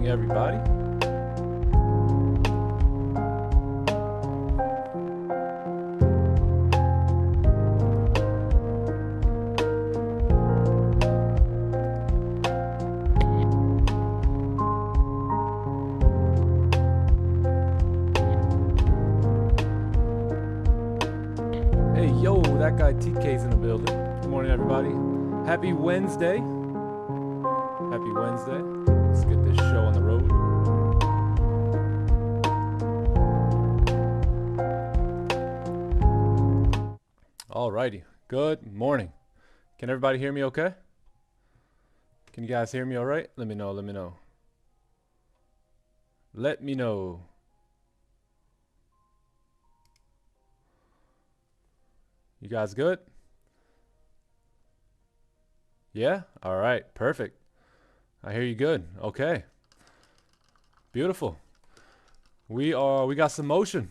morning, everybody. Hey, yo, that guy TK's in the building. Good morning, everybody. Happy Wednesday. Happy Wednesday. Let's get this show on the road. Alrighty. Good morning. Can everybody hear me okay? Can you guys hear me all right? Let me know. Let me know. Let me know. You guys good? Yeah? All right. Perfect. I hear you good. Okay. Beautiful. We got some motion.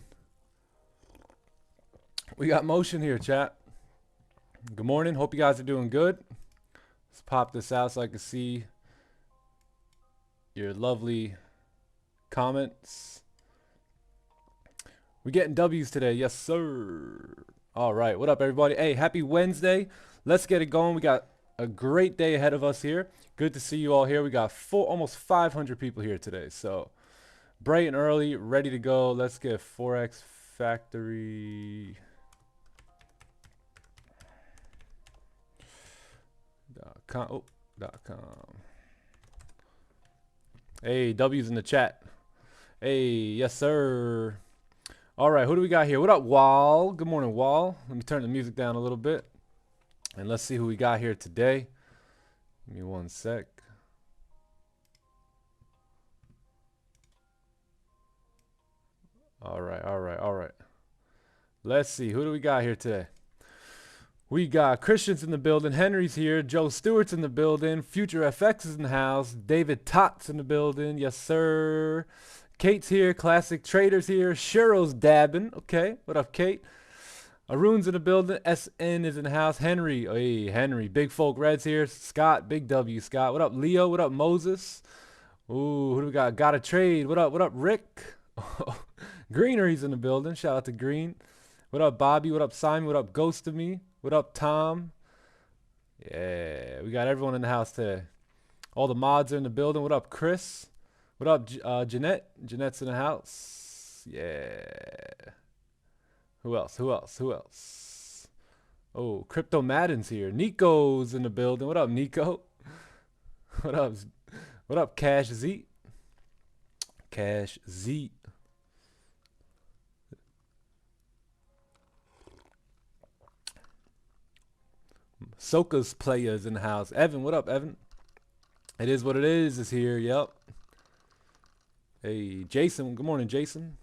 We got motion here, chat. Good morning. Hope you guys are doing good. Let's pop this out so I can see your lovely comments. We getting W's today. Yes, sir. All right. What up, everybody? Hey, happy Wednesday. Let's get it going. We got a great day ahead of us here. Good to see you all here. We got almost 500 people here today. So bright and early, ready to go. Let's get Forex Factory. .com. Hey, W's in the chat. Hey, yes, sir. All right, who do we got here? What up, Wall? Good morning, Wall. Let me turn the music down a little bit. And let's see who we got here today. Give me one sec. All right. Let's see, who do we got here today? We got Christian's in the building. Henry's here. Joe Stewart's in the building. Future FX is in the house. David Tott's in the building. Yes, sir. Kate's here. Classic Traders here. Shero's dabbing. Okay. What up, Kate? Arun's in the building. SN is in the house. Henry. Hey, Henry. Big Folk Red's here. Scott. Big W, Scott. What up, Leo? What up, Moses? Ooh, who do we got? Got a trade. What up, Rick? Greenery's in the building. Shout out to Green. What up, Bobby? What up, Simon? What up, Ghost of Me? What up, Tom? Yeah, we got everyone in the house today. All the mods are in the building. What up, Chris? What up, Jeanette? Jeanette's in the house. Yeah. Who else? Oh, Crypto Madden's here. Nico's in the building. What up, Nico? What up, Cash Z? Cash Z. Soka's players in the house. Evan, what up, Evan? It is what it is here. Yep. Hey, Jason. Good morning, Jason.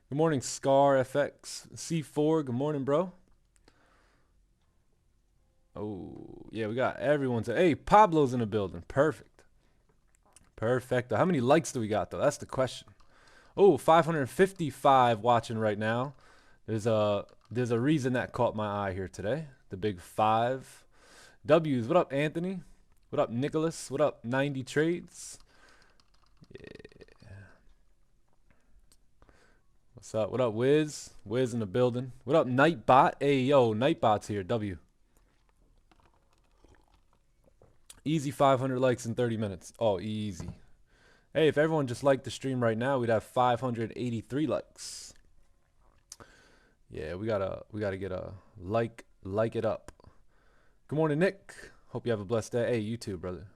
Good morning, Scar FX. C4. Good morning, bro. Oh, yeah, we got everyone. Hey, Pablo's in the building. Perfect. How many likes do we got, though? That's the question. Oh, 555 watching right now. There's a reason that caught my eye here today. The big 5 W's. What up, Anthony? What up, Nicholas? What up, 90 Trades? Yeah. What's up? What up, Wiz? Wiz in the building. What up, Nightbot? Hey, yo, Nightbot's here. W. Easy 500 likes in 30 minutes. Oh, easy. Hey, if everyone just liked the stream right now, we'd have 583 likes. Yeah, we gotta get a like it up. Good morning, Nick. Hope you have a blessed day. Hey, you too, brother.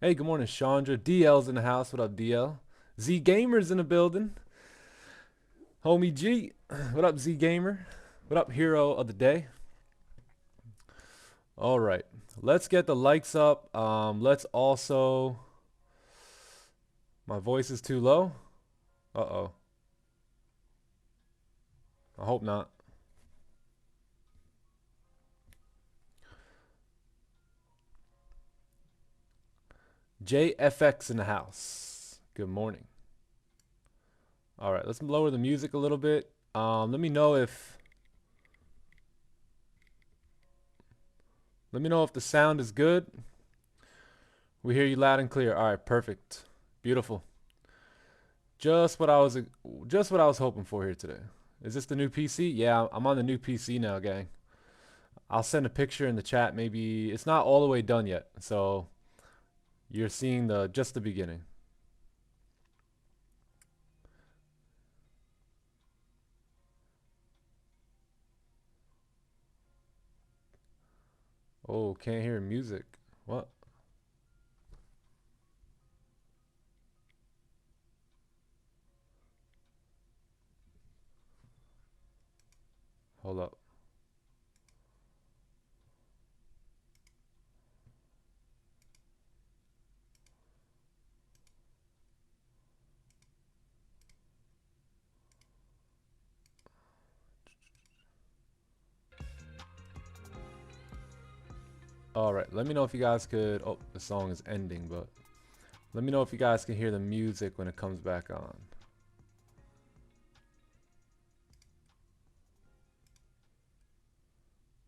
Hey, good morning, Chandra. DL's in the house. What up, DL? Z Gamer's in the building. Homie G. What up, Z Gamer? What up, hero of the day? All right, let's get the likes up. Let's also. My voice is too low. Uh-oh. I hope not. JFX in the house. Good morning. All right, let's lower the music a little bit. Let me know if the sound is good. We hear you loud and clear. All right, perfect. Beautiful. Just what I was hoping for here today. Is this the new PC? Yeah, I'm on the new PC now, gang. I'll send a picture in the chat. Maybe it's not all the way done yet, so you're seeing just the beginning. Oh, can't hear music. What? Hold up. All right, let me know if you guys could. Oh, the song is ending, but let me know if you guys can hear the music when it comes back on.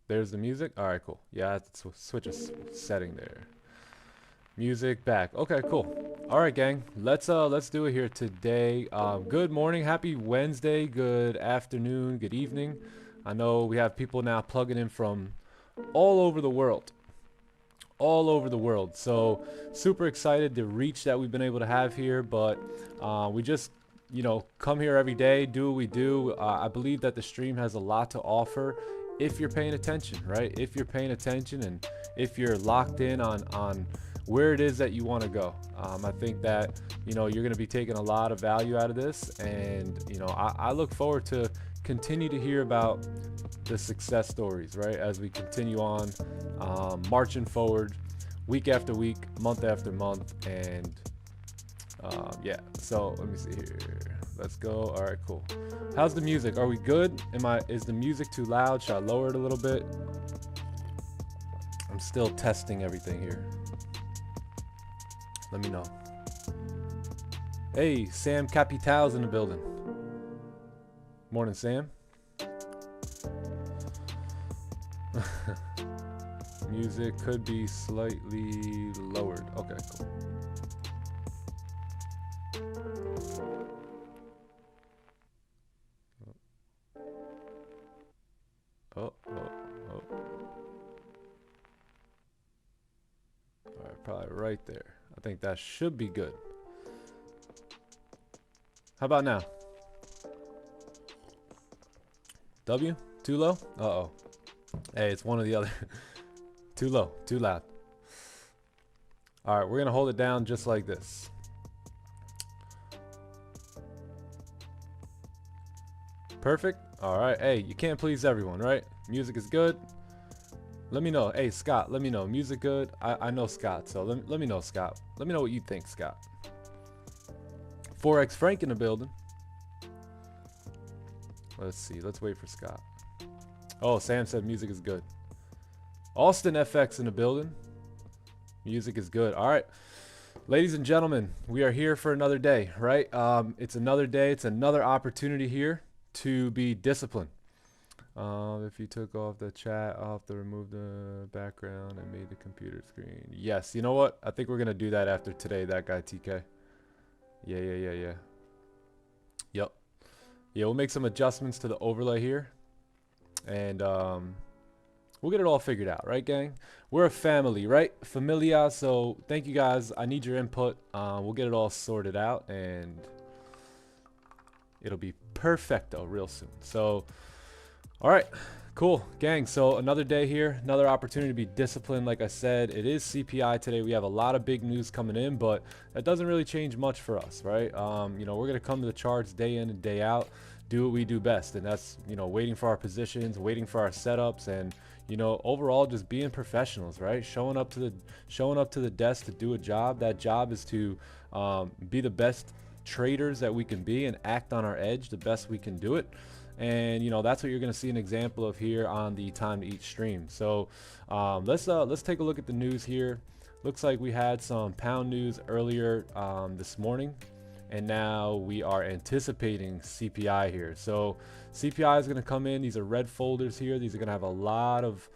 There's the music. All right, cool. Yeah, I have to switch a setting there. Music back. Okay, cool. All right, gang. Let's do it here today. Good morning, happy Wednesday. Good afternoon, good evening. I know we have people now plugging in from all over the world. All over the world. So super excited the reach that we've been able to have here, but we just come here every day, do what we do. I believe that the stream has a lot to offer if you're paying attention, right? If you're paying attention and if you're locked in on where it is that you want to go. I think that you're going to be taking a lot of value out of this, and I look forward to continue to hear about the success stories, right, as we continue on marching forward week after week, month after month. And yeah, so let me see here. Let's go. All right, cool. How's the music? Are we good? Is the music too loud? Should I lower it a little bit? I'm still testing everything here. Let me know. Hey, Sam Capital's in the building. Morning, Sam. Music could be slightly lowered. Okay, cool. Oh. All right, probably right there. I think that should be good. How about now? W? Too low? Uh-oh. Hey, it's one or the other. Too low, too loud. All right, we're gonna hold it down just like this. Perfect. All right. Hey, you can't please everyone, right? Music is good. Let me know. Hey, Scott, let me know. Music good? I know Scott, so let me know, Scott. Let me know what you think, Scott. Forex Frank in the building. Let's see. Let's wait for Scott. Oh, Sam said music is good. Austin FX in the building. Music is good. All right. Ladies and gentlemen, we are here for another day, right? It's another day. It's another opportunity here to be disciplined. If you took off the chat, I'll have to remove the background and made the computer screen. Yes, you know what? I think we're going to do that after today, that guy TK. Yeah. Yep. Yeah, we'll make some adjustments to the overlay here. And we'll get it all figured out, right, gang? We're a family, right? Familia, so thank you guys. I need your input. We'll get it all sorted out, and it'll be perfecto real soon. So, all right, cool, gang. So another day here, another opportunity to be disciplined. Like I said, it is CPI today. We have a lot of big news coming in, but that doesn't really change much for us, right? We're gonna come to the charts day in and day out, do what we do best, and that's waiting for our positions, waiting for our setups, and overall just being professionals, right? Showing up to the desk to do a job. That job is to be the best traders that we can be and act on our edge the best we can do it. And that's what you're going to see an example of here on the Time to Eat stream. So let's take a look at the news here. Looks like we had some pound news earlier this morning, and now we are anticipating CPI here. So CPI is going to come in. These are red folders here. These are going to have a lot of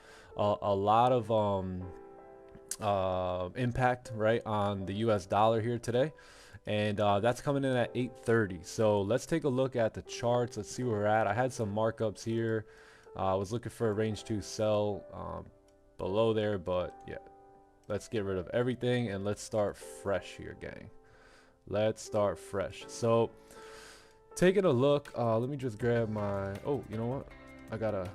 impact, right, on the US dollar here today. and that's coming in at 830. So let's take a look at the charts. Let's see where we're at. I had some markups here. I was looking for a range 2 sell below there, but yeah, let's get rid of everything and let's start fresh here, gang. Let's start fresh. So taking a look, let me just grab my, oh, you know what, I gotta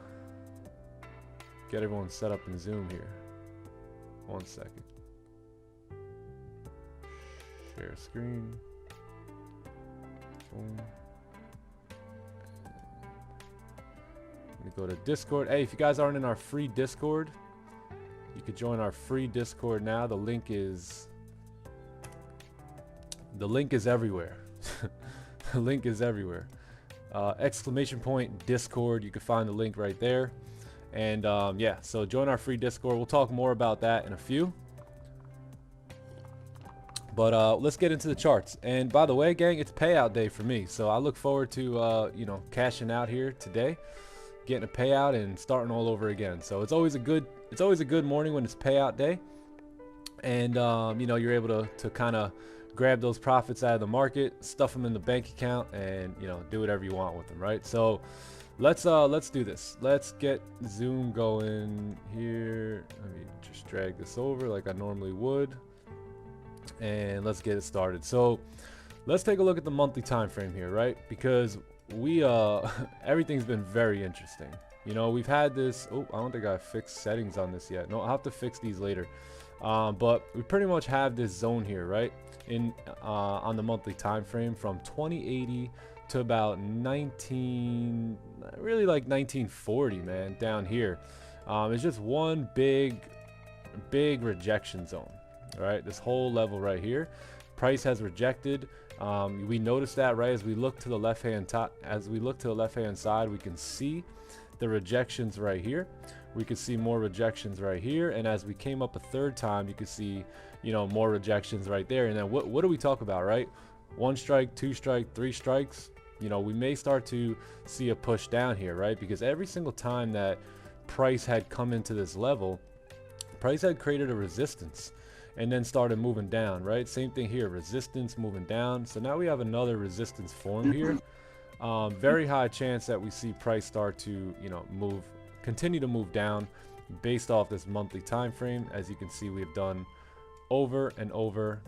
get everyone set up in Zoom here. 1 second. Share screen. Boom. Let me go to Discord. Hey, if you guys aren't in our free Discord, you could join our free Discord now. The link is everywhere. The link is everywhere. Exclamation point Discord. You can find the link right there. And yeah, so join our free Discord. We'll talk more about that in a few. But let's get into the charts. And by the way, gang, it's payout day for me. So I look forward to you know, cashing out here today, getting a payout and starting all over again. So it's always a good morning when it's payout day. And you know, you're able to kind of grab those profits out of the market, stuff them in the bank account, and you know, do whatever you want with them, right? So let's do this. Let's get Zoom going here. Let me just drag this over like I normally would, and let's get it started. So let's take a look at the monthly time frame here, right? Because we everything's been very interesting. You know, we've had this, oh, I don't think I fixed settings on this yet. No, I'll have to fix these later. But we pretty much have this zone here, right? In on the monthly time frame from 2080 to about 19, really like 1940, man, down here. It's just one big rejection zone. All right, this whole level right here, price has rejected. We noticed that, right? As we look to the left hand side, we can see the rejections right here. We could see more rejections right here, and as we came up a third time, you could see, you know, more rejections right there. And then what do we talk about, right? 1 strike, 2 strike, 3 strikes. You know, we may start to see a push down here, right? Because every single time that price had come into this level, price had created a resistance and then started moving down, right? Same thing here, resistance moving down. So now we have another resistance form here. Very high chance that we see price start to, you know, continue to move down based off this monthly time frame. As you can see, we have done over and over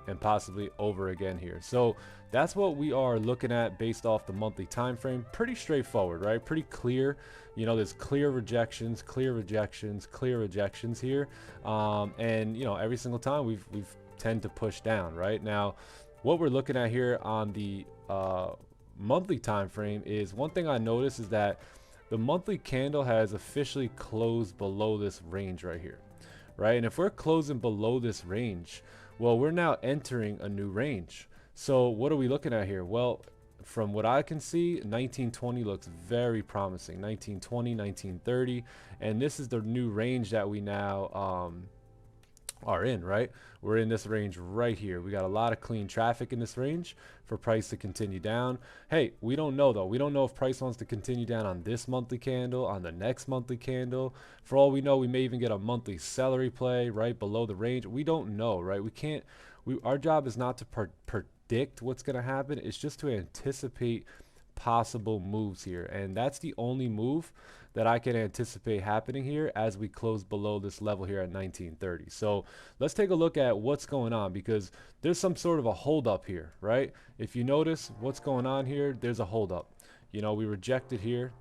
and possibly over again here. So that's what we are looking at based off the monthly time frame. Pretty straightforward, right? Pretty clear. You know, there's clear rejections, clear rejections, clear rejections here, and you know, every single time we've tend to push down. Right now, what we're looking at here on the monthly time frame is, one thing I noticed is that the monthly candle has officially closed below this range right here, right? And if we're closing below this range, well, we're now entering a new range. So what are we looking at here? Well, from what I can see, 1920 looks very promising. 1920, 1930, and this is the new range that we now are in, right? We're in this range right here. We got a lot of clean traffic in this range for price to continue down. Hey, we don't know though. We don't know if price wants to continue down on this monthly candle, on the next monthly candle. For all we know, we may even get a monthly celery play right below the range. We don't know, right? We can't, our job is not to predict what's going to happen. It's just to anticipate possible moves here, and that's the only move that I can anticipate happening here as we close below this level here at 1930. So let's take a look at what's going on, because there's some sort of a holdup here, right? If you notice what's going on here, there's a holdup. You know, we rejected here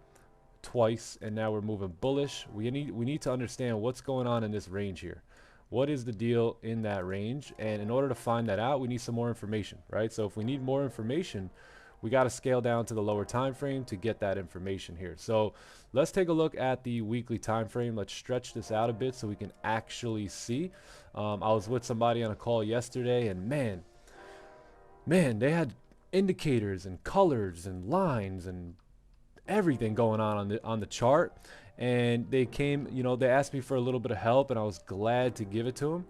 twice, and now we're moving bullish. We need to understand what's going on in this range here. What is the deal in that range? And in order to find that out, we need some more information, right? So if we need more information, we got to scale down to the lower time frame to get that information here. So let's take a look at the weekly time frame. Let's stretch this out a bit so we can actually see. I was with somebody on a call yesterday, and man, they had indicators and colors and lines and everything going on the chart. And they came, you know, they asked me for a little bit of help, and I was glad to give it to them.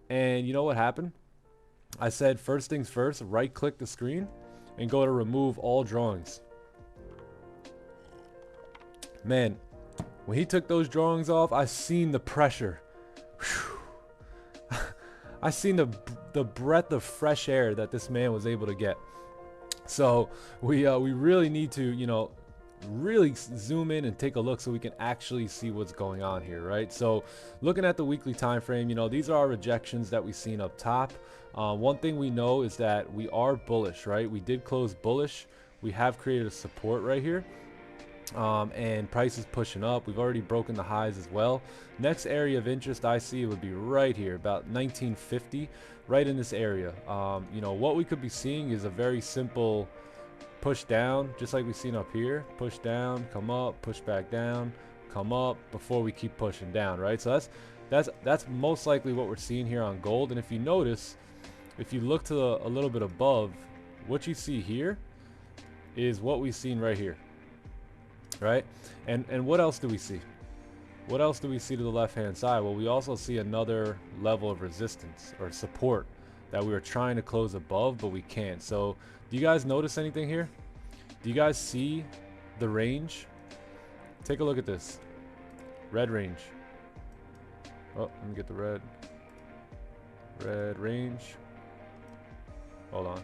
And you know what happened? I said, first things first, right click the screen and go to remove all drawings. Man, when he took those drawings off, I seen the pressure. I seen the breath of fresh air that this man was able to get. So we really need to, you know, really zoom in and take a look so we can actually see what's going on here, right? So looking at the weekly time frame, you know, these are our rejections that we've seen up top. One thing we know is that we are bullish, right? We did close bullish. We have created a support right here. And price is pushing up. We've already broken the highs as well. Next area of interest I see would be right here, about 1950, right in this area. You know, what we could be seeing is a very simple push down, just like we've seen up here. Push down, come up, push back down, come up before we keep pushing down, right? So that's most likely what we're seeing here on gold. And if you notice, if you look to a little bit above, what you see here is what we've seen right here, right? And what else do we see? What else do we see to the left hand side? Well, we also see another level of resistance or support that we were trying to close above, but we can't. So do you guys notice anything here? Do you guys see the range? Take a look at this red range. Oh, let me get the red range. Hold on.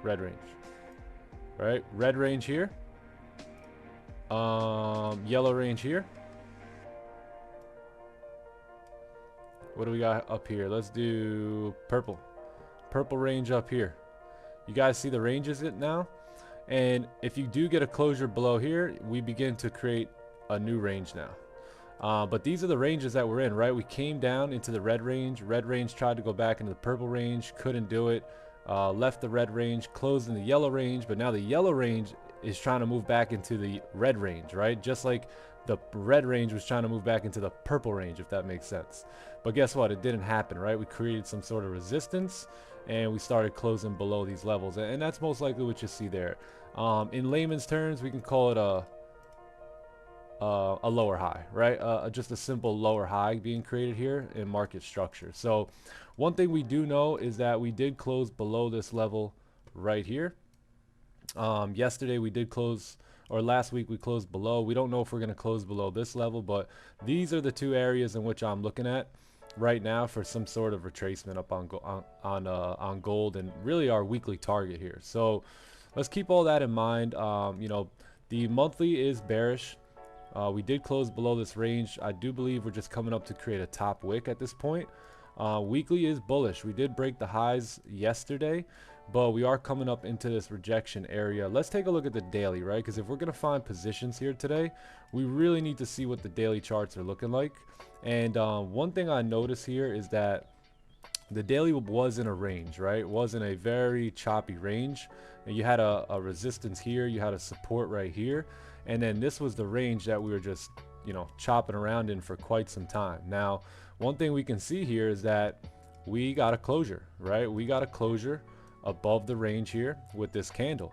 Red range. Right, red range here. Yellow range here. What do we got up here? Let's do purple. Purple range up here. You guys see the ranges it now? And if you do get a closure below here, we begin to create a new range now. But these are the ranges that we're in, right? We came down into the red range. Red range tried to go back into the purple range, couldn't do it. Left the red range, closed in the yellow range, but now the yellow range is trying to move back into the red range, right? Just like the red range was trying to move back into the purple range, if that makes sense. But guess what? It didn't happen, right? We created some sort of resistance and we started closing below these levels, and that's most likely what you see there. In layman's terms, we can call it a lower high, right? Just a simple lower high being created here in market structure. So one thing we do know is that we did close below this level right here. Yesterday we did close, or last week we closed below. We don't know if we're going to close below this level, but these are the two areas in which I'm looking at right now for some sort of retracement up on gold, and really our weekly target here. So let's keep all that in mind. You know, the monthly is bearish. We did close below this range. I do believe we're just coming up to create a top wick at this point. Weekly is bullish. We did break the highs yesterday, but we are coming up into this rejection area. Let's take a look at the daily, right? Because if we're going to find positions here today, we really need to see what the daily charts are looking like. And one thing I notice here is that the daily was in a range, right? It was in a very choppy range. And you had a resistance here, you had a support right here, and then this was the range that we were just, you know, chopping around in for quite some time. Now, one thing we can see here is that we got a closure, right? We got a closure above the range here with this candle.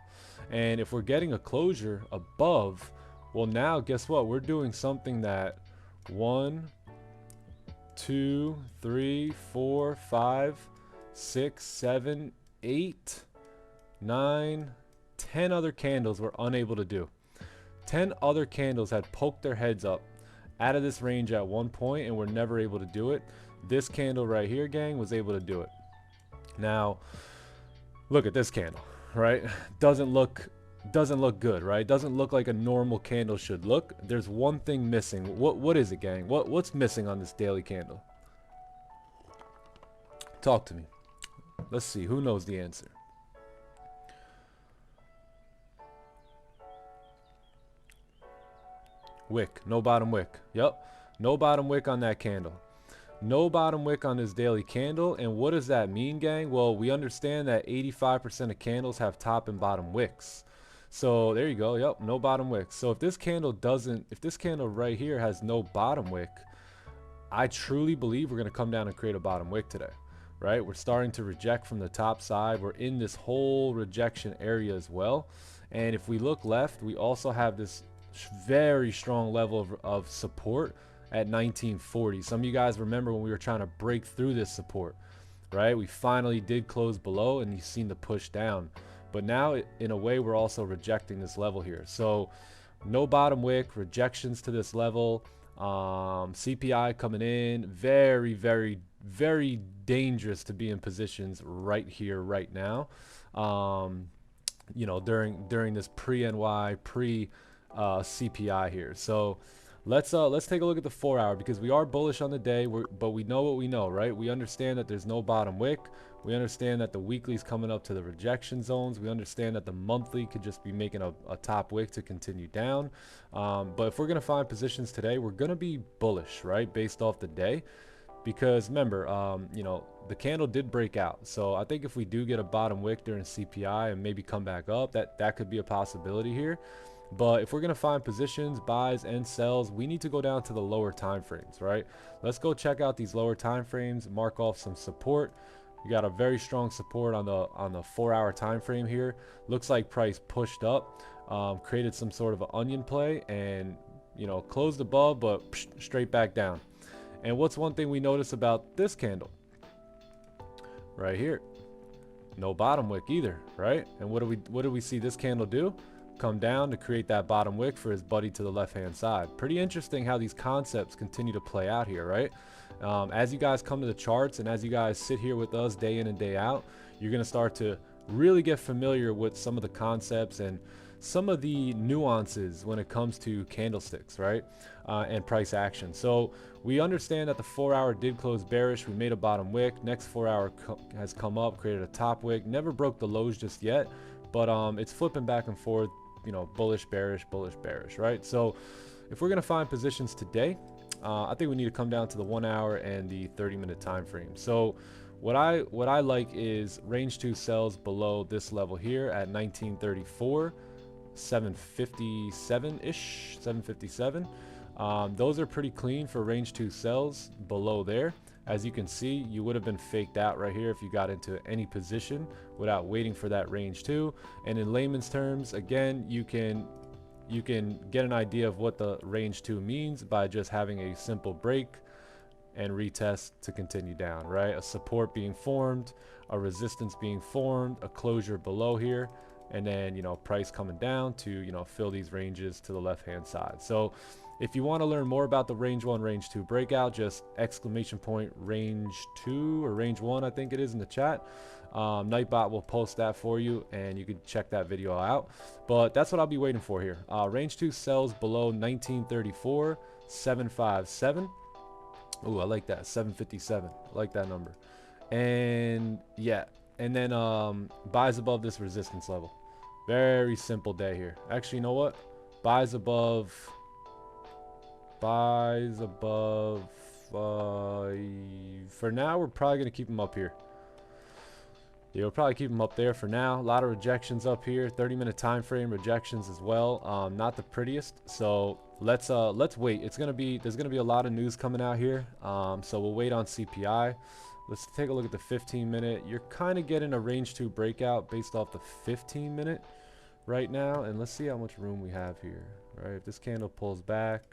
And if we're getting a closure above, well, now guess what? We're doing something that 1, 2, 3, 4, 5, 6, 7, 8, 9, 10 other candles were unable to do. 10 other candles had poked their heads up out of this range at one point and were never able to do it. This candle right here, gang, was able to do it. Now look at this candle, right? Doesn't look good, right? Doesn't look like a normal candle should look. There's one thing missing. What is it, gang? What's missing on this daily candle? Talk to me. Let's see who knows the answer. Wick, no bottom wick. Yep, no bottom wick on that candle. No bottom wick on this daily candle. And what does that mean, gang? Well, we understand that 85% of candles have top and bottom wicks. So there you go. Yep, no bottom wick. So if this candle right here has no bottom wick, I truly believe we're going to come down and create a bottom wick today, right? We're starting to reject from the top side. We're in this whole rejection area as well. And if we look left, we also have this very strong level of support at 1940. Some of you guys remember when we were trying to break through this support, right? We finally did close below and you've seen the push down. But now, in a way, we're also rejecting this level here. So no bottom wick, rejections to this level. CPI coming in, very, very, very dangerous to be in positions right here, right now. You know, during this pre-NY, CPI here. So let's take a look at the 4-hour, because we are bullish on the day, but we know what we know, right? We understand that there's no bottom wick. We understand that the weekly is coming up to the rejection zones. We understand that the monthly could just be making a top wick to continue down. But if we're going to find positions today, we're going to be bullish, right? Based off the day. Because remember, you know, the candle did break out. So I think if we do get a bottom wick during CPI and maybe come back up, that could be a possibility here. But if we're going to find positions, buys and sells, we need to go down to the lower time frames, right? Let's go check out these lower time frames, mark off some support. We got a very strong support on the 4-hour time frame here. Looks like price pushed up, created some sort of an onion play, and you know, closed above but straight back down. And what's one thing we notice about this candle right here? No bottom wick either, right? And what do we see this candle do? Come down to create that bottom wick for his buddy to the left hand side. Pretty interesting how these concepts continue to play out here, right? As you guys come to the charts and as you guys sit here with us day in and day out, you're going to start to really get familiar with some of the concepts and some of the nuances when it comes to candlesticks, right? And price action. So we understand that the 4-hour did close bearish. We made a bottom wick. Next 4-hour has come up, created a top wick. Never broke the lows just yet, but it's flipping back and forth, you know, bullish, bearish, right? So if we're going to find positions today, I think we need to come down to the 1-hour and the 30-minute time frame. So what I like is range 2 sells below this level here at 1934. 757-ish, 757. Those are pretty clean for range 2 sells below there. As you can see, you would have been faked out right here if you got into any position without waiting for that range 2. And in layman's terms, again, you can get an idea of what the range 2 means by just having a simple break and retest to continue down, right? A support being formed, a resistance being formed, a closure below here, and then, you know, price coming down to, you know, fill these ranges to the left hand side. So if you want to learn more about the range 1, range 2 breakout, just exclamation point range 2 or range 1, I think it is, in the chat. Nightbot will post that for you and you can check that video out. But that's what I'll be waiting for here. Range 2 sells below 1934, 757. Ooh, I like that, 757. I like that number. And yeah, and then buys above this resistance level. Very simple day here. Actually, you know what? Buys above. For now, we're probably going to keep them up here. Yeah, we'll probably keep them up there for now. A lot of rejections up here. 30-minute time frame rejections as well. Not the prettiest. So let's wait. There's gonna be a lot of news coming out here. So we'll wait on CPI. Let's take a look at the 15-minute. You're kind of getting a range 2 breakout based off the 15-minute right now. And let's see how much room we have here. Right, if this candle pulls back,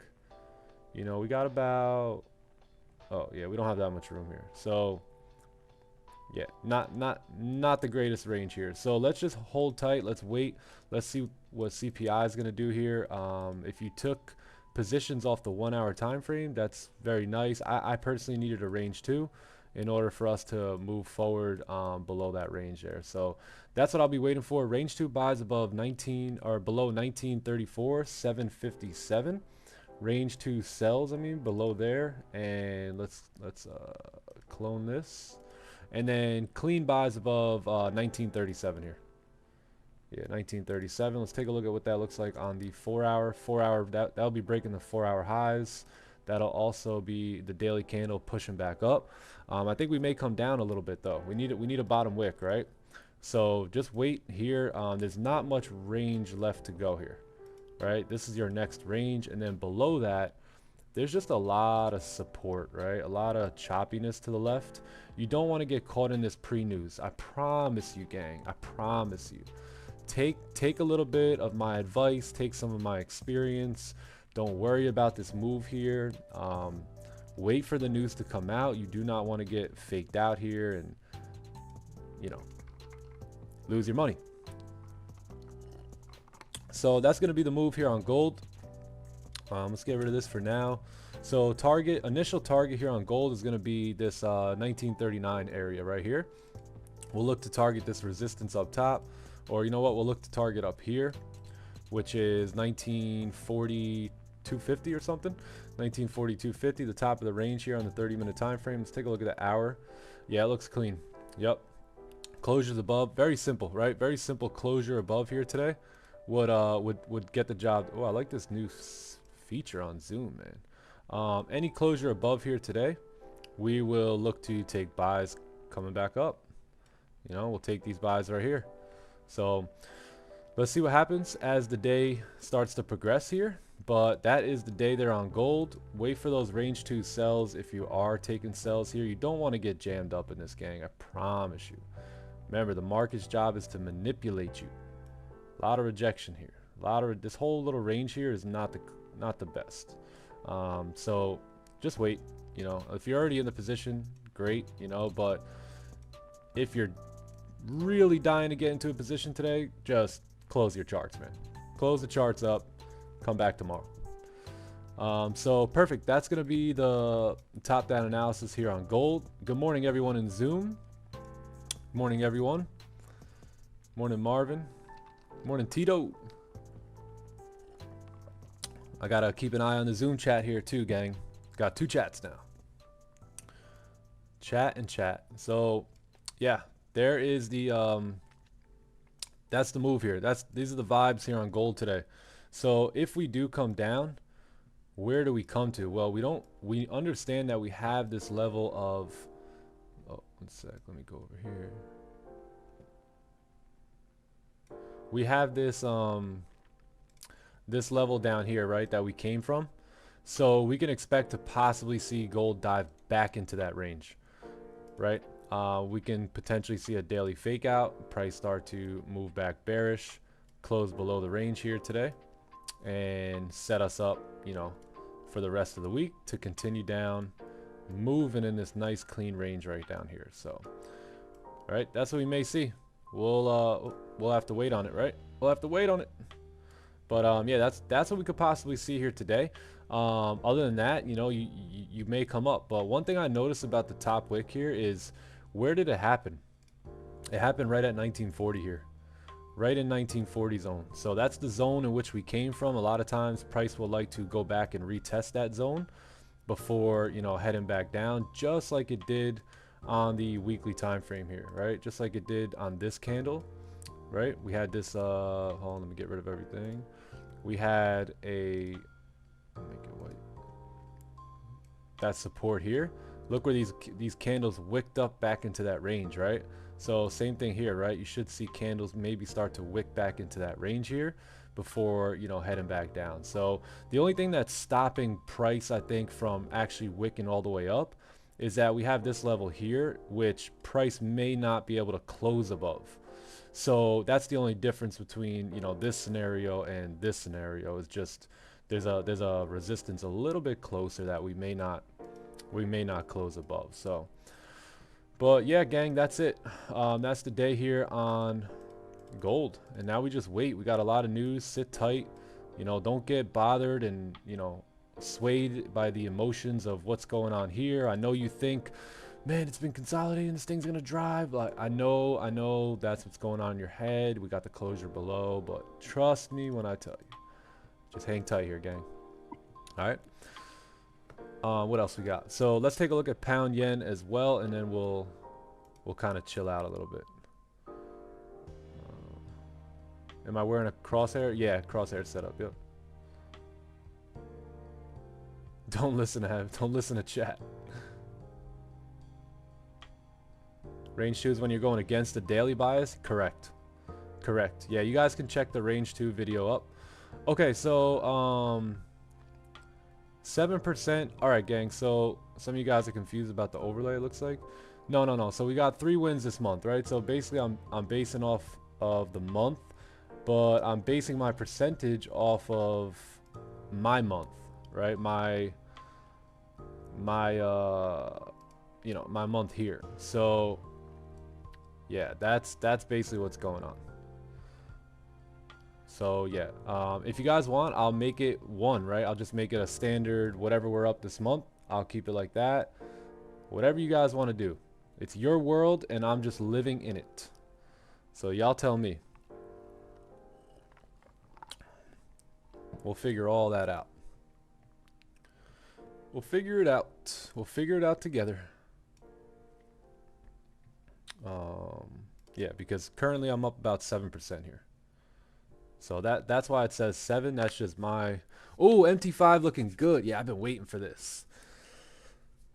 you know, we got about, oh yeah, we don't have that much room here. So yeah, not the greatest range here. So let's just hold tight. Let's wait. Let's see what CPI is going to do here. If you took positions off the 1-hour time frame, that's very nice. I personally needed a range 2 in order for us to move forward below that range there. So that's what I'll be waiting for. Range 2 buys above 19 or below 1934, 757. Range 2 sells, I mean, below there. And let's clone this. And then clean buys above 1937 here. Yeah, 1937. Let's take a look at what that looks like on the 4-hour. 4-hour, that'll be breaking the 4-hour highs. That'll also be the daily candle pushing back up. I think we may come down a little bit though. We need a bottom wick, right? So just wait here. There's not much range left to go here, right? This is your next range, and then below that, there's just a lot of support, right? A lot of choppiness to the left. You don't want to get caught in this pre-news. I promise you, gang. I promise you. Take a little bit of my advice. Take some of my experience. Don't worry about this move here. Wait for the news to come out. You do not want to get faked out here and, you know, lose your money. So that's going to be the move here on gold. Let's get rid of this for now. So target, initial target here on gold is going to be this 1939 area right here. We'll look to target this resistance up top, or you know what, we'll look to target up here, which is 1940 250 or something. 1940 250, the top of the range here on the 30-minute time frame. Let's take a look at the hour. Yeah, it looks clean. Yep, closures above, very simple, right? Very simple closure above here today would get the job. Oh, I like this new feature on Zoom, man. Any closure above here today, we will look to take buys coming back up. You know, we'll take these buys right here. So let's see what happens as the day starts to progress here. But that is the day there on gold. Wait for those range 2 sells. If you are taking sells here, you don't want to get jammed up in this, gang. I promise you. Remember, the market's job is to manipulate you. A lot of rejection here. This whole little range here is not the best. So just wait. You know, if you're already in the position, great. You know, but if you're really dying to get into a position today, just close your charts, man. Close the charts up. Come back tomorrow. So perfect. That's gonna be the top-down analysis here on gold. Good morning, everyone in Zoom. Good morning, everyone. Morning, Marvin. Morning, Tito. I gotta keep an eye on the Zoom chat here too, gang. Got 2 chats now. Chat and chat. So yeah, there is the that's the move here. These are the vibes here on gold today. So if we do come down, where do we come to? Well, we understand that we have this level of, oh, one sec, let me go over here. We have this this level down here, right, that we came from. So we can expect to possibly see gold dive back into that range, right? We can potentially see a daily fake out, price start to move back bearish, close below the range here today, and set us up, you know, for the rest of the week to continue down, moving in this nice clean range right down here. So, all right, that's what we may see. We'll have to wait on it, right? We'll have to wait on it. But yeah, that's what we could possibly see here today. Other than that, you know, you may come up. But one thing I noticed about the top wick here is, where did it happen? It happened right at 1940 here, right in 1940 zone. So that's the zone in which we came from. A lot of times price will like to go back and retest that zone before, you know, heading back down, just like it did on the weekly time frame here, right? Just like it did on this candle, right? We had this hold on, let me get rid of everything. We had a, make it white, that support here. Look where these candles wicked up back into that range, right? So same thing here, right? You should see candles maybe start to wick back into that range here before, you know, heading back down. So the only thing that's stopping price, I think, from actually wicking all the way up is that we have this level here, which price may not be able to close above. So that's the only difference between, you know, this scenario and this scenario, is just there's a resistance a little bit closer that we may not close above. So, but yeah, gang, that's it. That's the day here on gold, and now we just wait. We got a lot of news. Sit tight, you know, don't get bothered and, you know, swayed by the emotions of what's going on here. I know you think, man, it's been consolidating, this thing's gonna drive. Like, I know that's what's going on in your head. We got the closure below, but trust me when I tell you, just hang tight here, gang. All right. What else we got? So let's take a look at pound yen as well, and then we'll kind of chill out a little bit. Am I wearing a crosshair? Yeah, crosshair setup. Yep. Don't listen to chat. Range 2 is when you're going against the daily bias. Correct. Yeah, you guys can check the range 2 video up. Okay, so 7%. All right, gang. So some of you guys are confused about the overlay, it looks like. No. So we got 3 wins this month, right? So basically I'm basing off of the month, but I'm basing my percentage off of my month, right? My you know, my month here. So yeah, that's basically what's going on. So yeah, if you guys want, I'll make it one, right? I'll just make it a standard, whatever we're up this month. I'll keep it like that. Whatever you guys want to do. It's your world and I'm just living in it. So y'all tell me. We'll figure all that out. We'll figure it out. We'll figure it out together. Yeah, because currently I'm up about 7% here. So that's why it says 7. That's just my... Oh, MT5 looking good. Yeah, I've been waiting for this.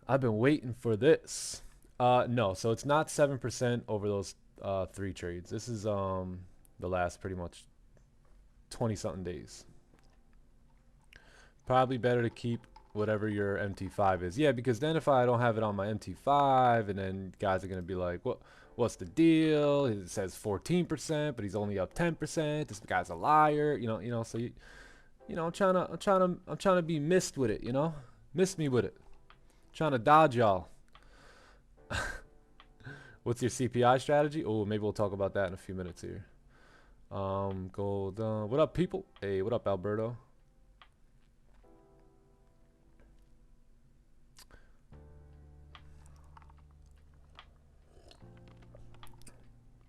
I've been waiting for this. No, so it's not 7% over those 3 trades. This is the last pretty much 20-something days. Probably better to keep whatever your MT5 is. Yeah, because then if I don't have it on my MT5, and then guys are going to be like, what's the deal? It says 14%, but he's only up 10%. This guy's a liar. You know, so I'm trying to be missed with it, you know? Miss me with it. Trying to dodge y'all. What's your CPI strategy? Oh, maybe we'll talk about that in a few minutes here. Gold. What up, people? Hey, what up, Alberto?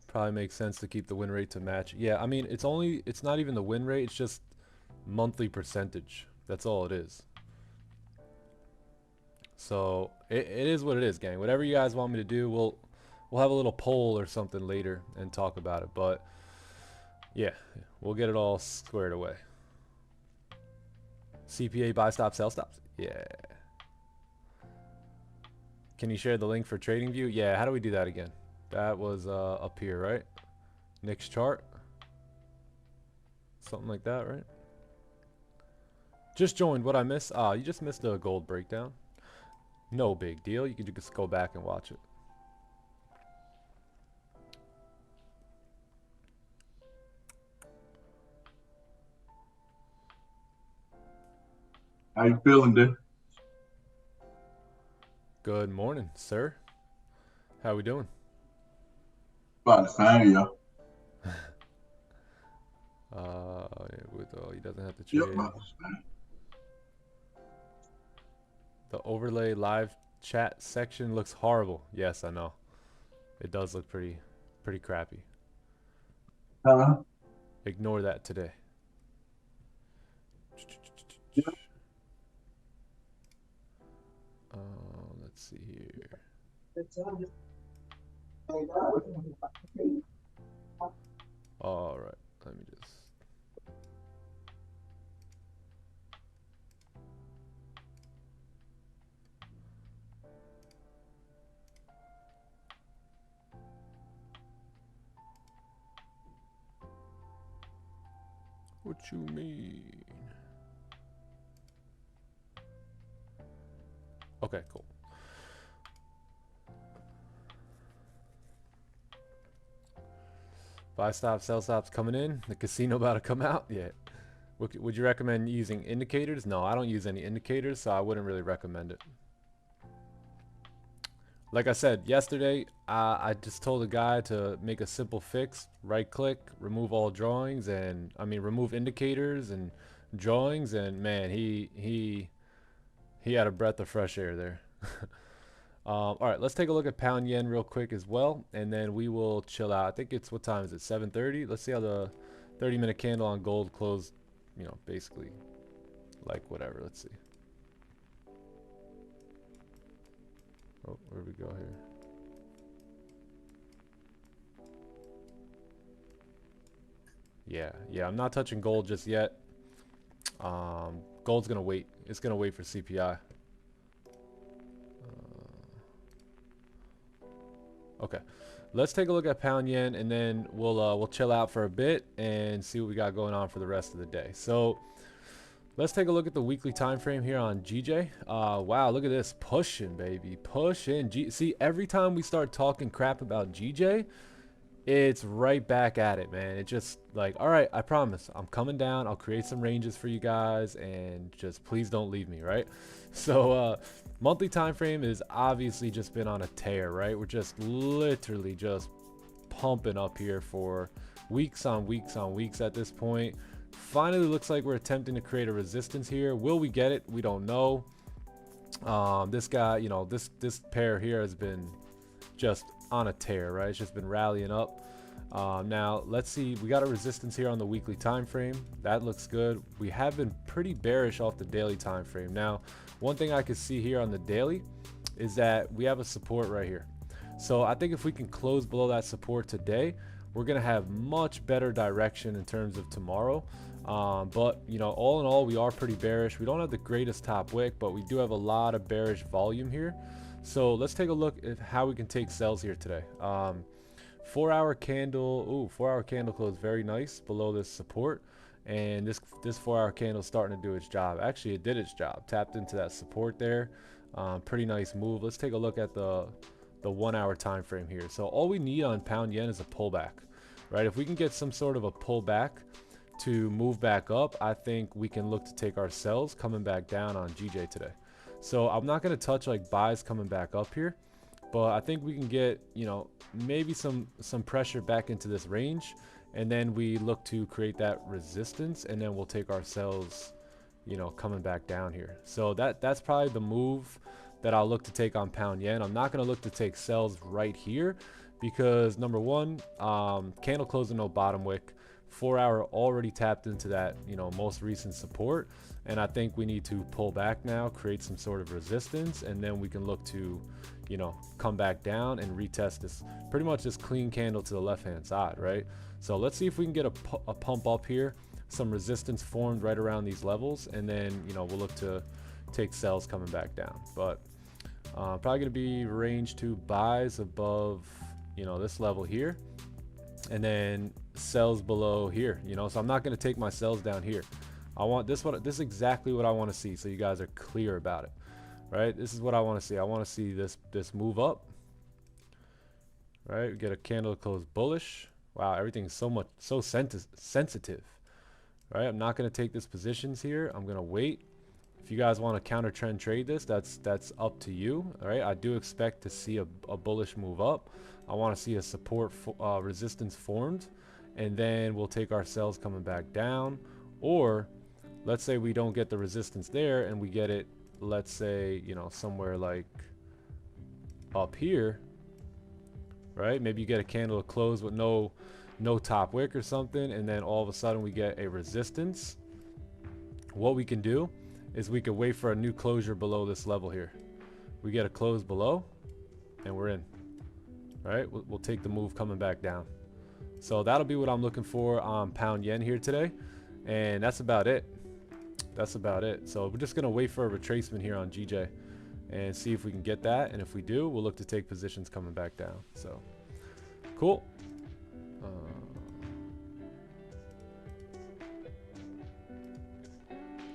Probably makes sense to keep the win rate to match. Yeah, I mean, it's not even the win rate. It's just monthly percentage. That's all it is. So it is what it is, gang. Whatever you guys want me to do, we'll have a little poll or something later and talk about it. But yeah, we'll get it all squared away. CPA buy stop, sell stops. Yeah. Can you share the link for TradingView? Yeah. How do we do that again? That was up here, right? Nick's chart. Something like that, right? Just joined. What I missed? You just missed the gold breakdown. No big deal. You can just go back and watch it. How you feeling, dude? Good morning, sir. How we doing? About to find you. He doesn't have to Yep, trade. about to find. The overlay live chat section looks horrible. Yes, I know. It does look pretty crappy. Huh? Ignore that today. Yep. Let's see here. All right, let me just. What you mean? Okay, cool. Buy stop, sell stops coming in. The casino about to come out. Yeah. Would you recommend using indicators? No, I don't use any indicators, so I wouldn't really recommend it. Like I said yesterday, I just told a guy to make a simple fix. Right click, remove all drawings, and remove indicators and drawings, and man, he had a breath of fresh air there. All right, let's take a look at pound yen real quick as well, and then we will chill out. I think it's, what time is it? 7:30. Let's see how the 30-minute candle on gold closed. You know, basically, like whatever. Let's see. Oh, where do we go here? Yeah, I'm not touching gold just yet. Gold's gonna wait. It's gonna wait for CPI. Okay, let's take a look at pound yen, and then we'll chill out for a bit and see what we got going on for the rest of the day. So let's take a look at the weekly time frame here on GJ. Wow, look at this, pushing, baby, pushing. See, every time we start talking crap about GJ, it's right back at it, man. It just like, all right, I promise I'm coming down. I'll create some ranges for you guys, and just please don't leave me, right? So monthly time frame is obviously just been on a tear, right? We're just literally just pumping up here for weeks on weeks on weeks at this point. Finally looks like we're attempting to create a resistance here. Will we get it? We don't know. This guy, you know, this pair here has been just on a tear, right? It's just been rallying up. Now let's see, we got a resistance here on the weekly time frame. That looks good. We have been pretty bearish off the daily time frame. Now, one thing I could see here on the daily is that we have a support right here. So I think if we can close below that support today, we're gonna have much better direction in terms of tomorrow. But you know, all in all, we are pretty bearish. We don't have the greatest top wick, but we do have a lot of bearish volume here. So let's take a look at how we can take sells here today. 4-hour candle. Ooh, 4-hour candle closed very nice below this support, and this 4-hour candle is starting to do its job. Actually, it did its job. Tapped into that support there. Pretty nice move. Let's take a look at the 1-hour time frame here. So all we need on pound yen is a pullback, right? If we can get some sort of a pullback to move back up, I think we can look to take our sells coming back down on GJ today. So I'm not going to touch like buys coming back up here, but I think we can get, you know, maybe some pressure back into this range, and then we look to create that resistance, and then we'll take our sells, you know, coming back down here. So that's probably the move that I'll look to take on pound yen. I'm not going to look to take sells right here because number one, candle closing no bottom wick. 4-hour already tapped into that, you know, most recent support, and I think we need to pull back now, create some sort of resistance, and then we can look to, you know, come back down and retest this, pretty much this clean candle to the left hand side, right? So let's see if we can get a pump up here, some resistance formed right around these levels, and then, you know, we'll look to take sells coming back down. But probably going to be range to buys above, you know, this level here, and then sells below here, you know. So I'm not going to take my sells down here. I want this one. This is exactly what I want to see, so you guys are clear about it, right? This is what I want to see. I want to see this move up, right? We get a candle close bullish. Wow, everything's so sensitive, right? I'm not going to take this positions here. I'm going to wait. If you guys want to counter trend trade this, that's up to you. All right, I do expect to see a bullish move up. I want to see a support resistance formed, and then we'll take our sells coming back down. Or let's say we don't get the resistance there and we get it, let's say, you know, somewhere like up here, right? Maybe you get a candle to close with no top wick or something, and then all of a sudden we get a resistance. What we can do is we could wait for a new closure below this level here. We get a close below and we're in, right? We'll take the move coming back down. So that'll be what I'm looking for on pound yen here today, and that's about it. That's about it. So we're just gonna wait for a retracement here on GJ and see if we can get that, and if we do, we'll look to take positions coming back down. So cool.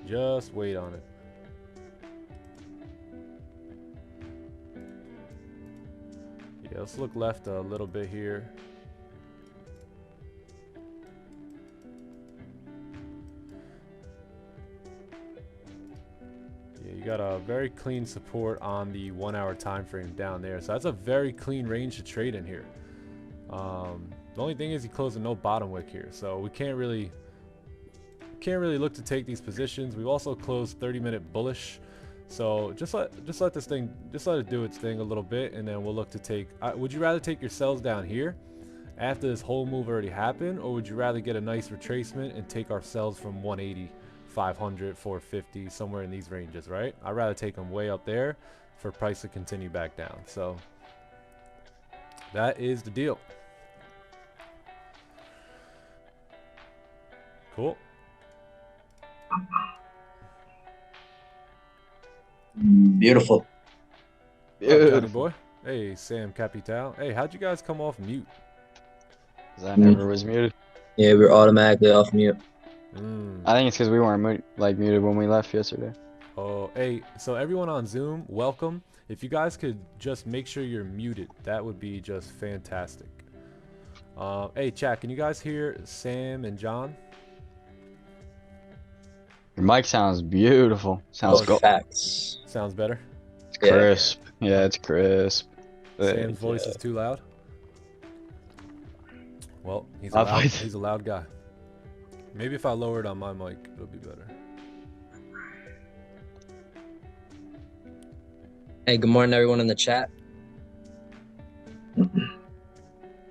Just wait on it. Yeah, let's look left a little bit here. Yeah, you got a very clean support on the 1-hour time frame down there. So that's a very clean range to trade in here. The only thing is he closed a no bottom wick here, so we can't really look to take these positions. We've also closed 30-minute bullish, so just let it do its thing a little bit, and then we'll look to take. Would you rather take your sells down here after this whole move already happened, or would you rather get a nice retracement and take our sells from 180, 500, 450, somewhere in these ranges, right? I'd rather take them way up there for price to continue back down. So that is the deal. Cool. Beautiful. Johnny boy. Hey, Sam Capital. Hey, how'd you guys come off mute? I never was muted. Yeah, we're automatically off mute. I think it's because we weren't muted when we left yesterday. Oh, hey, so everyone on Zoom, welcome. If you guys could just make sure you're muted, that would be just fantastic. Hey, chat, can you guys hear Sam and John? Your mic sounds beautiful. Sounds good. Facts. Sounds better. It's crisp. Yeah, it's crisp. Sam's voice is too loud. Well, he's a My loud, voice. he's a loud guy. Maybe if I lower it on my mic, it'll be better. Hey, good morning, everyone in the chat.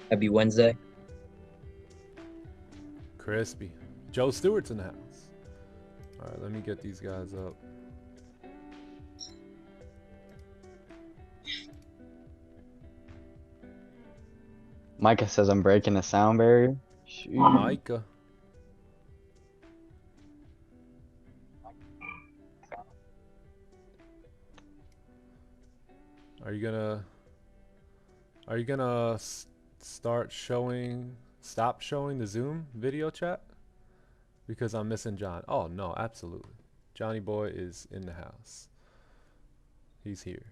Happy Wednesday. Crispy. Joe Stewart's in the house. All right, let me get these guys up. Micah says I'm breaking the sound barrier. Shoot. Micah. Are you gonna stop showing the Zoom video chat? Because I'm missing John. Oh no, absolutely. Johnny boy is in the house. He's here.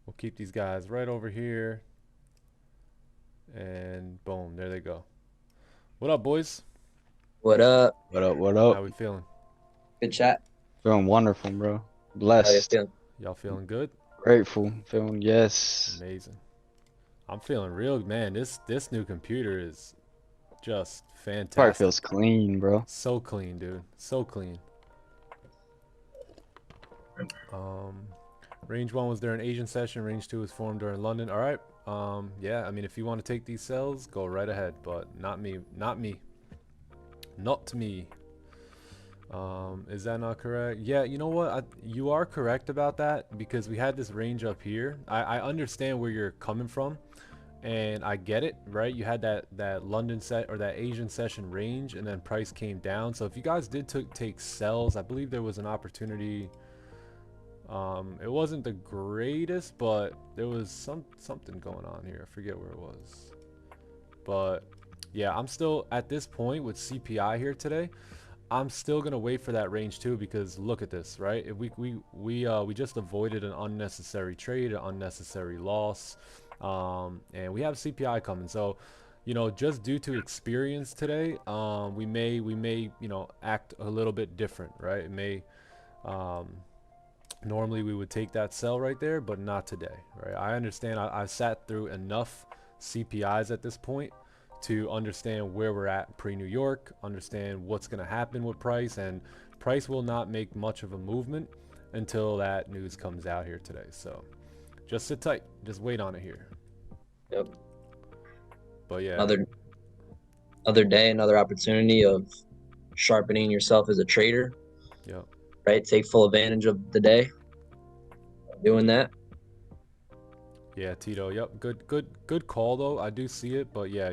We'll keep these guys right over here. And boom, there they go. What up, boys? What up? What up? What How up? we feeling? Good chat. Feeling wonderful, bro. How you Blessed. feeling? Y'all feeling good? Grateful. Feeling yes. Amazing. I'm feeling real, man. This new computer is just Probably fantastic. feels clean, bro. So clean, dude. So clean. Range 1 was during Asian session. Range 2 was formed during London. All right. Yeah, I mean, if you want to take these sells, go right ahead. But not me. Not me. Not me. Is that not correct? Yeah, you know what? You are correct about that because we had this range up here. I understand where you're coming from. And I get it, right? You had that London set or that Asian session range, and then price came down. So if you guys did take sells, I believe there was an opportunity. It wasn't the greatest, but there was something going on here. I forget where it was, but yeah, I'm still at this point with CPI here today. I'm still gonna wait for that range too because look at this, right? If we just avoided an unnecessary trade, an unnecessary loss. And we have CPI coming, so you know, just due to experience today, we may you know, act a little bit different, right? It may normally we would take that sell right there, but not today, right? I understand. I've sat through enough CPIs at this point to understand where we're at pre-New York, understand what's going to happen with price, and price will not make much of a movement until that news comes out here today. So just sit tight, just wait on it here. Yep. But yeah, Another day, another opportunity of sharpening yourself as a trader. yep. Right? Take full advantage of the day. Doing that. Yeah, Tito. Yep. Good call though. I do see it, but yeah,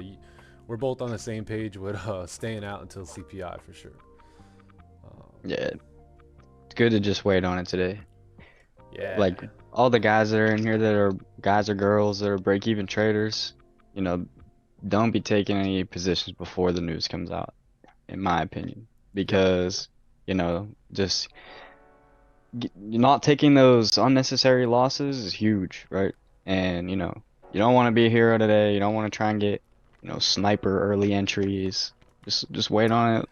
we're both on the same page with staying out until CPI for sure. Yeah. It's good to just wait on it today. Yeah. Like all the guys that are in here that are guys or girls that are break-even traders, you know, don't be taking any positions before the news comes out, in my opinion, because you know, just not taking those unnecessary losses is huge, right? And you know, you don't want to be a hero today. You don't want to try and get, you know, sniper early entries. Just wait on it.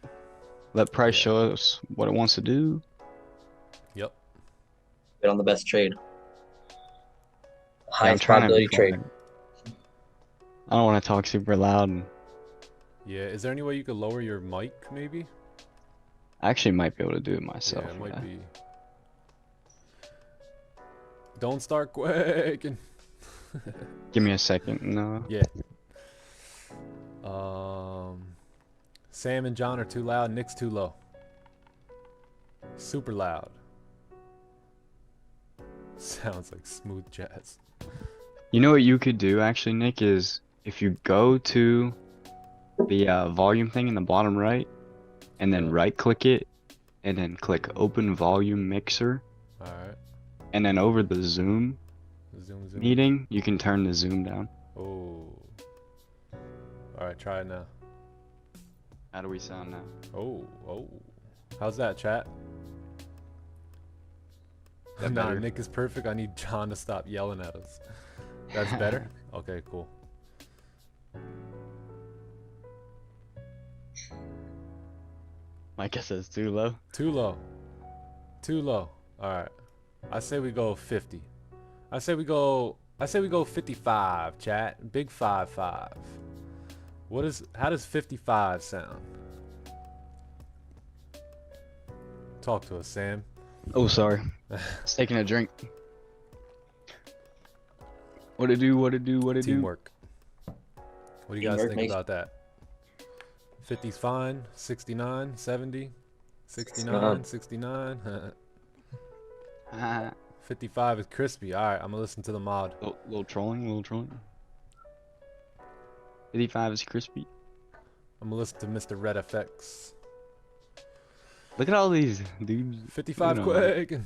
Let price show us what it wants to do. Yep. Get on the best trade. Yeah, I'm Highest trying to probability be trade. quiet. I don't want to talk super loud. And Yeah. Is there any way you could lower your mic, maybe? I actually might be able to do it myself. Yeah, it might be. Don't start quaking. Give me a second. No. Yeah. Sam and John are too loud. Nick's too low. Super loud. Sounds like smooth jazz. You know what you could do actually, Nick, is if you go to the volume thing in the bottom right, and then right click it, and then click open volume mixer, Alright. and then over the zoom Zoom. meeting, you can turn the zoom down. Oh. Alright, try it now. How do we sound now? Oh. How's that, chat? That Nah, better? Nick is perfect. I need John to stop yelling at us. That's better? Okay, cool. Micah says too low. Too low. Too low. Alright. I say we go 50. I say we go 55, chat. Big 5-5. How does 55 sound? Talk to us, Sam. Oh, sorry. I was taking a drink. What it do? What it do? What it do? Teamwork. What do you guys Teamwork think makes- about that? 50's fine. 69, 70, 69, not. 69. Ah, 55 is crispy. All right, I'm gonna listen to the mod. little trolling, little trolling. 55 is crispy. I'm gonna listen to Mr. Red FX. Look at all these dudes. 55 Look at 'em. quick.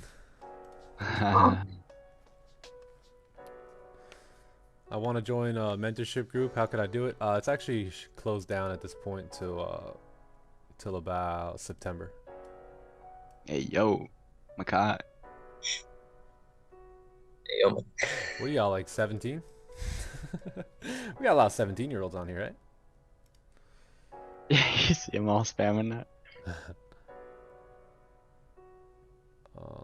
I want to join a mentorship group. How could I do it? It's actually closed down at this point till about September. Hey, yo, Makai. Damn. What are y'all, like 17? We got a lot of 17-year-olds on here, right? Yeah, you see them all spamming that.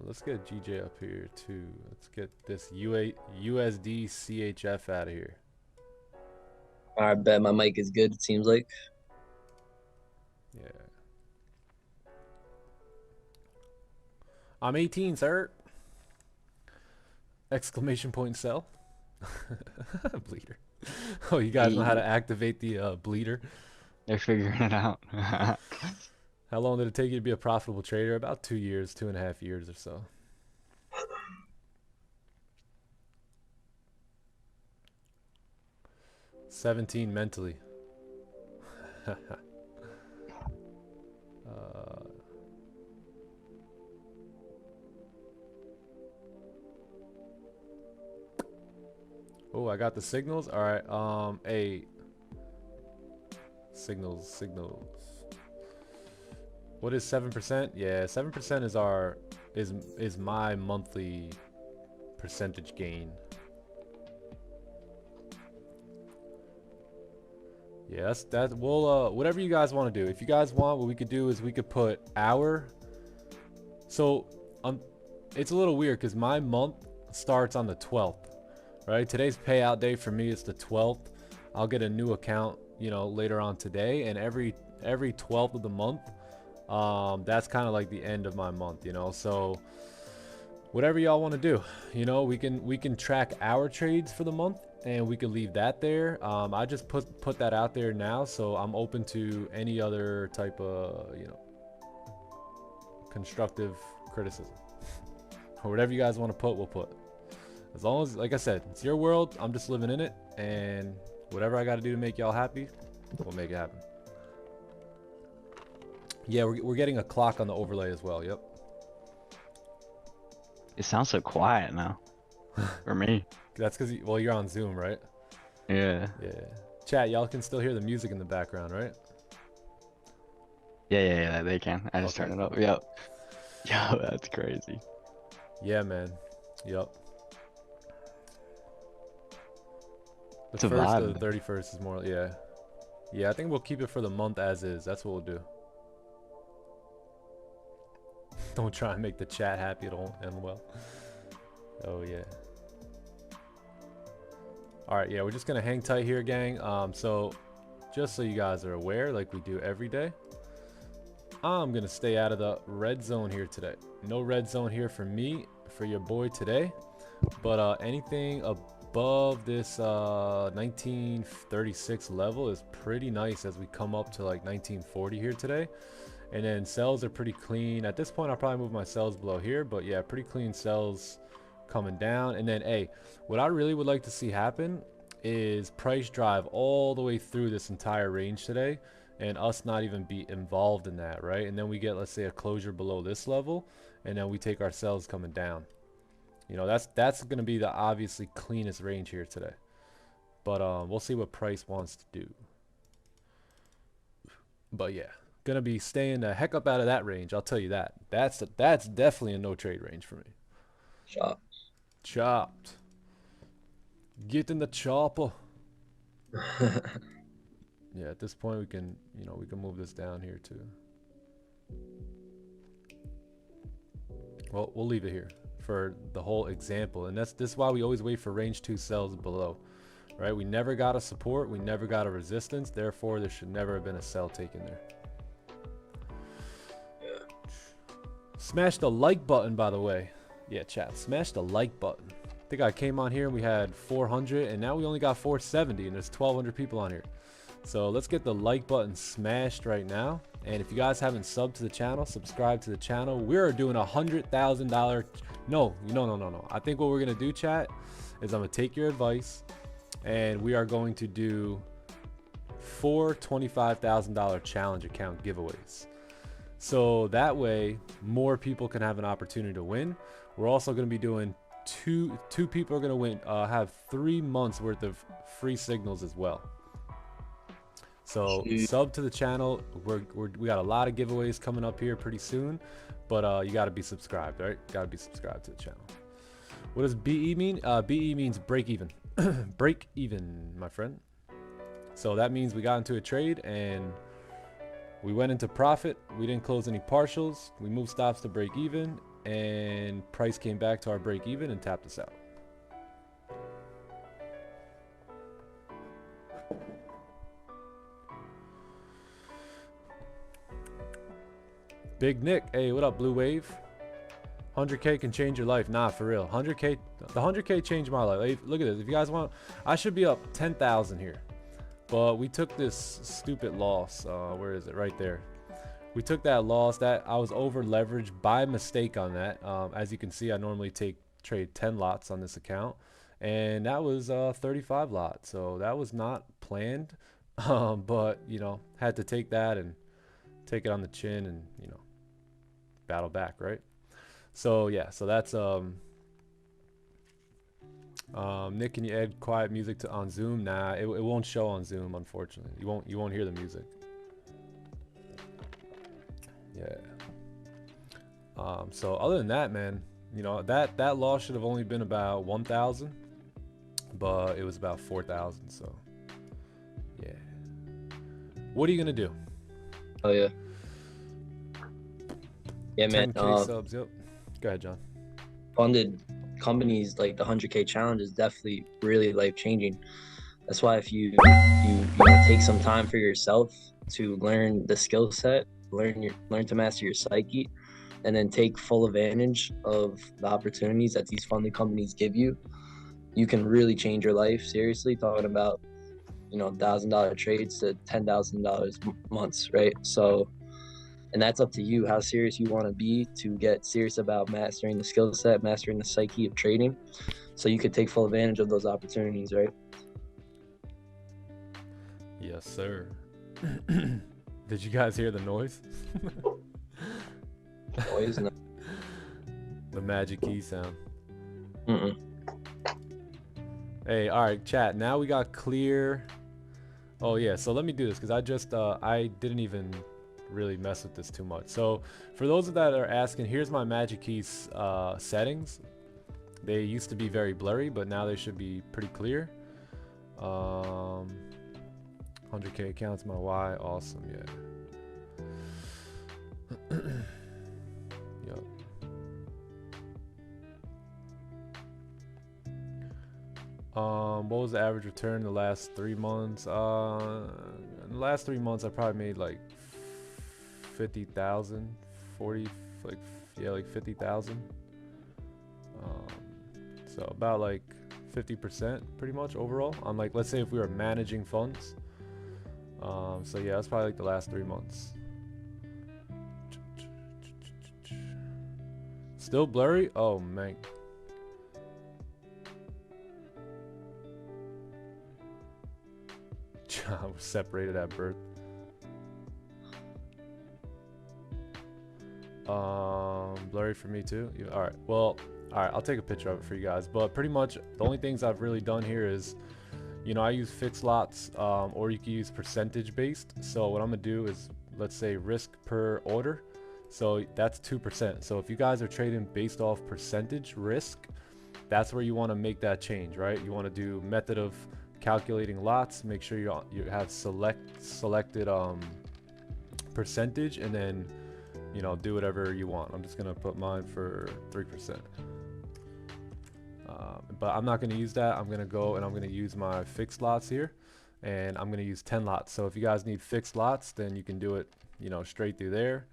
Let's get GJ up here too. Let's get this USD CHF out of here. I bet my mic is good, it seems like. Yeah. I'm 18, sir. Exclamation point sell. Bleeder. Oh, you guys know how to activate the bleeder. They're figuring it out. How long did it take you to be a profitable trader? About 2 years, 2.5 years or so. $17 mentally. Oh, I got the signals. All right. A signals. What is 7%? Yeah, 7% is my monthly percentage gain. Yeah, that. We'll whatever you guys want to do. If you guys want, what we could do is we could put our. So it's a little weird because my month starts on the 12th, right? Today's payout day for me is the 12th. I'll get a new account, later on today, and every 12th of the month, that's kind of like the end of my month, So whatever y'all want to do, we can track our trades for the month, and we can leave that there. I just put that out there now, so I'm open to any other type of constructive criticism or whatever you guys want to put, we'll put. As long as, like I said, it's your world. I'm just living in it, and whatever I got to do to make y'all happy, we'll make it happen. Yeah, we're getting a clock on the overlay as well. Yep. It sounds so quiet now. For me. That's because you're on Zoom, right? Yeah. Yeah. Chat, y'all can still hear the music in the background, right? Yeah, they can. I just Okay. turned it up. Yep. Yo, that's crazy. Yeah, man. Yep. The It's a 1st vibe. to the 31st is more, yeah. Yeah, I think we'll keep it for the month as is. That's what we'll do. Don't try and make the chat happy. It won't end well. Oh, yeah. All right, yeah, we're just going to hang tight here, gang. So just so you guys are aware, like we do every day, I'm going to stay out of the red zone here today. No red zone here for me, for your boy today. But anything above this 1936 level is pretty nice as we come up to like 1940 here today. And then sells are pretty clean. At this point, I'll probably move my sells below here. But yeah, pretty clean sells coming down. And then, hey, what I really would like to see happen is price drive all the way through this entire range today, and us not even be involved in that, right? And then we get, let's say, a closure below this level, and then we take our sells coming down. That's going to be the obviously cleanest range here today. But we'll see what price wants to do. But yeah, gonna be staying the heck up out of that range. I'll tell you that. That's definitely a no trade range for me. Chopped. Get in the chopper. Yeah, at this point we can move this down here too. Well, we'll leave it here for the whole example, and this is why we always wait for range 2 sells below, right? We never got a support, we never got a resistance, therefore there should never have been a sell taken there. Smash the like button, by the way. Yeah, chat, smash the like button. I think I came on here and we had 400 and now we only got 470 and there's 1,200 people on here. So let's get the like button smashed right now. And if you guys haven't subbed to the channel, subscribe to the channel. We are doing $100,000. No. I think what we're gonna do, chat, is I'm gonna take your advice and we are going to do 4 $25,000 challenge account giveaways. So that way more people can have an opportunity to win. We're also gonna be doing two people are gonna win, have 3 months worth of free signals as well. So sub to the channel. We got a lot of giveaways coming up here pretty soon, but you got to be subscribed, right? Got to be subscribed to the channel. What does BE mean? BE means break even. Break even, my friend. So that means we got into a trade and we went into profit. We didn't close any partials. We moved stops to break even and price came back to our break even and tapped us out. Big Nick, hey, what up, Blue Wave? 100K can change your life. Nah, for real. 100K, the 100K changed my life. Hey, look at this. If you guys want, I should be up 10,000 here, but we took this stupid loss. Where is it? Right there. We took that loss. That I was over leveraged by mistake on that. As you can see, I normally trade 10 lots on this account, and that was 35 lots. So that was not planned, but you know, had to take that and take it on the chin and you know, battle back, right? So yeah, so that's Nick, can you add quiet music to on Zoom? Nah, it won't show on Zoom, unfortunately. You won't hear the music. Yeah. So other than that, man, you know, that loss should have only been about 1,000, but it was about 4,000. So yeah. What are you gonna do? Oh yeah. Yeah, man. 10K subs. Yep. Go ahead, John. Funded companies like the 100K challenge is definitely really life changing. That's why if you know, take some time for yourself to learn the skill set, learn to master your psyche, and then take full advantage of the opportunities that these funded companies give you, you can really change your life. Seriously, talking about, you know, $1,000 trades to $10,000 months, right? So, and that's up to you how serious you want to be to get serious about mastering the skill set, mastering the psyche of trading, so you could take full advantage of those opportunities, right? Yes, sir. Did you guys hear the noise? Noise? No. The magic key sound. Mm-mm. Hey, all right, chat. Now we got clear. Oh yeah, so let me do this because I just I didn't even really mess with this too much. So for those that are asking, here's my magic keys settings. They used to be very blurry, but now they should be pretty clear. 100K accounts, my Y, awesome, yeah. Yep. What was the average return in the last 3 months? In the last 3 months, I probably made like 50,000, 40, like, yeah, like 50,000. So about like 50% pretty much overall on, like, let's say if we were managing funds. So yeah, that's probably like the last 3 months. Still blurry? Oh man. I was separated at birth. Blurry for me too. All right, well, all right, I'll take a picture of it for you guys, but pretty much the only things I've really done here is, you know, I use fixed lots, or you can use percentage based. So what I'm gonna do is, let's say risk per order, so that's 2%. So if you guys are trading based off percentage risk, that's where you want to make that change, right? You want to do method of calculating lots, make sure you have selected percentage, and then, you know, do whatever you want. I'm just gonna put mine for 3%. But I'm not going to use that. I'm going to go and I'm going to use my fixed lots here, and I'm going to use 10 lots. So if you guys need fixed lots, then you can do it, you know, straight through there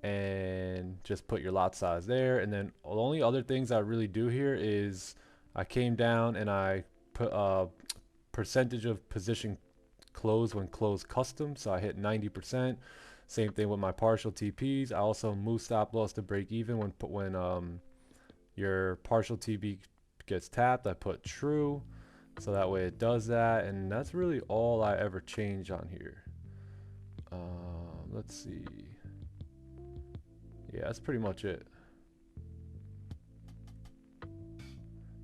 and just put your lot size there. And then the only other things I really do here is I came down and I put a percentage of position close when closed custom. So I hit 90%. Same thing with my partial TPs. I also move stop loss to break even when your partial TP gets tapped. I put true, so that way it does that, and that's really all I ever change on here. Let's see. Yeah, that's pretty much it.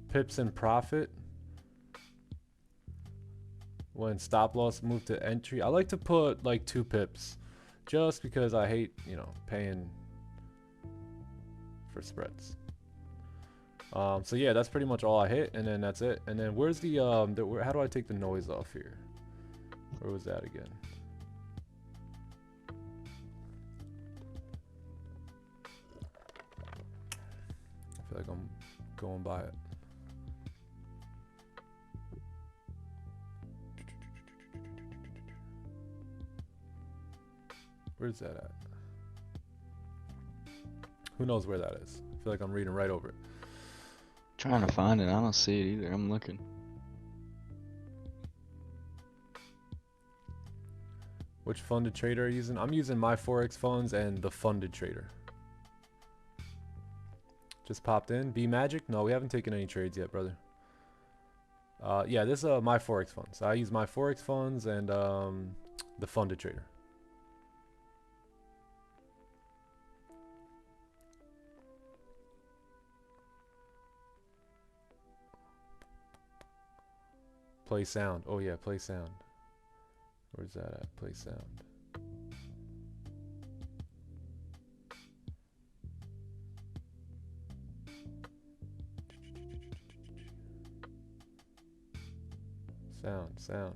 Pips and profit. When stop loss move to entry, I like to put like 2 pips, just because I hate, you know, paying for spreads. So yeah, that's pretty much all I hit, and then that's it. And then where's the how do I take the noise off here? Where was that again? I feel like I'm going by it. Where's that at? Who knows where that is? I feel like I'm reading right over it. Trying to find it. I don't see it either. I'm looking. Which funded trader are you using? I'm using my Forex funds and the funded trader. Just popped in. B Magic? No, we haven't taken any trades yet, brother. Yeah, this is my Forex funds. I use my Forex funds and the funded trader. Play sound. Oh yeah, play sound. Where's that at? Play sound. Sound.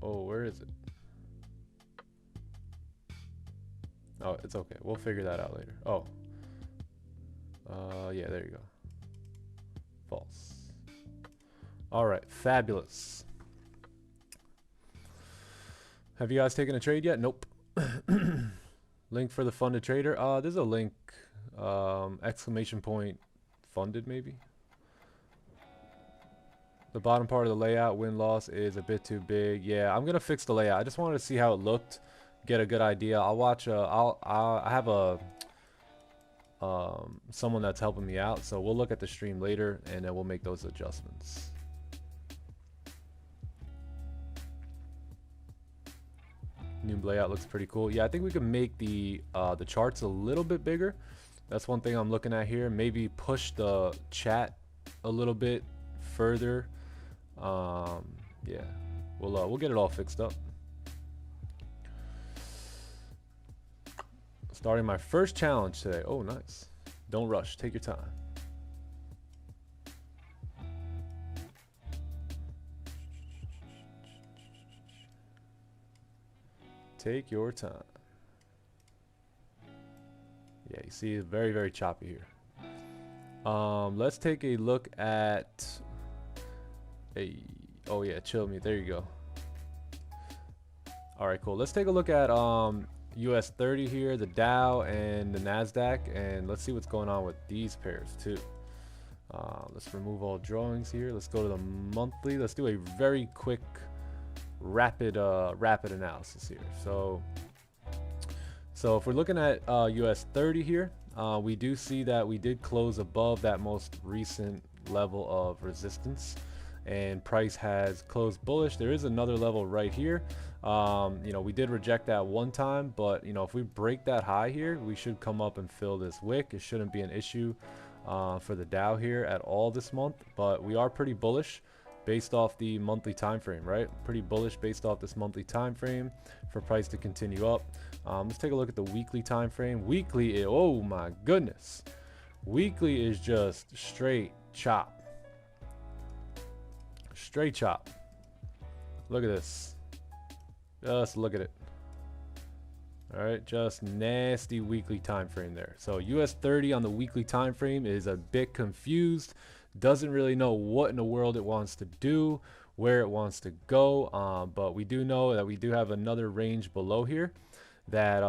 Oh, where is it? Oh, it's okay. We'll figure that out later. Oh. Yeah, there you go. False. All right, fabulous. Have you guys taken a trade yet? Nope. Link for the funded trader. There's a link. Exclamation point funded maybe. The bottom part of the layout win-loss is a bit too big. Yeah, I'm gonna fix the layout. I just wanted to see how it looked, get a good idea. I'll watch. I have a someone that's helping me out, so we'll look at the stream later and then we'll make those adjustments. New layout looks pretty cool. Yeah, I think we can make the charts a little bit bigger. That's one thing I'm looking at here. Maybe push the chat a little bit further. Yeah, we'll get it all fixed up. Starting my first challenge today. Oh, nice. Don't rush. Take your time. Take your time. Yeah, you see it's very, very choppy here. Let's take a look at oh yeah, chill me. There you go. All right, cool. Let's take a look at US 30 here, the Dow and the NASDAQ, and let's see what's going on with these pairs too. Let's remove all drawings here. Let's go to the monthly. Let's do a very quick rapid analysis here. So if we're looking at US 30 here, we do see that we did close above that most recent level of resistance, and price has closed bullish. There is another level right here. You know, we did reject that one time, but you know, if we break that high here, we should come up and fill this wick. It shouldn't be an issue for the Dow here at all this month, but we are pretty bullish based off the monthly time frame, right? Pretty bullish based off this monthly time frame for price to continue up. Let's take a look at the weekly time frame. Weekly, oh my goodness, weekly is just straight chop. Straight chop. Look at this. Just look at it. All right, just nasty weekly time frame there. So US 30 on the weekly time frame is a bit confused, doesn't really know what in the world it wants to do, where it wants to go, but we do know that we do have another range below here that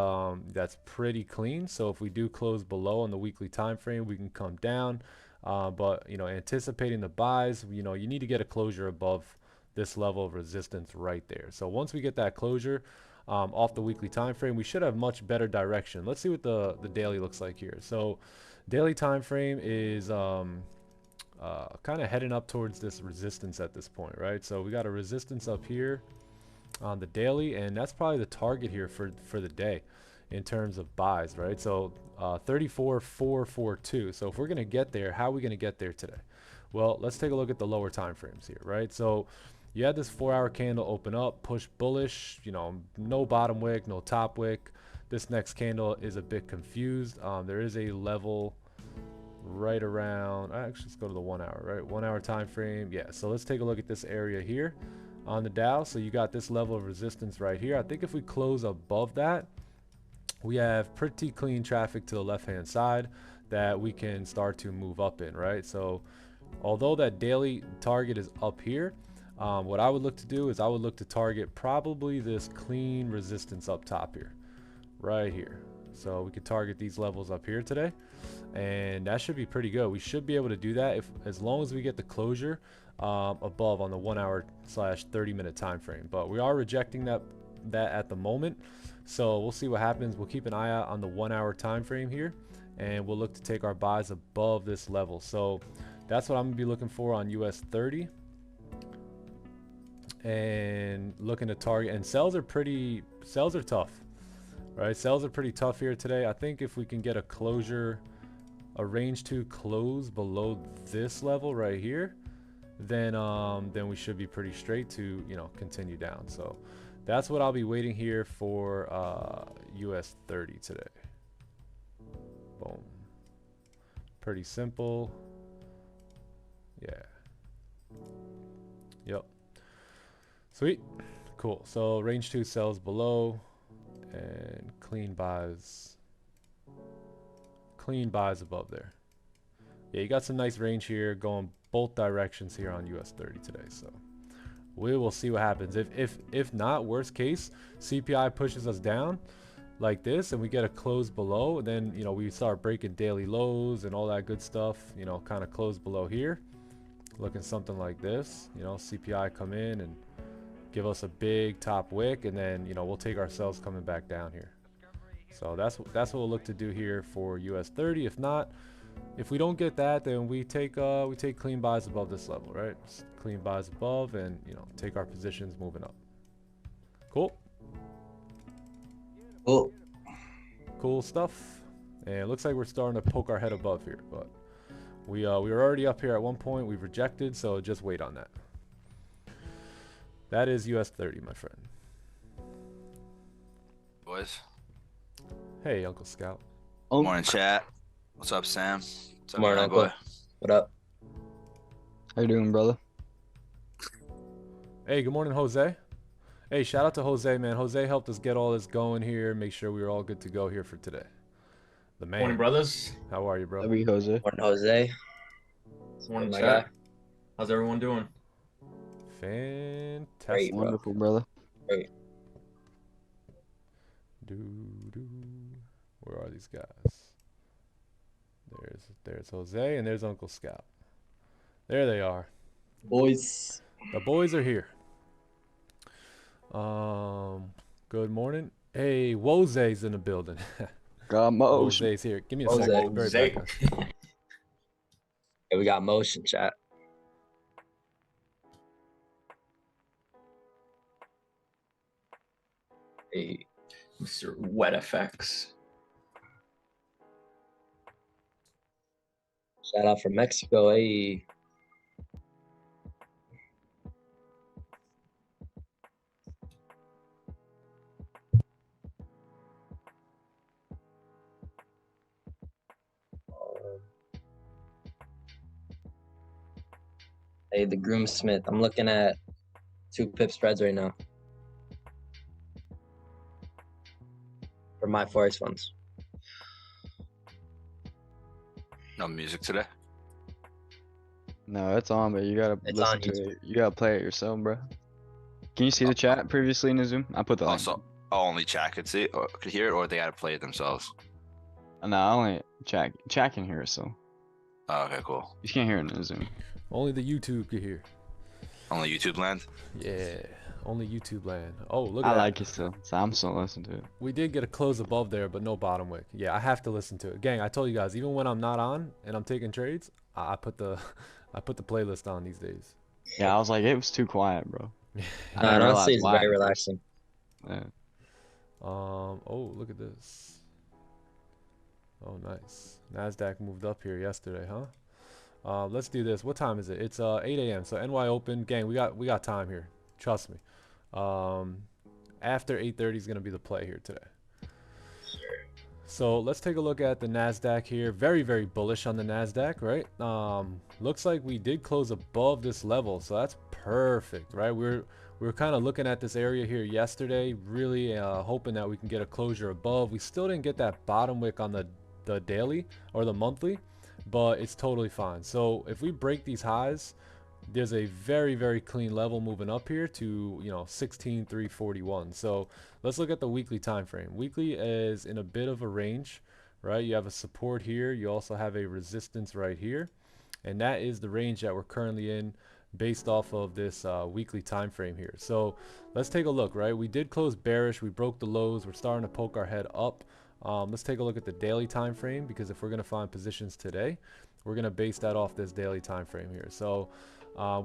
that's pretty clean. So if we do close below on the weekly time frame, we can come down, but you know, anticipating the buys, you know, you need to get a closure above this level of resistance right there. So once we get that closure off the weekly time frame, we should have much better direction. Let's see what the daily looks like here. So daily time frame is kind of heading up towards this resistance at this point, right? So we got a resistance up here on the daily, and that's probably the target here for the day in terms of buys, right? So 34,442. So if we're going to get there, how are we going to get there today? Well, let's take a look at the lower time frames here, right? So you had this 4-hour candle open up, push bullish, you know, no bottom wick, no top wick. This next candle is a bit confused. There is a level right around, actually let's go to the 1 hour, right? 1 hour time frame. Yeah, so let's take a look at this area here on the Dow. So you got this level of resistance right here. I think if we close above that, we have pretty clean traffic to the left hand side that we can start to move up in, right? So although that daily target is up here, what I would look to do is I would look to target probably this clean resistance up top here, right here. So we could target these levels up here today, and that should be pretty good. We should be able to do that as long as we get the closure above on the 1 hour / 30 minute time frame. But we are rejecting that at the moment, so we'll see what happens. We'll keep an eye out on the 1 hour time frame here, and we'll look to take our buys above this level. So that's what I'm gonna be looking for on US 30, and looking to target. And sells are tough, right? Sells are pretty tough here today. I think if we can get a closure, a range 2 close below this level right here, then we should be pretty straight to, you know, continue down. So that's what I'll be waiting here for US 30 today. Boom. Pretty simple. Yeah. Yep. Sweet. Cool. So range 2 sells below, and clean buys above there. Yeah, you got some nice range here going both directions here on US 30 today. So we will see what happens. If not, worst case, CPI pushes us down like this and we get a close below, then, you know, we start breaking daily lows and all that good stuff, you know, kind of close below here, looking something like this, you know, CPI come in and give us a big top wick, and then, you know, we'll take ourselves coming back down here. So that's what we'll look to do here for US 30. If not, if we don't get that, then we take clean buys above this level, right? Just clean buys above, and, you know, take our positions moving up. Cool. Cool stuff. And it looks like we're starting to poke our head above here, but we were already up here at one point. We've rejected, so just wait on that. That is US 30, my friend. Boys. Hey, Uncle Scout. Morning, chat. What's up, Sam? What's up, Morning, my Uncle. boy? What up? How you doing, brother? Hey, good morning, Jose. Hey, shout out to Jose, man. Jose helped us get all this going here, make sure we were all good to go here for today. The man. Morning, brothers. How are you, bro? Love you, Jose. Morning, Jose. Morning, My chat. guy. How's everyone doing? Fantastic. Great, bro. Wonderful, brother. Great. Where are these guys? There's Jose, and there's Uncle Scout. There they are. Boys. The boys are here. Good morning. Hey, Woze's in the building. Got motion. Jose's here. Give me a Jose. second. I'll be right Jose. back, guys. Hey, we got motion, chat. Hey. Mr. Wet FX. Shout out from Mexico. Hey. Hey, the groomsmith. I'm looking at 2 pip spreads right now. my Forex funds. No music today. No, it's on, but you gotta It's listen on to YouTube. it. You gotta play it yourself, bro. Can you see the chat previously in the Zoom? I put the link. Also, only chat could see or could hear it, or they gotta play it themselves. No, only chat can hear it, so Oh, okay, cool. you can't hear it in the Zoom. Only the YouTube could hear. Only YouTube land. Yeah, only YouTube land. Oh, look at I that. like it still, so I'm still listening to it. We did get a close above there, but no bottom wick. Yeah, I have to listen to it. Gang, I told you guys, even when I'm not on and I'm taking trades, I put the I put the playlist on these days. Yeah, I was like, it was too quiet, bro. I And didn't honestly, realize it's why very at first. relaxing. Yeah. Oh, look at this. Oh, nice. NASDAQ moved up here yesterday, huh? Let's do this. What time is it? It's 8 a.m. So NY open. Gang, we got time here. Trust me. After 8:30 is gonna be the play here today. So let's take a look at the NASDAQ here. Very, very bullish on the NASDAQ, right? Looks like we did close above this level, so that's perfect, right? We were kind of looking at this area here yesterday, really hoping that we can get a closure above. We still didn't get that bottom wick on the daily or the monthly, but it's totally fine. So if we break these highs, there's a very, very clean level moving up here to 16,341. So let's look at the weekly time frame. Weekly is in a bit of a range, right? You have a support here, you also have a resistance right here, and that is the range that we're currently in based off of this weekly time frame here. So let's take a look, right? We did close bearish, we broke the lows, we're starting to poke our head up. Let's take a look at the daily time frame, because if we're going to find positions today, we're going to base that off this daily time frame here. So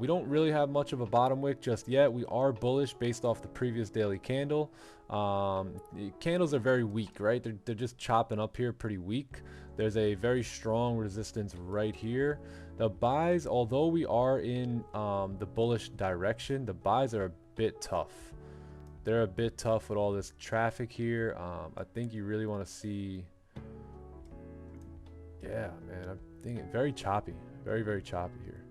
we don't really have much of a bottom wick just yet. We are bullish based off the previous daily candle. Candles are very weak, right? They're just chopping up here pretty weak. There's a very strong resistance right here. The buys, although we are in the bullish direction, the buys are a bit tough. They're a bit tough with all this traffic here. I think you really want to see, yeah, man, I'm thinking very choppy, very, very choppy here.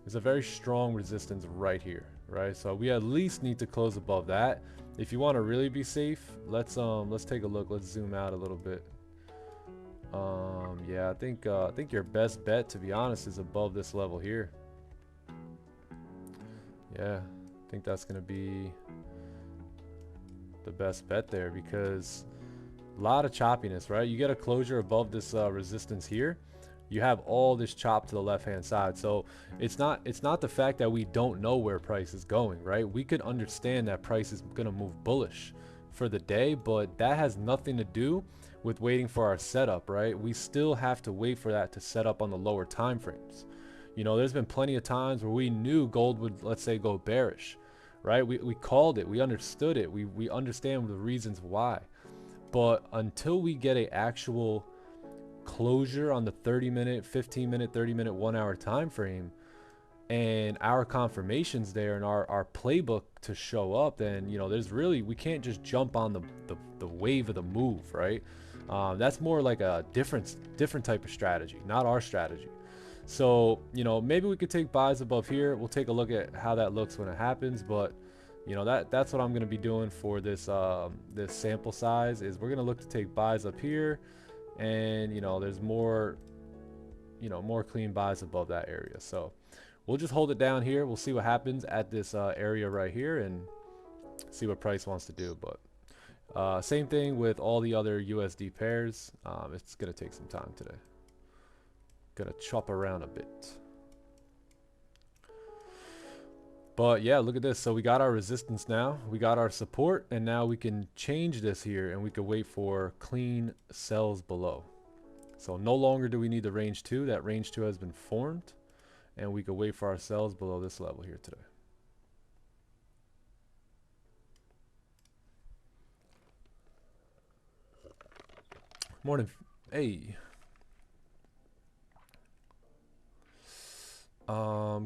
There's a very strong resistance right here, right? So we at least need to close above that. If you want to really be safe, let's take a look. Let's zoom out a little bit. Yeah, I think your best bet, to be honest, is above this level here. Yeah, I think that's gonna be the best bet there, because a lot of choppiness, right? You get a closure above this resistance here, you have all this chop to the left hand side. So it's not the fact that we don't know where price is going, right? We could understand that price is going to move bullish for the day, but that has nothing to do with waiting for our setup, right? We still have to wait for that to set up on the lower time frames. There's been plenty of times where we knew gold would, let's say, go bearish, right? We called it, we understood it, we understand the reasons why. But until we get a actual closure on the 30-minute, 15-minute, 30-minute, 1 hour time frame, and our confirmations there and our playbook to show up, then we can't just jump on the wave of the move, right? That's more like a different type of strategy, not our strategy. So maybe we could take buys above here. We'll take a look at how that looks when it happens, but that's what I'm going to be doing for this this sample size. Is we're going to look to take buys up here, and there's more more clean buys above that area. So we'll just hold it down here. We'll see what happens at this area right here and see what price wants to do. But same thing with all the other USD pairs. It's gonna take some time today. Gonna chop around a bit. But yeah, look at this. So we got our resistance now, we got our support, and now we can change this here and we can wait for clean sells below. So no longer do we need the range 2. That range 2 has been formed, and we can wait for our sells below this level here today. Morning. Hey.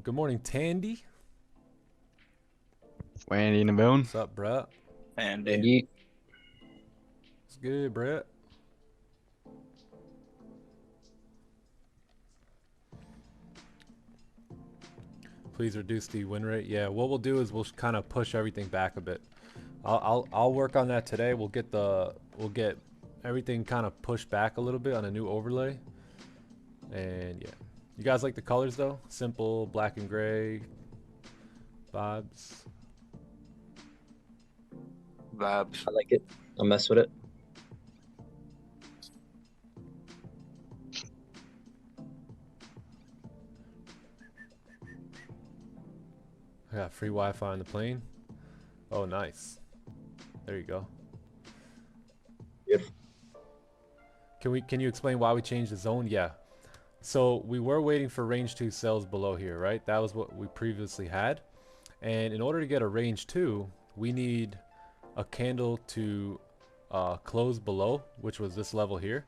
Good morning, Tandy. Wendy in the building. What's up, Brett? And Indeed. What's good, Brett? Please reduce the win rate. Yeah, what we'll do is we'll kind of push everything back a bit. I'll work on that today. We'll get everything kind of pushed back a little bit on a new overlay. And yeah, you guys like the colors though? Simple black and gray vibes. Vibes. I like it. I mess with it. I got free Wi-Fi on the plane. Oh, nice. There you go. Beautiful. Can you explain why we changed the zone? Yeah. So we were waiting for range 2 sells below here, right? That was what we previously had. And in order to get a range 2, we need a candle to close below, which was this level here.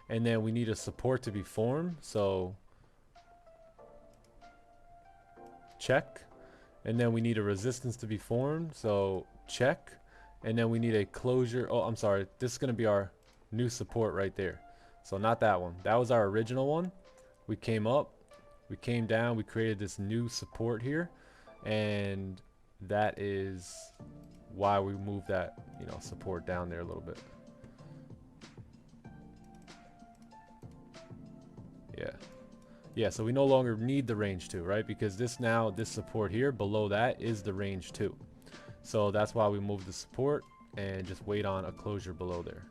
And then we need a support to be formed. So check. And then we need a resistance to be formed. So check. And then we need a closure. Oh, I'm sorry. This is going to be our new support right there. So not that one. That was our original one. We came up, we came down, we created this new support here, and that is why we moved that, you know, support down there a little bit. Yeah, so we no longer need the range 2, right? Because this support here below that is the range 2. So that's why we moved the support and just wait on a closure below there.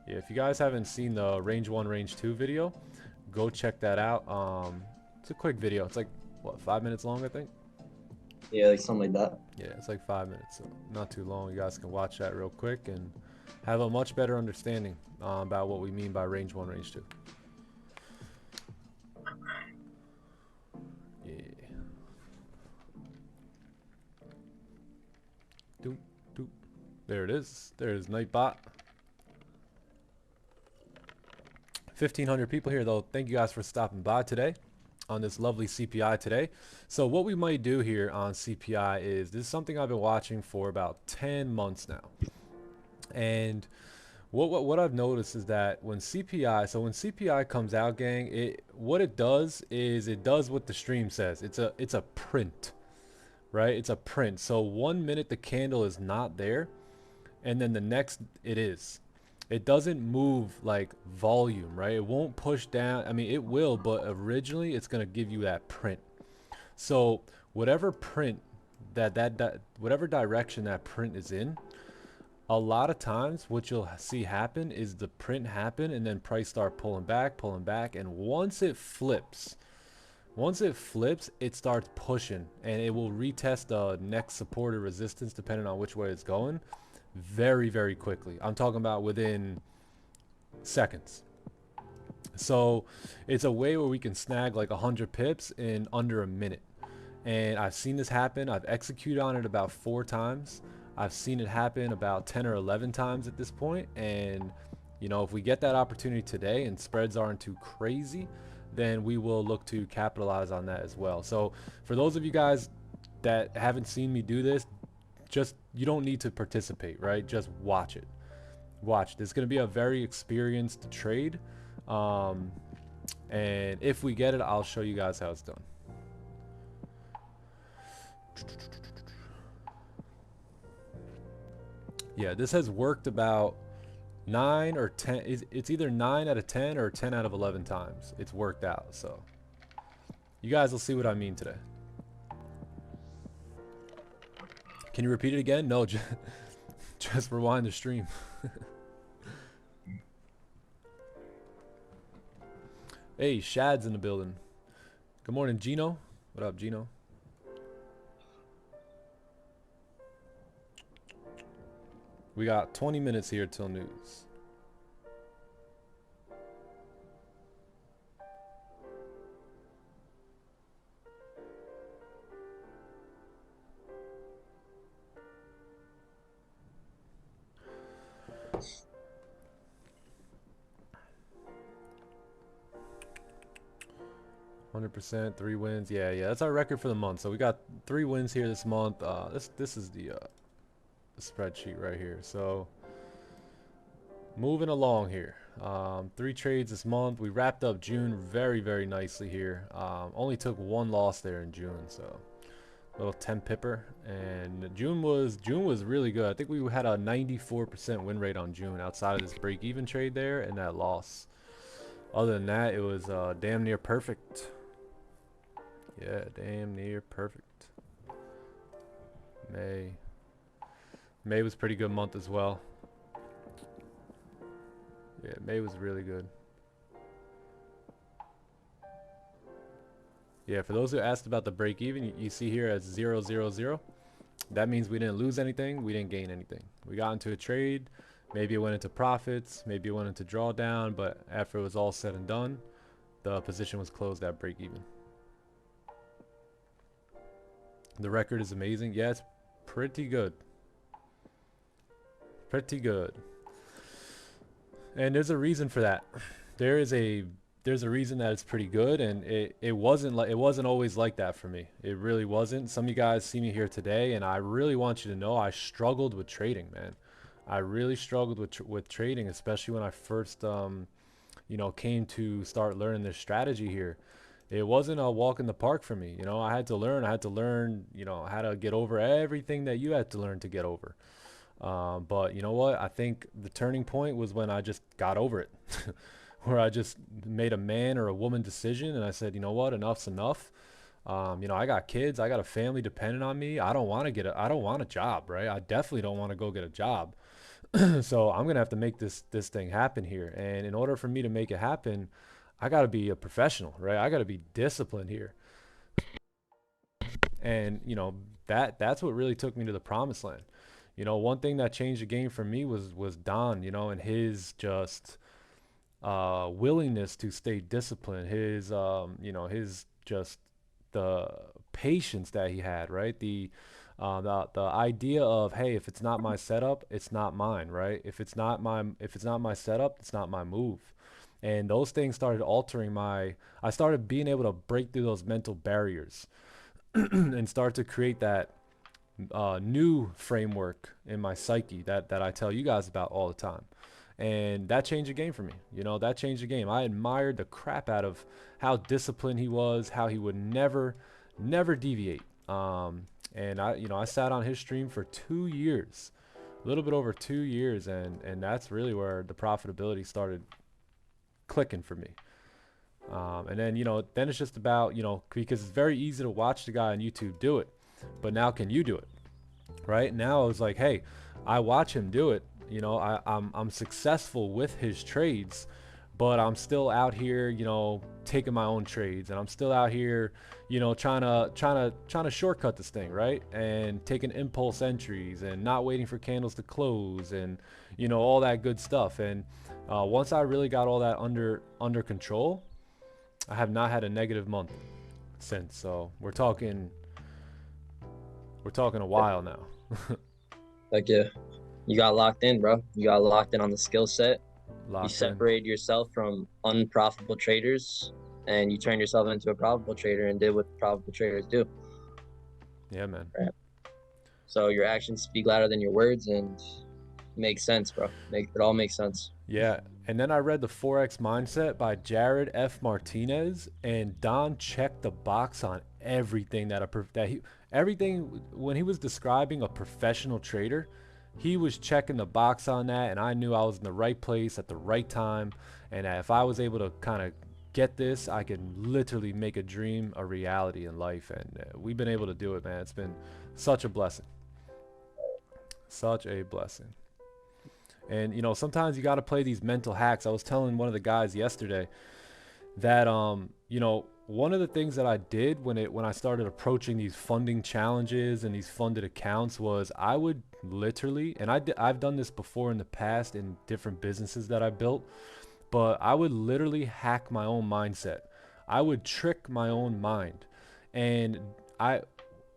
Yeah, if you guys haven't seen the range 1, range 2 video, go check that out. It's a quick video. It's like, what, 5 minutes long, I think? Yeah, like something like that. Yeah, it's like 5 minutes, so not too long. You guys can watch that real quick and have a much better understanding about what we mean by range 1, range 2. Yeah. Doop, doop. There it is. There's Nightbot. 1,500 people here though. Thank you guys for stopping by today on this lovely CPI today. So what we might do here on CPI is, this is something I've been watching for about 10 months now. And what I've noticed is that when CPI comes out, gang, what it does is it does what the stream says. It's a print, right? It's a print. So 1 minute the candle is not there, and then the next it is. It doesn't move like volume, right? It won't push down. I mean, it will, but originally it's going to give you that print. So whatever print whatever direction that print is in, a lot of times what you'll see happen is the print happen and then price start pulling back, and once it flips, it starts pushing, and it will retest the next support or resistance depending on which way it's going very, very quickly. I'm talking about within seconds. So it's a way where we can snag like 100 pips in under a minute. And I've seen this happen. I've executed on it about 4 times. I've seen it happen about 10 or 11 times at this point. And you know, if we get that opportunity today and spreads aren't too crazy, then we will look to capitalize on that as well. So for those of you guys that haven't seen me do this, you don't need to participate, right? Just watch it. Watch. This is going to be a very experienced trade. And if we get it, I'll show you guys how it's done. Yeah, this has worked about 9 or 10. It's either 9 out of 10 or 10 out of 11 times. It's worked out. So you guys will see what I mean today. Can you repeat it again? No, just rewind the stream. Hey, Shad's in the building. Good morning, Gino. What up, Gino? We got 20 minutes here till news. %, 3 wins. Yeah, that's our record for the month. So we got 3 wins here this month. This is the spreadsheet right here. So moving along here. 3 trades this month. We wrapped up June very, very nicely here. Only took 1 loss there in June. So little 10 pipper. And June was really good. I think we had a 94% win rate on June outside of this break-even trade there and that loss. Other than that, it was damn near perfect. Yeah, damn near perfect. May was a pretty good month as well. Yeah, May was really good. Yeah, for those who asked about the break even, you see here as 000. That means we didn't lose anything, we didn't gain anything. We got into a trade, maybe it went into profits, maybe it went into drawdown, but after it was all said and done, the position was closed at break even. The record is amazing. Yeah, it's pretty good. Pretty good. And there's a reason for that. There's a reason that it's pretty good, and it wasn't always like that for me. It really wasn't. Some of you guys see me here today, and I really want you to know I struggled with trading, man. I really struggled with trading, especially when I first you know, came to start learning this strategy here. It wasn't a walk in the park for me. You know, I had to learn, you know, how to get over everything that you had to learn to get over. But you know what? I think the turning point was when I just got over it. Where I just made a man or a woman decision and I said, you know what, enough's enough. You know, I got kids, I got a family dependent on me. I don't want a job, right? I definitely don't want to go get a job. So I'm gonna have to make this thing happen here. And in order for me to make it happen, I gotta be a professional, right? I gotta be disciplined here. And you know, that's what really took me to the promised land. You know, one thing that changed the game for me was Don, you know, and his just willingness to stay disciplined, his you know, his just the patience that he had, right? The idea of, hey, if it's not my setup, it's not mine, right? If it's not my setup, it's not my move. And those things started altering I started being able to break through those mental barriers and start to create that new framework in my psyche that I tell you guys about all the time. And that changed the game for me. You know, that changed the game. I admired the crap out of how disciplined he was, how he would never deviate. And I sat on his stream for 2 years, a little bit over 2 years, and that's really where the profitability started clicking for me. And then, you know, then it's just about, you know, because it's very easy to watch the guy on YouTube do it, but now can you do it? Right now, I was like, hey, I watch him do it. You know, I'm successful with his trades, but I'm still out here, you know, taking my own trades, and I'm still out here, you know, trying to shortcut this thing, right? And taking impulse entries and not waiting for candles to close, and you know, all that good stuff. And once I really got all that under control, I have not had a negative month since. So we're talking a while now. Like, yeah, you got locked in, bro. You got locked in on the skill set. You separated yourself from unprofitable traders, and you turned yourself into a profitable trader and did what profitable traders do. Yeah, man. Right. So your actions speak louder than your words, and makes sense, bro. It all makes sense. Yeah. And then I read The Forex Mindset by Jared F. Martinez, and Don checked the box on everything everything when he was describing a professional trader. He was checking the box on that, and I knew I was in the right place at the right time, and that if I was able to kind of get this, I could literally make a dream a reality in life. And we've been able to do it, man. It's been such a blessing. Such a blessing. And you know, sometimes you got to play these mental hacks. I was telling one of the guys yesterday that you know, one of the things that I did when I started approaching these funding challenges and these funded accounts was I would literally, and I've done this before in the past in different businesses that I built, but I would literally hack my own mindset. I would trick my own mind. And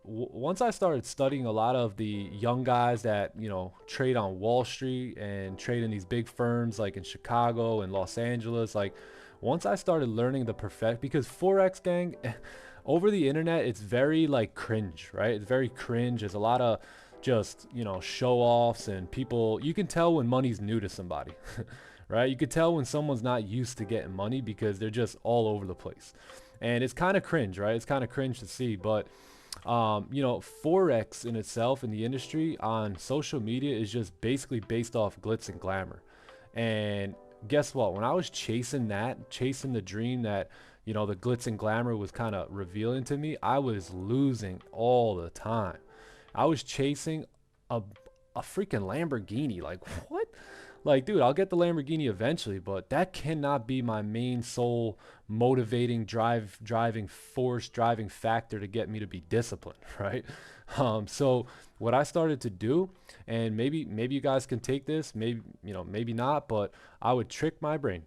once I started studying a lot of the young guys that, you know, trade on Wall Street and trade in these big firms like in Chicago and Los Angeles, like once I started learning because Forex, gang, over the internet, it's very like cringe, right? It's very cringe. There's a lot of just, you know, show offs, and people, you can tell when money's new to somebody, right? You could tell when someone's not used to getting money, because they're just all over the place. And it's kind of cringe, right? It's kind of cringe to see. But You know, Forex in itself in the industry on social media is just basically based off glitz and glamour. And guess what? When I was chasing the dream that, you know, the glitz and glamour was kind of revealing to me, I was losing all the time. I was chasing a, a freaking Lamborghini. Like, what? Like, dude, I'll get the Lamborghini eventually, but that cannot be my main sole motivating driving force, driving factor to get me to be disciplined, right? So what I started to do, and maybe you guys can take this, maybe, you know, maybe not, but I would trick my brain.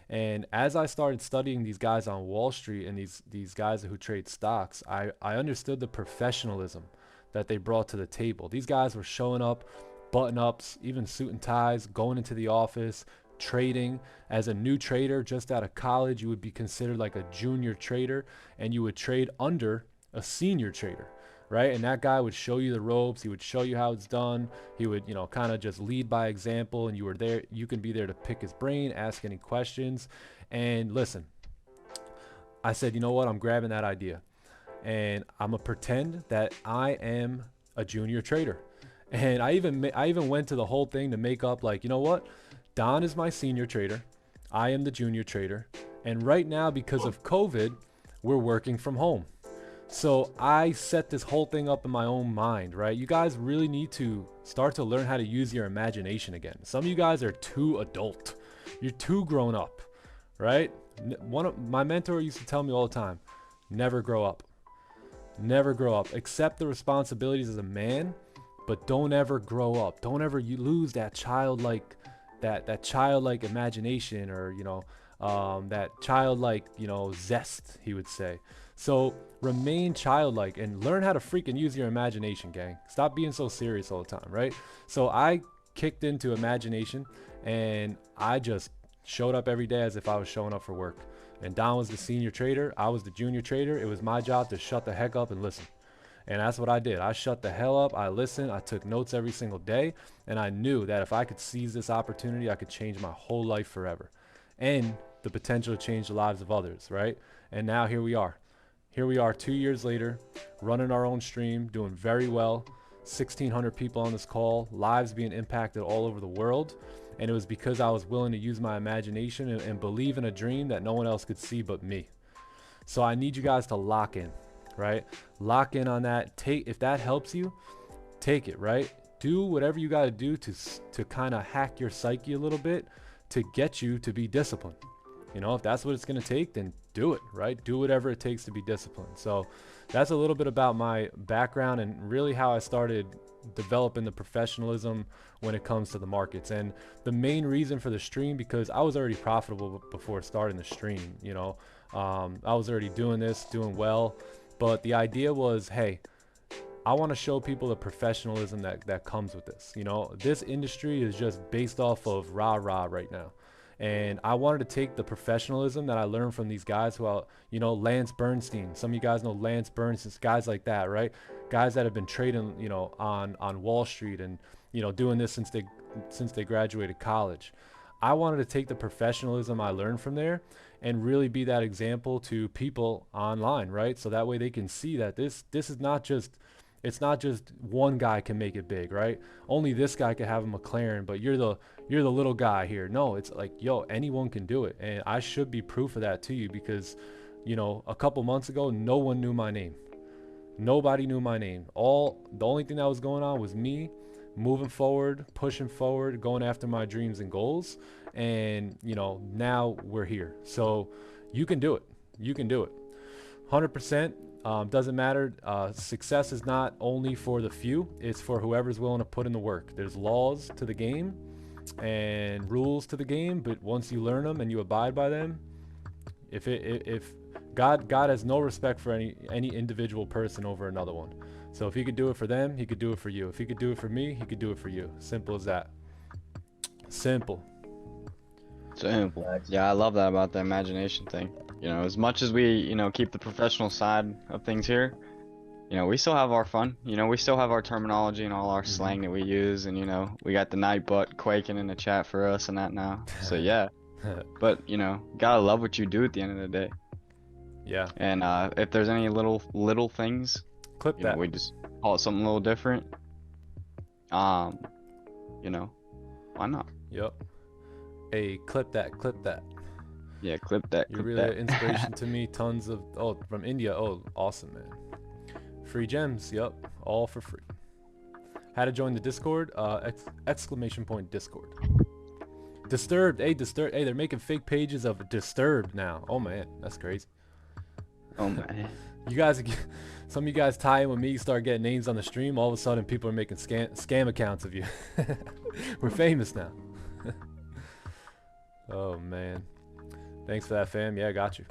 And as I started studying these guys on Wall Street and these guys who trade stocks, I understood the professionalism that they brought to the table. These guys were showing up, button ups, even suit and ties, going into the office, trading. As a new trader just out of college, you would be considered like a junior trader, and you would trade under a senior trader, right? And that guy would show you the ropes. He would show you how it's done. He would, you know, kind of just lead by example, and you were there. You can be there to pick his brain, ask any questions. And listen, I said, you know what? I'm grabbing that idea, and I'm gonna pretend that I am a junior trader. And I even went to the whole thing to make up, like, you know what? Don is my senior trader. I am the junior trader. And right now, because of COVID, we're working from home. So I set this whole thing up in my own mind, right? You guys really need to start to learn how to use your imagination again. Some of you guys are too adult. You're too grown up, right? One of my mentor used to tell me all the time, never grow up. Never grow up. Accept the responsibilities as a man, but don't ever grow up. Don't ever you lose that childlike imagination, or, you know, that childlike, you know, zest, he would say. So remain childlike and learn how to freaking use your imagination, gang. Stop being so serious all the time, right? So I kicked into imagination, and I just showed up every day as if I was showing up for work. And Don was the senior trader, I was the junior trader. It was my job to shut the heck up and listen. And that's what I did. I shut the hell up. I listened. I took notes every single day. And I knew that if I could seize this opportunity, I could change my whole life forever. And the potential to change the lives of others, right? And now here we are. Here we are 2 years later, running our own stream, doing very well. 1,600 people on this call, lives being impacted all over the world. And it was because I was willing to use my imagination and believe in a dream that no one else could see but me. So I need you guys to lock in. Right? Lock in on that. If that helps you, take it, right? Do whatever you got to do to kind of hack your psyche a little bit to get you to be disciplined. You know, if that's what it's going to take, then do it, right? Do whatever it takes to be disciplined. So that's a little bit about my background and really how I started developing the professionalism when it comes to the markets. And the main reason for the stream, because I was already profitable before starting the stream, you know, I was already doing this, doing well. But the idea was, hey, I want to show people the professionalism that comes with this. You know, this industry is just based off of rah-rah right now. And I wanted to take the professionalism that I learned from these guys who, you know, Lance Bernstein. Some of you guys know Lance Bernstein, guys like that, right? Guys that have been trading, you know, on Wall Street and, you know, doing this since they graduated college. I wanted to take the professionalism I learned from there and really be that example to people online, right? So that way they can see that this is not just, it's not just one guy can make it big, right? Only this guy can have a McLaren, but you're the little guy here. No, it's like, yo, anyone can do it. And I should be proof of that to you because, you know, a couple months ago, no one knew my name. Nobody knew my name. The only thing that was going on was me moving forward, pushing forward, going after my dreams and goals. And, you know, now we're here. So you can do it. You can do it. 100%. Doesn't matter. Success is not only for the few. It's for whoever's willing to put in the work. There's laws to the game and rules to the game. But once you learn them and you abide by them, if God has no respect for any individual person over another one. So if he could do it for them, he could do it for you. If he could do it for me, he could do it for you. Simple as that. Simple. Simple. Yeah, I love that about the imagination thing. You know, as much as we, you know, keep the professional side of things here, you know, we still have our fun. You know, we still have our terminology and all our slang that we use. And, you know, we got the night butt quaking in the chat for us and that now. So, yeah. But, you know, gotta love what you do at the end of the day. Yeah. And if there's any little things Clip You know, that. we just call it something a little different. You know, why not? Yep. Hey, clip that. Clip that. Yeah, clip that. You're Clip really that. an inspiration to me. Tons of from India. Oh, awesome, man. Free gems. Yep, all for free. How to join the Discord? Exclamation point Discord. Disturbed. Hey, Disturbed. Hey, they're making fake pages of Disturbed now. Oh man, that's crazy. Oh man. You guys, some of you guys tie in with me, start getting names on the stream. All of a sudden, people are making scam accounts of you. We're famous now. Oh man. Thanks for that, fam. Yeah, I got you.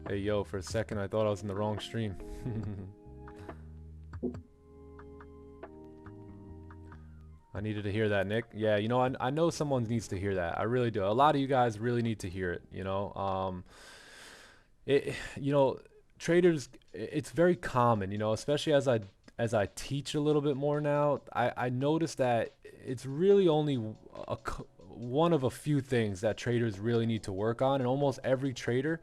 Hey, yo, for a second, I thought I was in the wrong stream. I needed to hear that, Nick. Yeah, you know, I know someone needs to hear that. I really do. A lot of you guys really need to hear it, you know. You know, traders, it's very common, you know, especially as I teach a little bit more now, I notice that it's really only one of a few things that traders really need to work on, and almost every trader,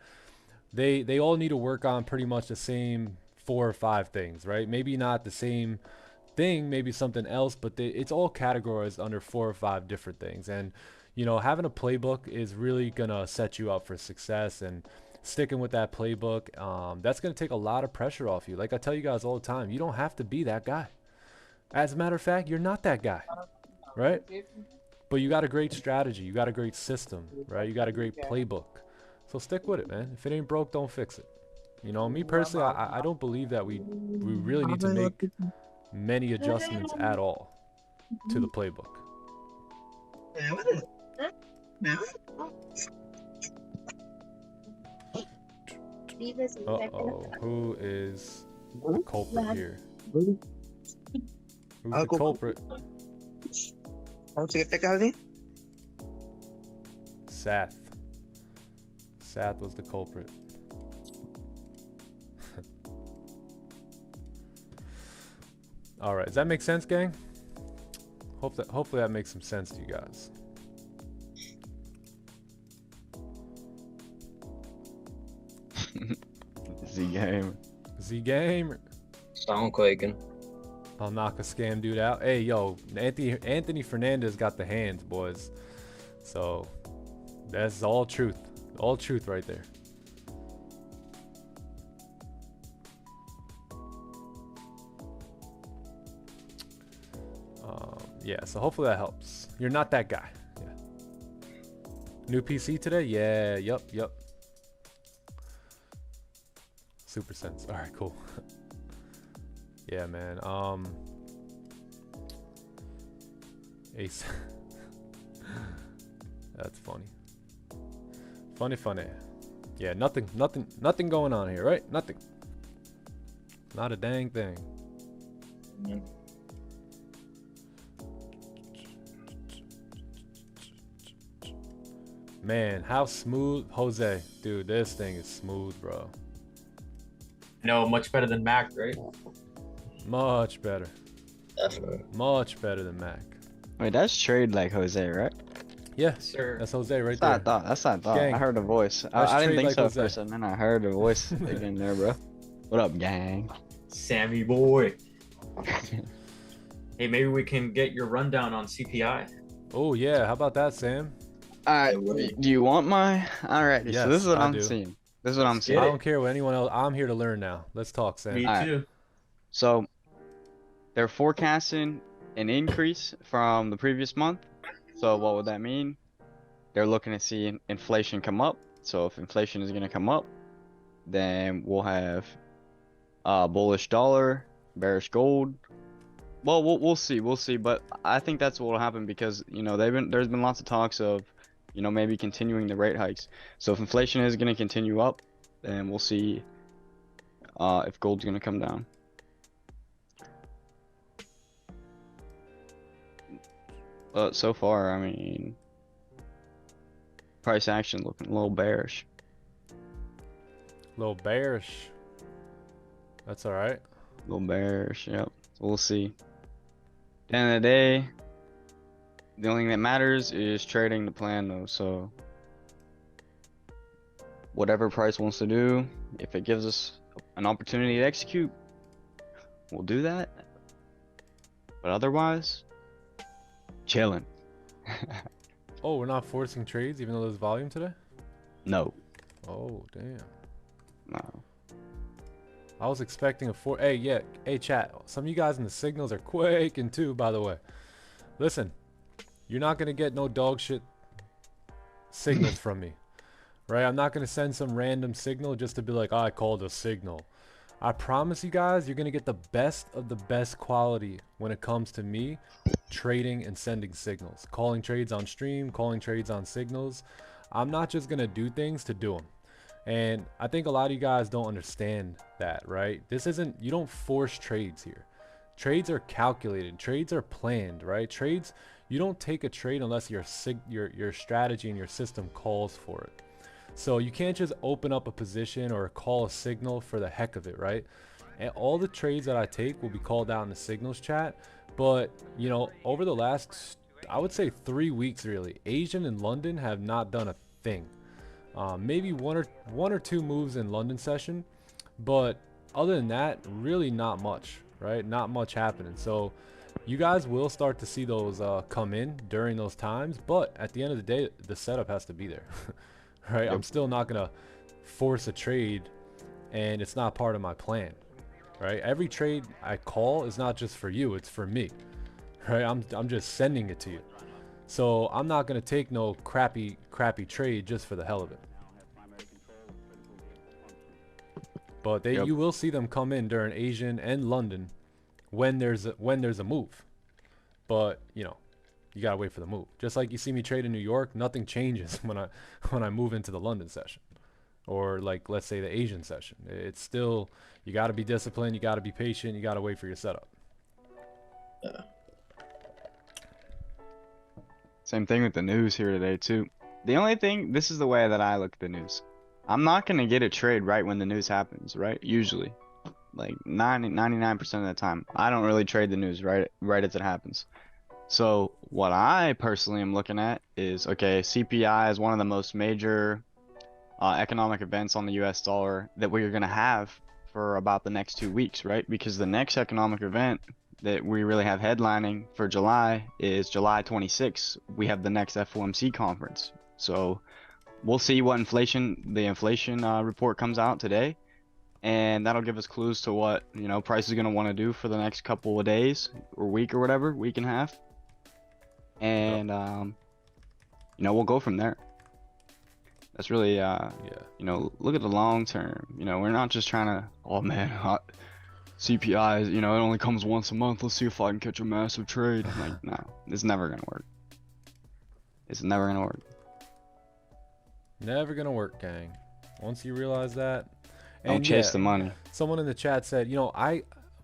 they all need to work on pretty much the same 4 or 5 things, right? Maybe not the same thing, maybe something else, but it's all categorized under 4 or 5 different things. And you know, having a playbook is really gonna set you up for success, and sticking with that playbook, that's gonna take a lot of pressure off you. Like I tell you guys all the time, you don't have to be that guy. As a matter of fact, you're not that guy, right? But you got a great strategy, you got a great system, right? You got a great playbook. So stick with it, man. If it ain't broke, don't fix it. You know, me personally, I don't believe that we really need to make many adjustments at all to the playbook. Uh-oh, who is the culprit here? Who's the culprit? Seth. Seth was the culprit. All right, does that make sense, gang? Hopefully that makes some sense to you guys. Z-Gamer. Z-Gamer. Soundquaking. I'll knock a scam dude out. Hey, yo, Anthony Fernandez got the hands, boys. So that's all truth. All truth right there. Yeah, so hopefully that helps. You're not that guy. Yeah. New PC today? Yeah, yep. Super Sense. All right, cool. Yeah, man. Ace. That's funny. Funny. Yeah, nothing going on here, right? Nothing. Not a dang thing. Man, how smooth, Jose. Dude, this thing is smooth, bro. No, much better than Mac, right? Much better. Definitely. Much better than Mac. Wait, that's trade like Jose, right? Yeah, Sir. that's Jose right That's what I there. thought. That's what I thought. Gang. I heard a voice. That's I didn't trade think like so Jose. at first, and then I heard a voice in there, bro. What up, gang? Sammy boy. Hey, maybe we can get your rundown on CPI. Oh yeah, how about that, Sam? Alright, do you want my? Alright, Yes, so this is what I I'm do. seeing. This is what I'm Get seeing. I it. don't care what anyone else. I'm here to learn now. Let's talk, Sam. Me Alright. too. So they're forecasting an increase from the previous month. So what would that mean? They're looking to see inflation come up. So if inflation is going to come up, then we'll have bullish dollar, bearish gold. Well, we'll see, but I think that's what will happen because you know there's been lots of talks of maybe continuing the rate hikes. So if inflation is going to continue up, then we'll see if gold's going to come down. But so far, I mean, price action looking a little bearish. Little bearish. That's all right. A little bearish, yep. So we'll see. At the end of the day, the only thing that matters is trading the plan though. So whatever price wants to do, if it gives us an opportunity to execute, we'll do that. But otherwise, chilling. Oh, we're not forcing trades even though there's volume today? No. Oh, damn. No. I was expecting a four. Hey, yeah. Hey, chat. Some of you guys in the signals are quaking too, by the way. Listen, you're not going to get no dog shit signals from me. Right? I'm not going to send some random signal just to be like, oh, I called a signal. I promise you guys, you're going to get the best of the best quality when it comes to me trading and sending signals. Calling trades on stream, calling trades on signals. I'm not just going to do things to do them. And I think a lot of you guys don't understand that, right? This isn't, you don't force trades here. Trades are calculated. Trades are planned, right? Trades, you don't take a trade unless your strategy and your system calls for it. So you can't just open up a position or call a signal for the heck of it, right? And all the trades that I take will be called out in the signals chat. But, you know, over the last, I would say 3 weeks really, Asian and London have not done a thing. Maybe one or two moves in London session, but other than that, really not much, right? Not much happening. So you guys will start to see those come in during those times, but at the end of the day, the setup has to be there. Right? Yep. I'm still not gonna force a trade and it's not part of my plan, right? Every trade I call is not just for you, it's for me, right? I'm just sending it to you. So I'm not gonna take no crappy trade just for the hell of it. But Yep. you will see them come in during Asian and London when there's a move. But you know, you gotta wait for the move. Just like you see me trade in New York, nothing changes when I move into the London session, or like let's say the Asian session. It's still, you gotta be disciplined, you gotta be patient, you gotta wait for your setup. Same thing with the news here today too. The only thing, this is the way that I look at the news. I'm not gonna get a trade right when the news happens, right? Usually, like 99% of the time, I don't really trade the news right as it happens. So what I personally am looking at is, okay, CPI is one of the most major economic events on the US dollar that we're going to have for about the next 2 weeks, right? Because the next economic event that we really have headlining for July is July 26th. We have the next FOMC conference. So we'll see what the inflation report comes out today. And that'll give us clues to what, you know, price is going to want to do for the next couple of days or week or whatever, week and a half. And you know, we'll go from there. That's really Yeah. you know, look at the long term. You know, we're not just trying to, oh man, CPI, you know, it only comes once a month, let's see if I can catch a massive trade. Like, no, it's never gonna work. It's never gonna work. Never gonna work, gang. Once you realize that. Don't And chase yeah, the money. someone in the chat said, you know,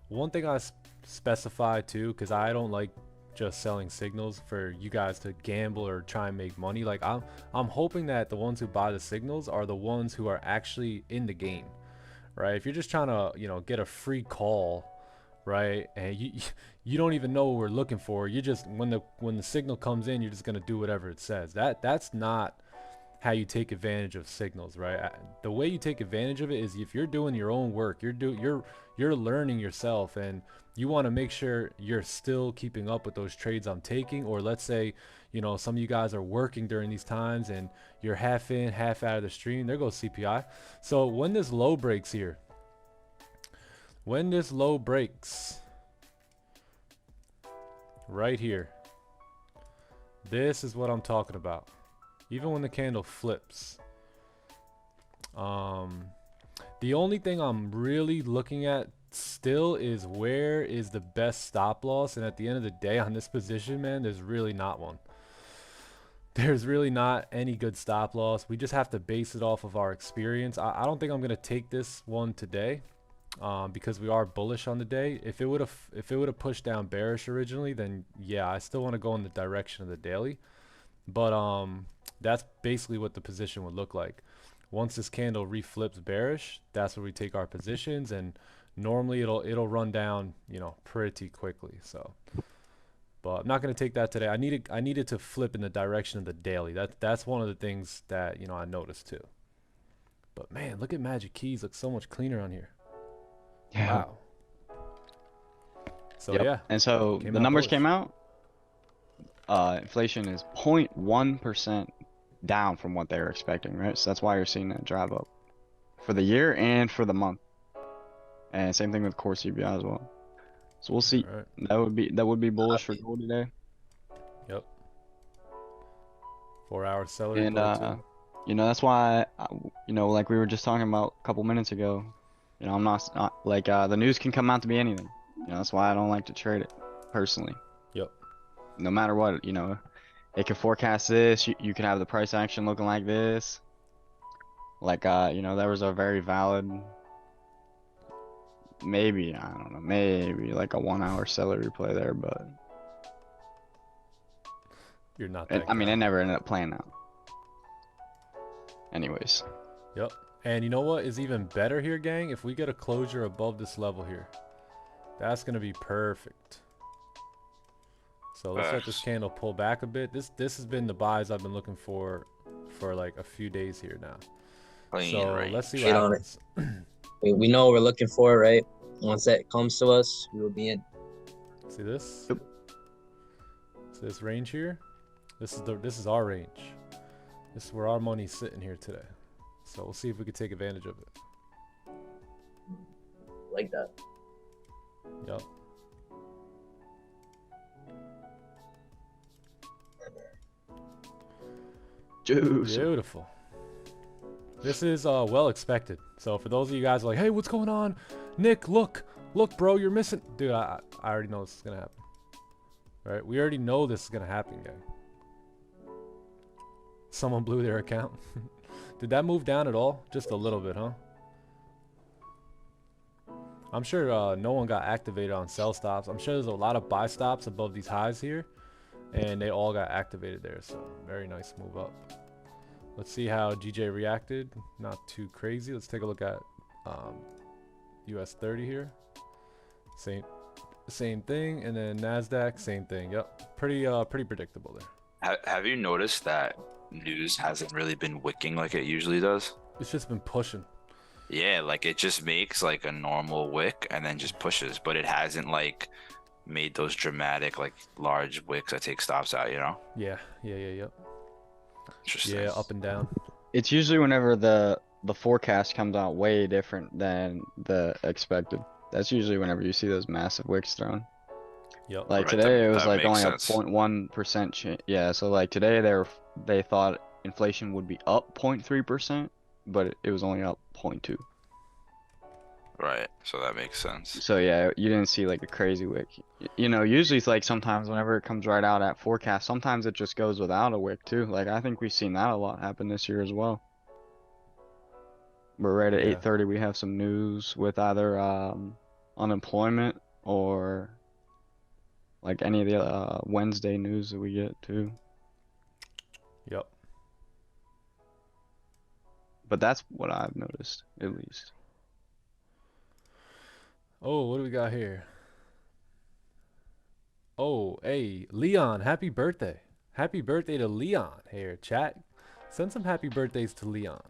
one thing I specify too, because I don't like just selling signals for you guys to gamble or try and make money. Like I'm hoping that the ones who buy the signals are the ones who are actually in the game, right? If you're just trying to, you know, get a free call, right, and you don't even know what we're looking for, you just, when the signal comes in, you're just gonna do whatever it says. That's not how you take advantage of signals, right? The way you take advantage of it is if you're doing your own work, you're learning yourself, and you want to make sure you're still keeping up with those trades I'm taking. Or let's say, you know, some of you guys are working during these times and you're half in, half out of the stream. There goes CPI. So when this low breaks here, when this low breaks right here, this is what I'm talking about. Even when the candle flips, the only thing I'm really looking at still is where is the best stop loss. And at the end of the day on this position, man, there's really not one. There's really not any good stop loss. We just have to base it off of our experience. I don't think I'm gonna take this one today, because we are bullish on the day. If it would have pushed down bearish originally, then yeah, I still want to go in the direction of the daily. But that's basically what the position would look like. Once this candle reflips bearish, that's where we take our positions, and normally it'll run down, you know, pretty quickly. So, but I'm not going to take that today. I needed to flip in the direction of the daily. That's one of the things that, you know, I noticed too. But man, look at Magic Keys, looks so much cleaner on here. Yeah. Wow. So Yep. yeah. And so Came the out numbers bullish. came out. Inflation is 0.1% down from what they were expecting, right? So that's why you're seeing that drive up for the year and for the month. And same thing with core CPI as well. So we'll see. All right. That would be bullish for gold today. Yep. 4-hour celery And play too. you know, that's why you know, like we were just talking about a couple minutes ago, you know, I'm not like the news can come out to be anything. You know, that's why I don't like to trade it personally. Yep. No matter what, you know, it can forecast this, you can have the price action looking like this. Like you know, there was a very valid maybe, I don't know, maybe like a 1-hour celery play there, but You're not that I mean, guy. it never ended up playing out. Anyways. Yep. And you know what is even better here, gang? If we get a closure above this level here, that's gonna be perfect. So let's let this candle pull back a bit. This has been the buys I've been looking for like a few days here now. Clean So range. let's see what Get on it. happens. We know what we're looking for, right? Once that comes to us, we will be in. See this? Yep. See this range here? This is our range. This is where our money's sitting here today. So we'll see if we can take advantage of it. Like that. Yep. Juice. Beautiful. This is well expected. So for those of you guys who are like, hey, what's going on? Nick, look, bro, you're missing. Dude, I already know this is gonna happen. All right, we already know this is gonna happen, gang. Someone blew their account. Did that move down at all? Just a little bit, huh? I'm sure no one got activated on sell stops. I'm sure there's a lot of buy stops above these highs here, and they all got activated there. So very nice move up. Let's see how GJ reacted. Not too crazy. Let's take a look at US 30 here. Same thing, and then Nasdaq, same thing. Yep, pretty predictable there. Have you noticed that news hasn't really been wicking like it usually does? It's just been pushing. Yeah, like it just makes like a normal wick and then just pushes, but it hasn't like made those dramatic like large wicks that take stops out, you know? Yeah. Interesting. Yeah, up and down. It's usually whenever the forecast comes out way different than the expected. That's usually whenever you see those massive wicks thrown. Yep. Like Right, today, it was that like makes only sense. a 0.1% change. Yeah, so like today they thought inflation would be up 0.3%, but it was only up 0.2. Right, so that makes sense. So yeah, you didn't see like a crazy wick. You know, usually it's like sometimes whenever it comes right out at forecast, sometimes it just goes without a wick too. Like I think we've seen that a lot happen this year as well. We're right at Yeah. 8:30. We have some news with either unemployment or like any of the Wednesday news that we get too. Yep. But that's what I've noticed, at least. Oh, what do we got here? Oh, hey, Leon, happy birthday. Happy birthday to Leon here, chat. Send some happy birthdays to Leon.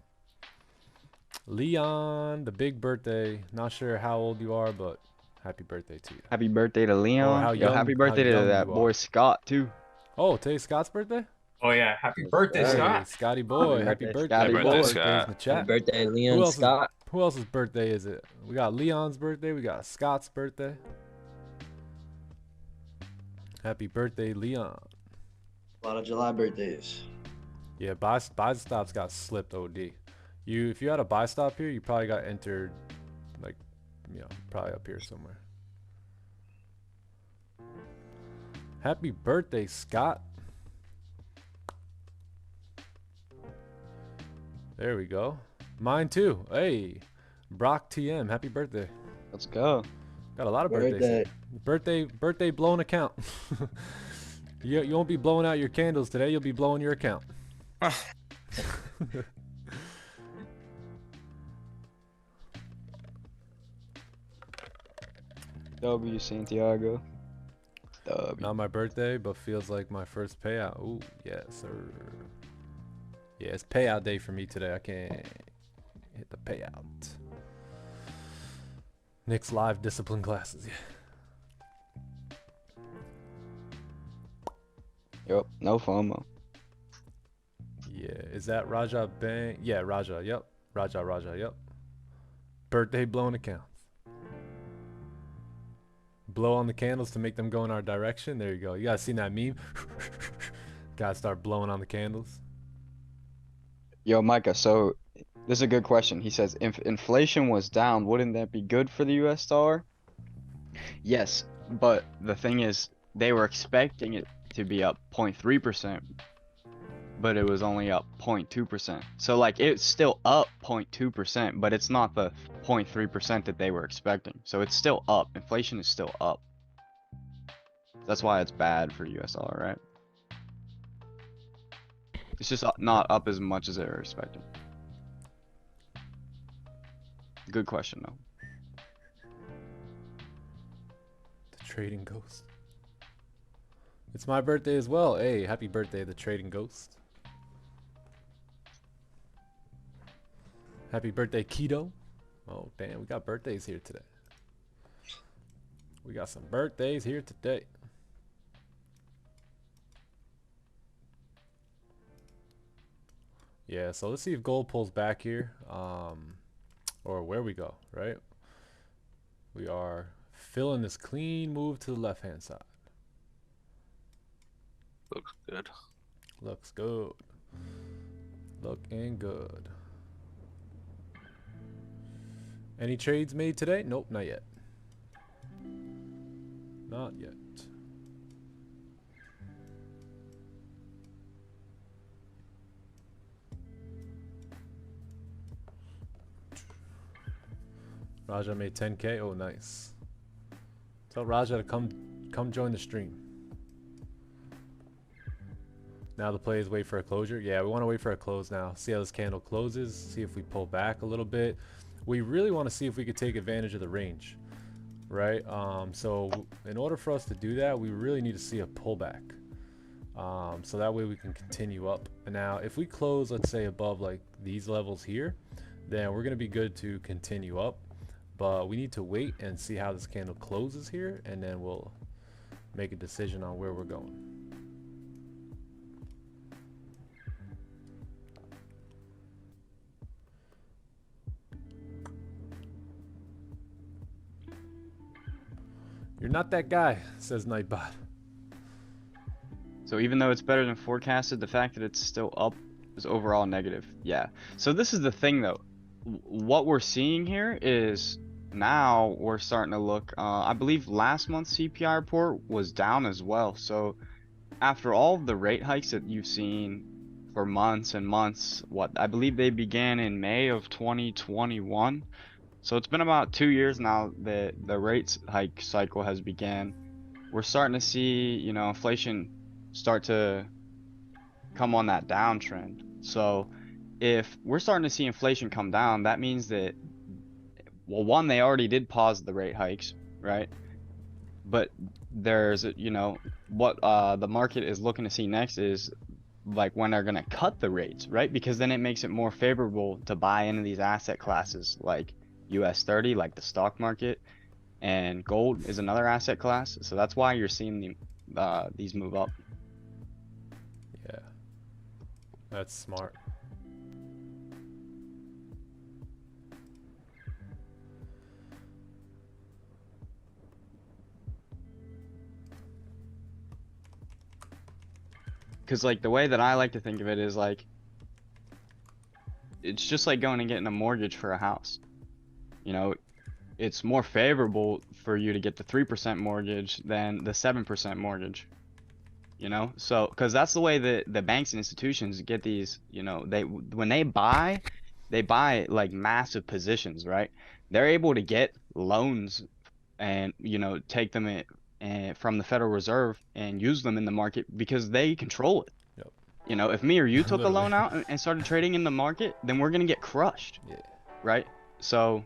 Leon, the big birthday. Not sure how old you are, but happy birthday to you. Happy birthday to Leon. how Yo, young- happy how birthday to young that you boy are. Scott too. Oh, today's Scott's birthday? Oh yeah, happy birthday, sir. Hey, Scott. Scotty boy, happy birthday, birthday. Scotty Who boy. else's Scott. birthday is in the Happy chat? birthday, Leon Who Scott. else's birthday is it? We got Leon's birthday. We got Scott's birthday. Happy birthday, Leon. A lot of July birthdays. Yeah, buy stops got slipped OD. If you had a buy stop here, you probably got entered, like, you know, probably up here somewhere. Happy birthday, Scott. There we go. Mine too. Hey, Brock TM, happy birthday. Let's go. Got a lot of birthdays. Birthday blown account. You won't be blowing out your candles today. You'll be blowing your account. W Santiago. W. Not my birthday, but feels like my first payout. Ooh, yes, sir. Yeah, it's payout day for me today. I can't hit the payout. Nick's live discipline classes. Yeah. Yep, no FOMO. Yeah, is that Raja Bang? Yeah, Raja. Yep. Raja. Yep. Birthday blowing accounts. Blow on the candles to make them go in our direction. There you go. You guys seen that meme? Gotta start blowing on the candles. Yo, Micah, so this is a good question. He says, if inflation was down, wouldn't that be good for the US dollar? Yes, but the thing is, they were expecting it to be up 0.3%, but it was only up 0.2%. So like it's still up 0.2%, but it's not the 0.3% that they were expecting. So it's still up. Inflation is still up. That's why it's bad for US dollar, right? It's just not up as much as they were expecting. Good question though. The trading ghost. It's my birthday as well. Hey, happy birthday, the trading ghost. Happy birthday, Keto. Oh, damn, we got birthdays here today. We got some birthdays here today. Yeah, so let's see if gold pulls back here, or where we go, right? We are filling this clean move to the left-hand side. Looks good. Looks good. Looking good. Any trades made today? Nope, not yet. Not yet. Raja made 10K. Oh, nice. Tell Raja to come join the stream. Now the play is wait for a closure. Yeah, we want to wait for a close now. See how this candle closes. See if we pull back a little bit. We really want to see if we could take advantage of the range, right? So in order for us to do that, we really need to see a pullback. So that way we can continue up. And now if we close, let's say above like these levels here, then we're going to be good to continue up. But we need to wait and see how this candle closes here, and then we'll make a decision on where we're going. You're not that guy, says Nightbot. So even though it's better than forecasted, the fact that it's still up is overall negative. Yeah. So this is the thing though. What we're seeing here is now we're starting to look, I believe last month's CPI report was down as well. So after all of the rate hikes that you've seen for months and months, what I believe they began in May of 2021. So it's been about 2 years now that the rates hike cycle has began. We're starting to see, you know, inflation start to come on that downtrend. So if we're starting to see inflation come down, that means that, well, one, they already did pause the rate hikes, right? But there's, you know, what the market is looking to see next is like when they're going to cut the rates, right? Because then it makes it more favorable to buy into these asset classes like US 30, like the stock market, and gold is another asset class. So that's why you're seeing these move up. Yeah, that's smart. Because like the way that I like to think of it is like, it's just like going and getting a mortgage for a house. You know, it's more favorable for you to get the 3% mortgage than the 7% mortgage. You know, so because that's the way that the banks and institutions get these, you know, when they buy like massive positions, right? They're able to get loans and, you know, take them from the Federal Reserve and use them in the market because they control it. Yep. You know, if me or you took a Literally. loan out and started trading in the market, then we're gonna get crushed. Yeah. Right? So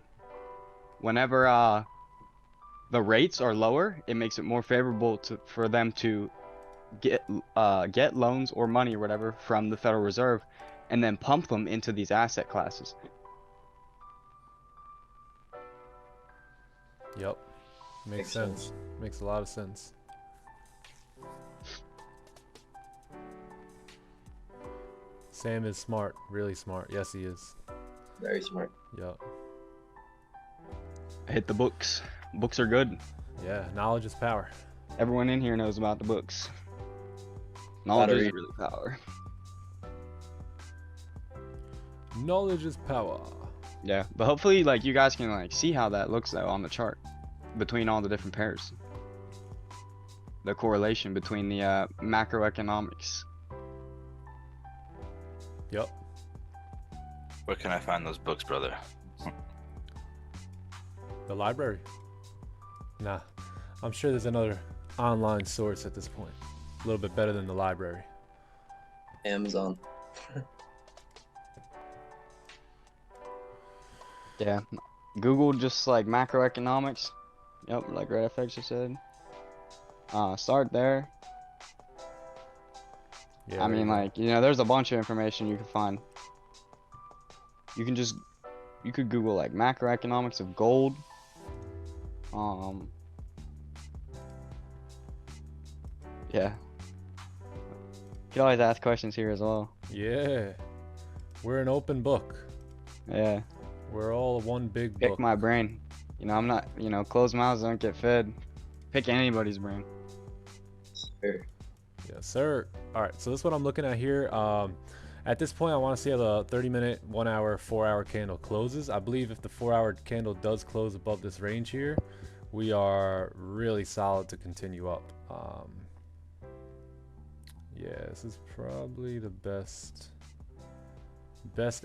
whenever the rates are lower, it makes it more favorable for them to get loans or money or whatever from the Federal Reserve and then pump them into these asset classes. Yep. Makes Makes sense. sense. Makes a lot of sense. Sam is smart, really smart. Yes, he is. Very smart. Yep. Hit the books. Books are good. Yeah, knowledge is power. Everyone in here knows about the books. Gotta Knowledge is read. really power. Knowledge is power. Yeah, but hopefully, like, you guys can like see how that looks though on the chart between all the different pairs. The correlation between the macroeconomics. Yep. Where can I find those books, brother? The library. Nah, I'm sure there's another online source at this point. A little bit better than the library. Amazon. Yeah, Google just like macroeconomics. Yep, like RedFX just said. Start there. Yeah. I there you mean, go. like, you know, there's a bunch of information you can find. You could Google like macroeconomics of gold. Yeah. You can always ask questions here as well. Yeah. We're an open book. Yeah. We're all one big Pick book. my brain. You know, I'm not, you know, closed mouths don't get fed. Pick anybody's brain. Sure. Yes, sir. All right, so this is what I'm looking at here. At this point, I want to see how the 30-minute, 1 hour, 4 hour candle closes. I believe if the 4 hour candle does close above this range here, we are really solid to continue up. Yeah, this is probably the best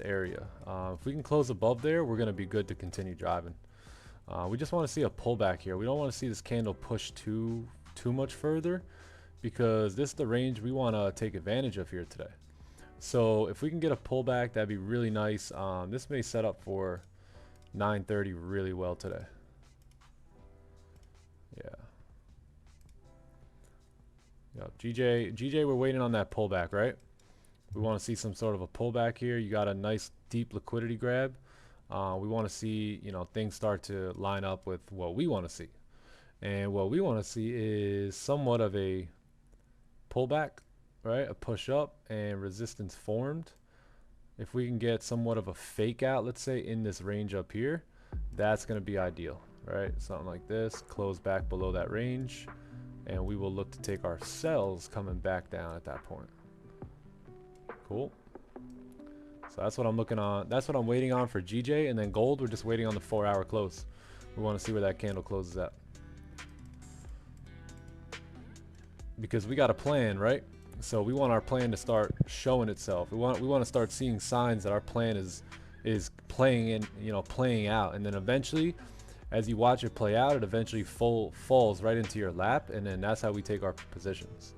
area. If we can close above there, we're going to be good to continue driving. We just want to see a pullback here. We don't want to see this candle push too much further, because this is the range we want to take advantage of here today. So if we can get a pullback, that'd be really nice. This may set up for 9:30 really well today. Yeah. Yep. GJ, we're waiting on that pullback, right? We want to see some sort of a pullback here. You got a nice deep liquidity grab. We want to see, you know, things start to line up with what we want to see. And what we want to see is somewhat of a pullback, right? A push up and resistance formed. If we can get somewhat of a fake out, let's say in this range up here, that's going to be ideal, right? Something like this, close back below that range, and we will look to take our sells coming back down at that point. Cool. So that's what I'm looking on. That's what I'm waiting on for GJ, and then gold, we're just waiting on the 4 hour close. We want to see where that candle closes at. Because we got a plan, right? So we want our plan to start showing itself. We want to start seeing signs that our plan is playing in, you know, playing out, and then eventually, as you watch it play out, it eventually falls right into your lap, and then that's how we take our positions.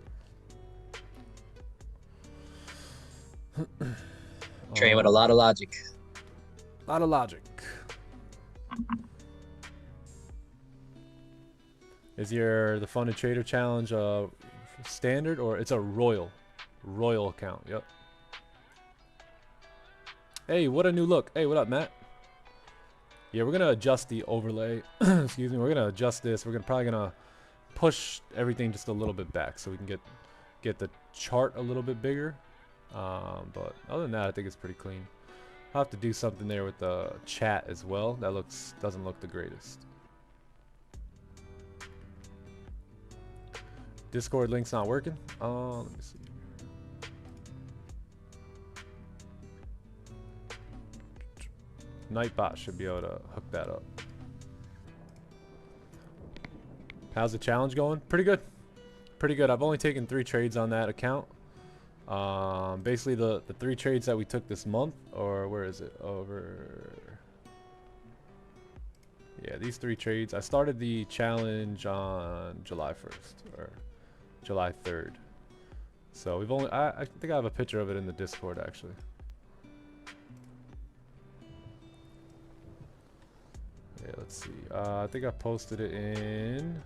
Train with a lot of logic. Lot of logic. Is the Funded Trader Challenge standard, or it's a royal account? Yep. Hey, what a new look. Hey, what up, Matt? Yeah, we're gonna adjust the overlay. Excuse me. We're gonna adjust this. We're probably gonna push everything just a little bit back so we can get the chart a little bit bigger. But other than that, I think it's pretty clean. I'll have to do something there with the chat as well. That doesn't look the greatest. Discord link's not working. Let me see. Nightbot should be able to hook that up. How's the challenge going? Pretty good. Pretty good. I've only taken 3 trades on that account. Basically the 3 trades that we took this month, or where is it? Over. Yeah, these 3 trades. I started the challenge on July 1st or July 3rd. So we've only, I think I have a picture of it in the Discord actually. Yeah, let's see. I think I posted it in,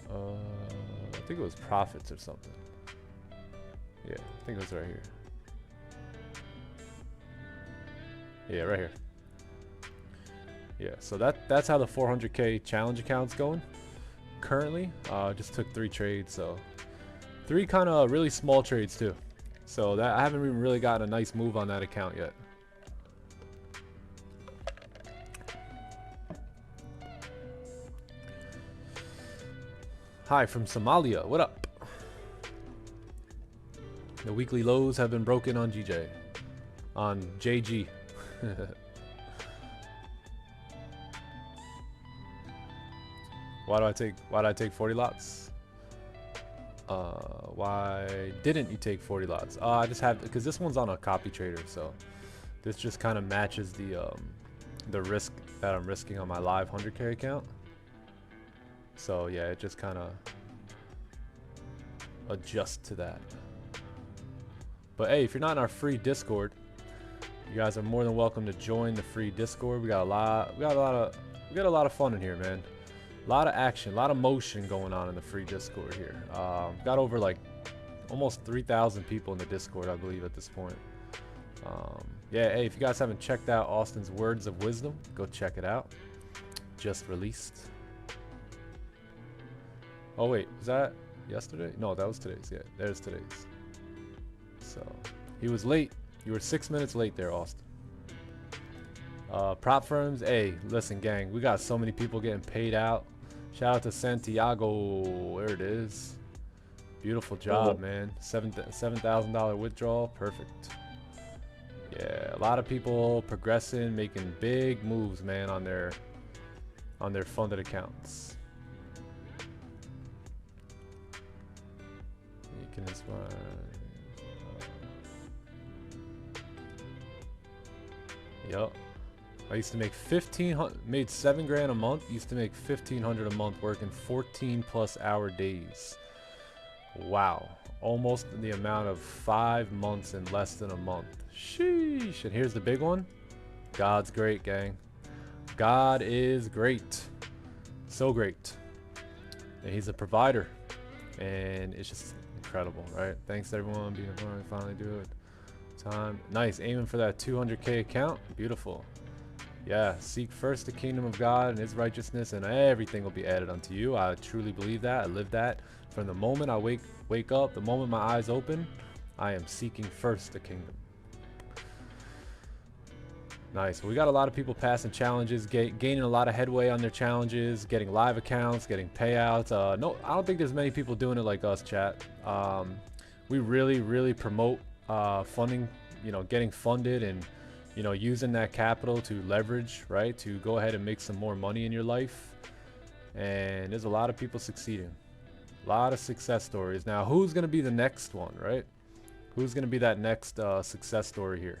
I think it was profits or something. Yeah, I think it was right here. Yeah, right here. Yeah, so that's how the 400K challenge account's going currently. Just took 3 trades, so 3 kind of really small trades too. So that I haven't even really gotten a nice move on that account yet. Hi from Somalia. What up? The weekly lows have been broken on GJ. On JG. Why do I take 40 lots? Why didn't you take 40 lots? I just have, because this one's on a copy trader, so this just kind of matches the risk that I'm risking on my live 100K account. So yeah, it just kind of adjusts to that. But hey, if you're not in our free Discord, you guys are more than welcome to join the free Discord. We got a lot of fun in here, man. A lot of action, a lot of motion going on in the free Discord here. Got over like almost 3,000 people in the Discord, I believe, at this point. Yeah, hey, if you guys haven't checked out Austin's Words of Wisdom, go check it out. Just released. Oh wait, was that yesterday? No, that was today's. Yeah, there's today's. So he was late. You were 6 minutes late there, Austin. Prop firms. Hey, listen, gang, we got so many people getting paid out. Shout out to Santiago. There it is. Beautiful job, man. $7,000 withdrawal. Perfect. Yeah, a lot of people progressing, making big moves, man, on their funded accounts. You can inspire. Yup. I used to make 1,500, made 7 grand a month. Used to make 1,500 a month working 14+ hour days. Wow. Almost the amount of 5 months in less than a month. Sheesh. And here's the big one. God's great, gang. God is great. So great. And he's a provider. And it's just incredible, right? Thanks to everyone being able to finally do it. Time. Nice. Aiming for that 200K account. Beautiful. Yeah. Seek first the kingdom of God and his righteousness, and everything will be added unto you. I truly believe that. I live that. From the moment I wake up, the moment my eyes open, I am seeking first the kingdom. Nice. We got a lot of people passing challenges, gaining a lot of headway on their challenges, getting live accounts, getting payouts. No, I don't think there's many people doing it like us, chat. We really promote funding, getting funded and, using that capital to leverage, right? To go ahead and make some more money in your life. And there's a lot of people succeeding. A lot of success stories. Now, who's going to be the next one, right? Who's going to be that next success story here?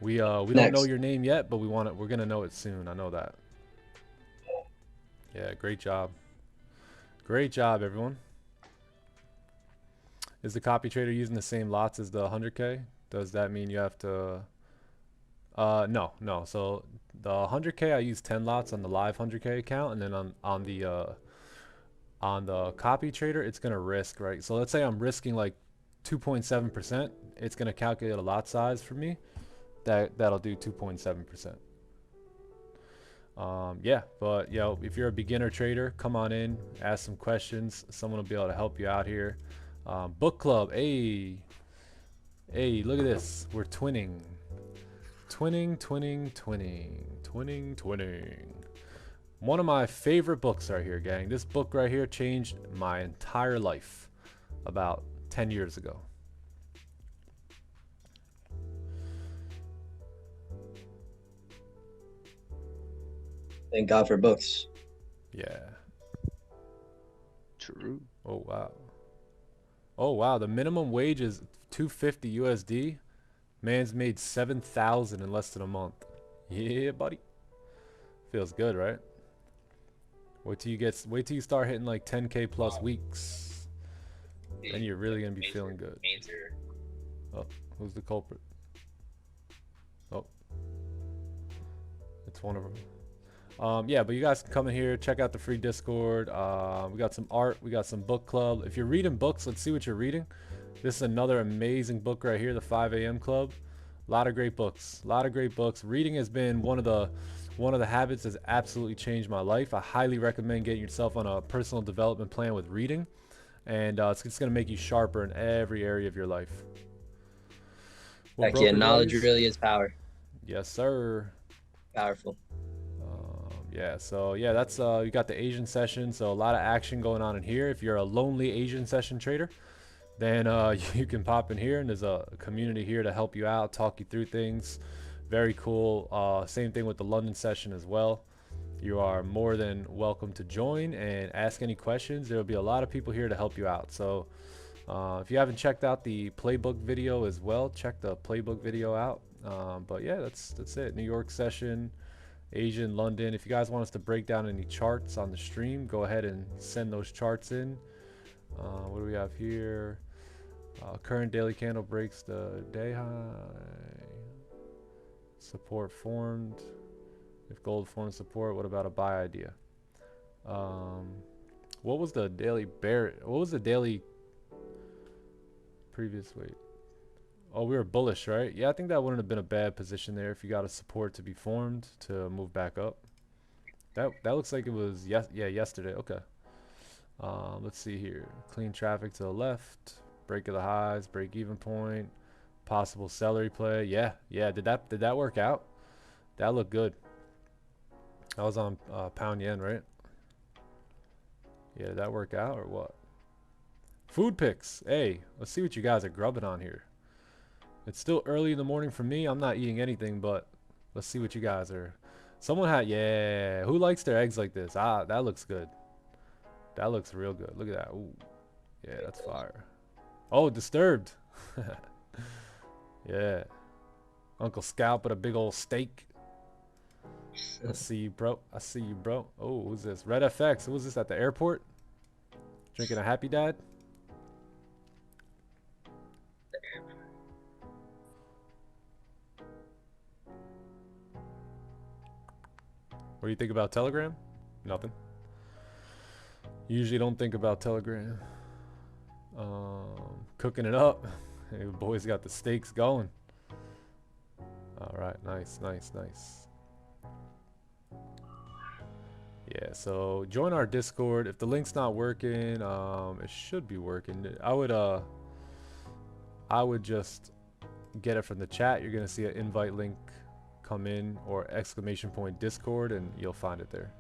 We don't know your name yet, but we're going to know it soon. I know that. Yeah, great job. Great job, everyone. Is the copy trader using the same lots as the 100K? Does that mean you have to... No. So the 100K, I use 10 lots on the live 100K account, and then on the copy trader, it's going to risk, right? So let's say I'm risking like 2.7%. It's going to calculate a lot size for me. That'll do 2.7%. Yeah, but if you're a beginner trader, come on in, ask some questions. Someone will be able to help you out here. Book club. Hey, look at this. We're twinning. One of my favorite books right here, gang. This book right here changed my entire life about 10 years ago. Thank God for books. Yeah. True. Oh wow. Oh wow. The minimum wage is $250 USD. Man's made 7,000 in less than a month. Yeah, buddy. Feels good, right? Wait till you start hitting like 10K plus weeks. Then you're really gonna be feeling good. Oh, who's the culprit? Oh, it's one of them. Yeah, but you guys can come in here, check out the free Discord. We got some art, we got some book club. If you're reading books, let's see what you're reading. This is another amazing book right here, the 5 a.m. Club. A lot of great books. A lot of great books. Reading has been one of the habits that's absolutely changed my life. I highly recommend getting yourself on a personal development plan with reading, and it's going to make you sharper in every area of your life. Well, Heck yeah, broker knowledge brothers? really is power. Yes, sir. Powerful. Yeah, so yeah, that's you got the Asian session, so a lot of action going on in here. If you're a lonely Asian session trader, then you can pop in here, and there's a community here to help you out, talk you through things. Very cool. Same thing with the London session as well. You are more than welcome to join and ask any questions. There'll be a lot of people here to help you out. So if you haven't checked out the playbook video as well, check the playbook video out. But yeah, that's it. New York session, Asian, London. If you guys want us to break down any charts on the stream, go ahead and send those charts in. What do we have here? Current daily candle breaks the day high. Support formed. If gold forms support, what about a buy idea? What was the daily bear? What was the daily previous weight? Oh, we were bullish, right? Yeah, I think that wouldn't have been a bad position there if you got a support to be formed to move back up. That looks like it was yesterday. Okay. Let's see here. Clean traffic to the left. Break of the highs. Break even point. Possible celery play. Yeah. Did that work out? That looked good. I was on pound yen, right? Yeah, did that work out or what? Food picks. Hey, let's see what you guys are grubbing on here. It's still early in the morning for me. I'm not eating anything, but let's see what you guys are. Someone had, yeah. Who likes their eggs like this? Ah, that looks good. That looks real good. Look at that. Ooh. Yeah, that's fire. Oh, disturbed. Yeah. Uncle Scalp with a big old steak. I see you, bro. I see you, bro. Oh, who's this? Red FX. Who was this at the airport? Drinking a Happy Dad? What do you think about Telegram? Nothing. Usually don't think about Telegram. Cooking it up. Hey, the boys got the steaks going. All right, nice. Yeah, so join our Discord. If the link's not working, it should be working. I would just get it from the chat. You're gonna see an invite link come in or ! Discord, and you'll find it there.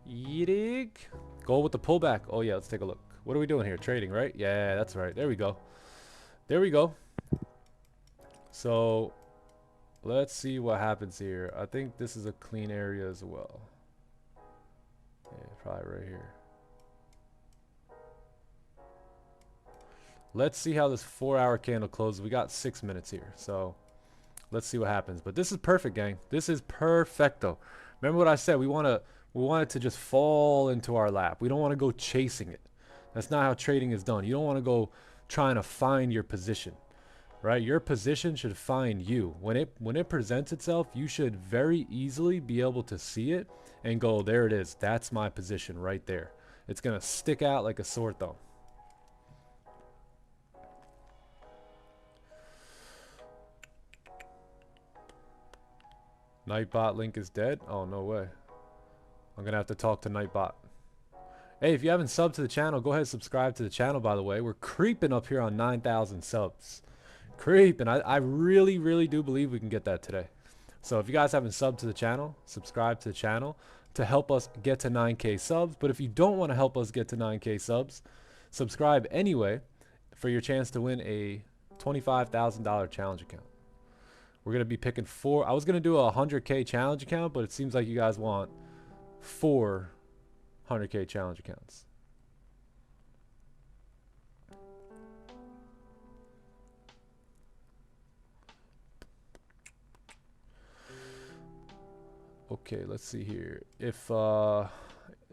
Yeetig. Goal with the pullback. Oh yeah, let's take a look. What are we doing here? Trading, right? Yeah, that's right. There we go. So let's see what happens here. I think this is a clean area as well. Yeah, probably right here. Let's see how this 4-hour candle closes. We got 6 minutes here, so let's see what happens. But this is perfect, gang. This is perfecto. Remember what I said? We want it to just fall into our lap. We don't want to go chasing it. That's not how trading is done. You don't want to go trying to find your position, right? Your position should find you. When it presents itself, you should very easily be able to see it and go, there it is. That's my position right there. It's going to stick out like a sore thumb. Nightbot link is dead? Oh, no way. I'm going to have to talk to Nightbot. Hey, if you haven't subbed to the channel, go ahead and subscribe to the channel, by the way. We're creeping up here on 9,000 subs. Creeping. I really, really do believe we can get that today. So if you guys haven't subbed to the channel, subscribe to the channel to help us get to 9K subs. But if you don't want to help us get to 9K subs, subscribe anyway for your chance to win a $25,000 challenge account. We're going to be picking 4. I was going to do a 100K challenge account, but it seems like you guys want 4 100K challenge accounts. Okay, let's see here. If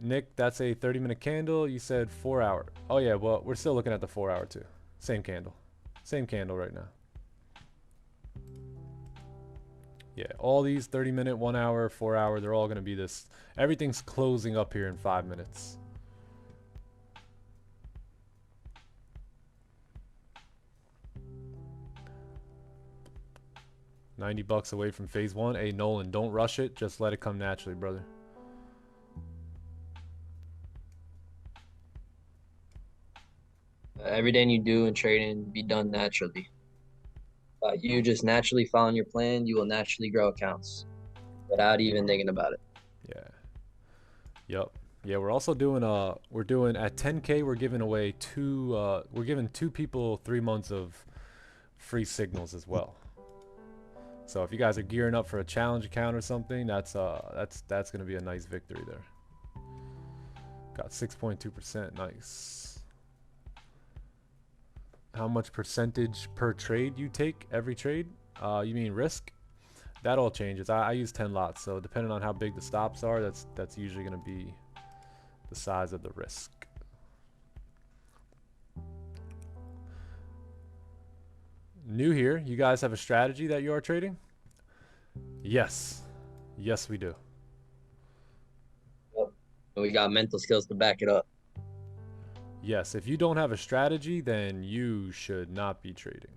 Nick, that's a 30-minute candle. You said 4 hour. Oh yeah, well, we're still looking at the 4 hour too. Same candle right now. Yeah, all these 30-minute, 1 hour, 4 hour, they're all going to be this. Everything's closing up here in 5 minutes. $90 away from phase one. Hey, Nolan, don't rush it. Just let it come naturally, brother. Everything you do in trading be done naturally. You just naturally following your plan, you will naturally grow accounts without even thinking about it. Yeah. Yep. Yeah, we're also doing we're doing at 10K, we're giving away we're giving 2 people 3 months of free signals as well. So if you guys are gearing up for a challenge account or something, that's going to be a nice victory there. Got 6.2%. Nice. How much percentage per trade you take every trade? You mean risk? That all changes. I use 10 lots, so depending on how big the stops are, that's usually going to be the size of the risk. New here, you guys have a strategy that you are trading? Yes. Yes, we do. And we got mental skills to back it up. Yes, if you don't have a strategy, then you should not be trading.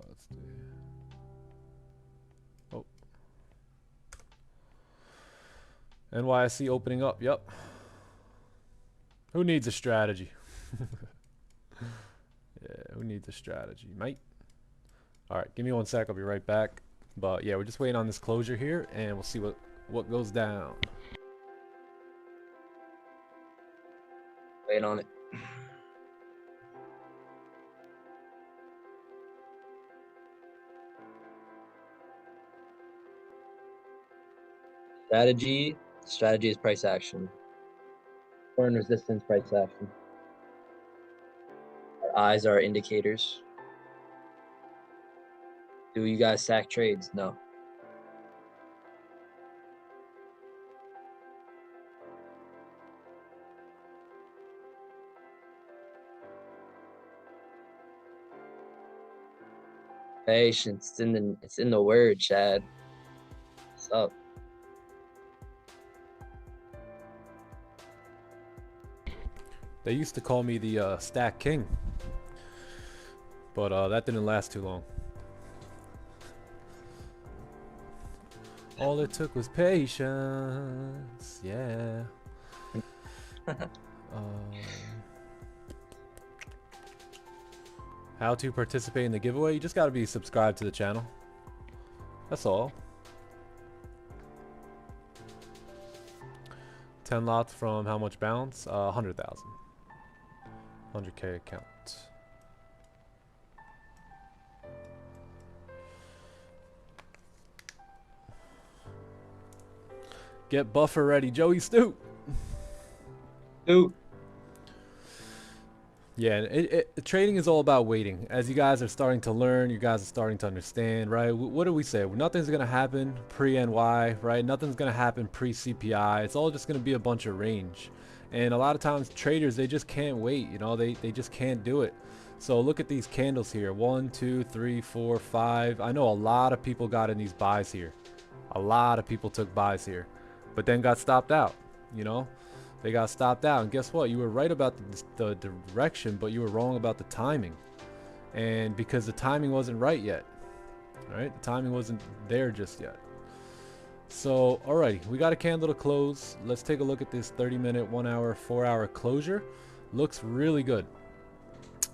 Let's see. Oh. NYSE opening up. Yep. Who needs a strategy? Yeah, who needs a strategy, mate? All right, give me 1 sec. I'll be right back. But yeah, we're just waiting on this closure here, and we'll see what goes down. Wait on it. Strategy is price action. Support and resistance, price action. Our eyes are indicators. Do you guys sack trades? No. Patience. It's in the word, Chad. What's up? They used to call me the Stack King, but that didn't last too long. All it took was patience. Yeah. How to participate in the giveaway? You just got to be subscribed to the channel. That's all. 10 lots from how much balance? 100,000. 100K account. Get buffer ready, Joey Stu. Ooh. Yeah, trading is all about waiting. As you guys are starting to learn, you guys are starting to understand, right? What do we say? Nothing's going to happen pre-NY, right? Nothing's going to happen pre-CPI. It's all just going to be a bunch of range. And a lot of times traders, they just can't wait, you know, they just can't do it. So look at these candles here. 1, 2, 3, 4, 5. I know a lot of people got in these buys here. A lot of people took buys here, but then got stopped out, you know? They got stopped out, and guess what? You were right about the direction, but you were wrong about the timing. And because the timing wasn't right yet, right? The timing wasn't there just yet. So, alrighty, we got a candle to close. Let's take a look at this 30-minute, 1 hour, 4 hour closure. Looks really good.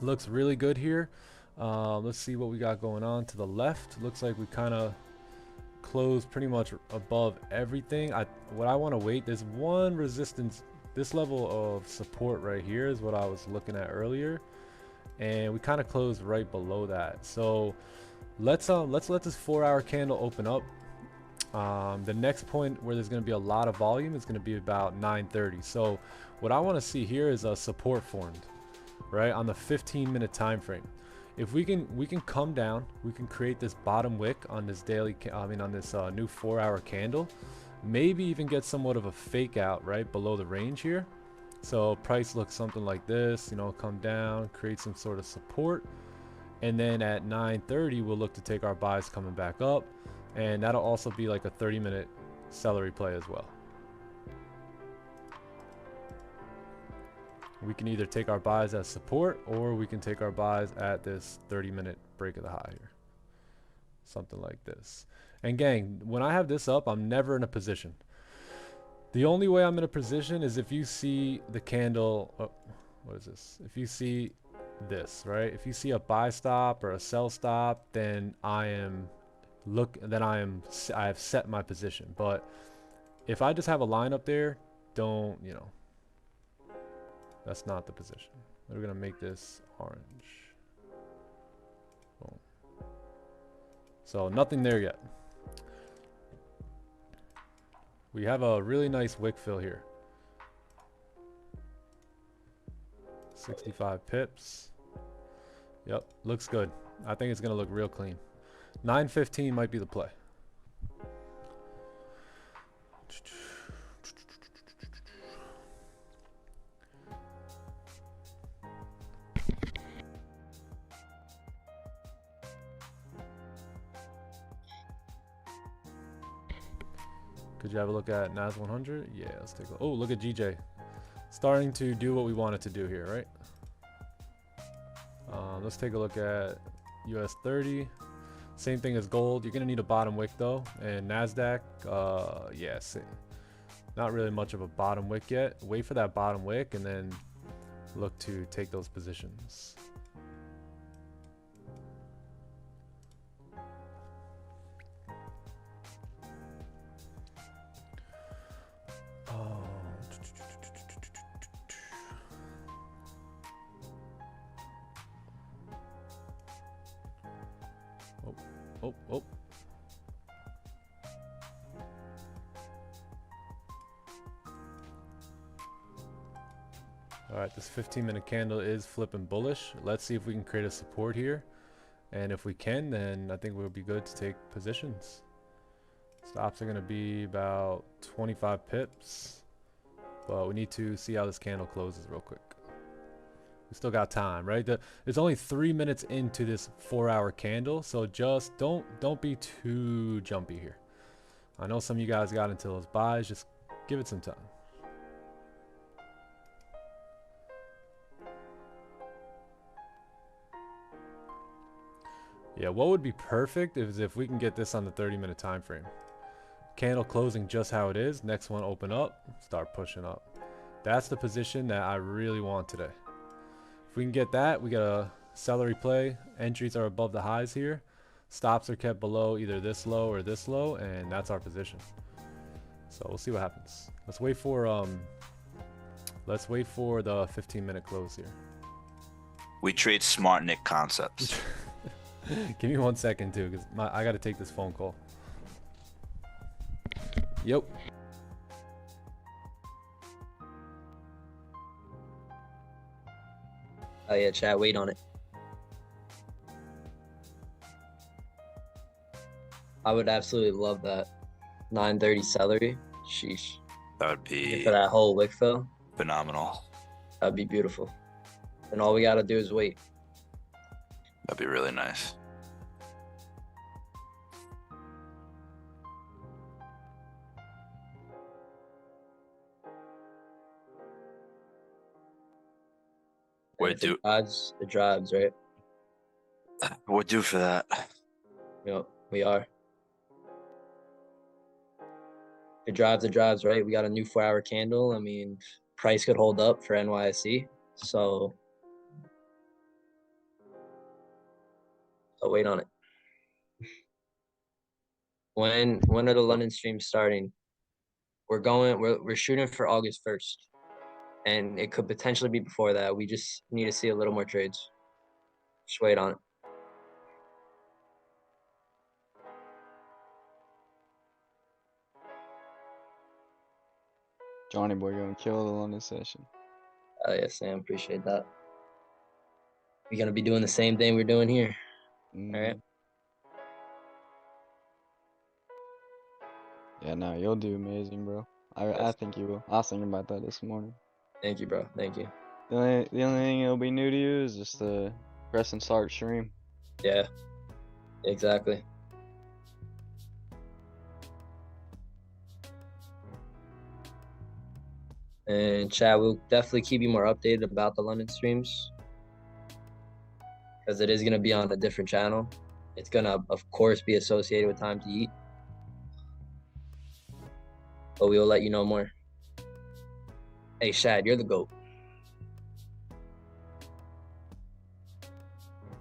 Looks really good here. Let's see what we got going on to the left. Looks like we kind of closed pretty much above everything. What I want to wait, there's one resistance. This level of support right here is what I was looking at earlier, and we kind of closed right below that. So let's let this 4 hour candle open up. The next point where there's going to be a lot of volume is going to be about 9:30. So what I want to see here is a support formed right on the 15-minute time frame. If we can come down, we can create this bottom wick on this on this new 4 hour candle, maybe even get somewhat of a fake out right below the range here. So price looks something like this, you know, come down, create some sort of support, and then at 9:30 we'll look to take our buys coming back up. And that'll also be like a 30-minute celery play as well. We can either take our buys as support, or we can take our buys at this 30-minute break of the high here. Something like this. And gang, when I have this up, I'm never in a position. The only way I'm in a position is if you see the candle, oh, what is this? If you see this, right? If you see a buy stop or a sell stop, then I have set my position. But if I just have a line up there, don't, you know, that's not the position. We're gonna make this orange. Boom. So nothing there yet. We have a really nice wick fill here. 65 pips. Yep, looks good. I think it's gonna look real clean. 9.15 might be the play. Could you have a look at NAS 100? Yeah, let's take a look. Oh, look at GJ. Starting to do what we wanted to do here, right? Let's take a look at US 30. Same thing as gold. You're gonna need a bottom wick though. And NASDAQ, yes, not really much of a bottom wick yet. Wait for that bottom wick and then look to take those positions. Oh. All right, this 15-minute candle is flipping bullish. Let's see if we can create a support here. And if we can, then I think we'll be good to take positions. Stops are going to be about 25 pips. But we need to see how this candle closes real quick. We still got time, right? It's only 3 minutes into this 4-hour candle, so just don't be too jumpy here. I know some of you guys got into those buys. Just give it some time. Yeah, what would be perfect is if we can get this on the 30-minute time frame. Candle closing just how it is. Next one open up, start pushing up. That's the position that I really want today. If we can get that, we got a celery play. Entries are above the highs here. Stops are kept below either this low or this low, and that's our position. So we'll see what happens. Let's wait for the 15-minute close here. We trade smart Nick concepts. Give me 1 second too, because I got to take this phone call. Yep. Oh yeah, chat, wait on it. I would absolutely love that 930 celery. Sheesh. That would be For that whole wick fill, phenomenal. that'd be beautiful. And all we gotta do is wait. That'd be really nice. What do The drives, right? what do for that? Yep, we are. It drives, right? We got a new 4-hour candle. I mean, price could hold up for NYSE. So wait on it. When are the London streams starting? We're shooting for August 1st. And it could potentially be before that. We just need to see a little more trades. Just wait on it. Johnny boy gonna kill the London session. Oh yeah, Sam, appreciate that. We're gonna be doing the same thing we're doing here. All right. Yeah, no, you'll do amazing, bro. I think you will. I was thinking about that this morning. Thank you, bro. Thank you. The only thing it'll be new to you is just the press and start stream. Yeah, exactly. And Chad, we'll definitely keep you more updated about the London streams because it is going to be on a different channel. It's going to, of course, be associated with Time to Eat. But we will let you know more. Hey, Shad, you're the GOAT.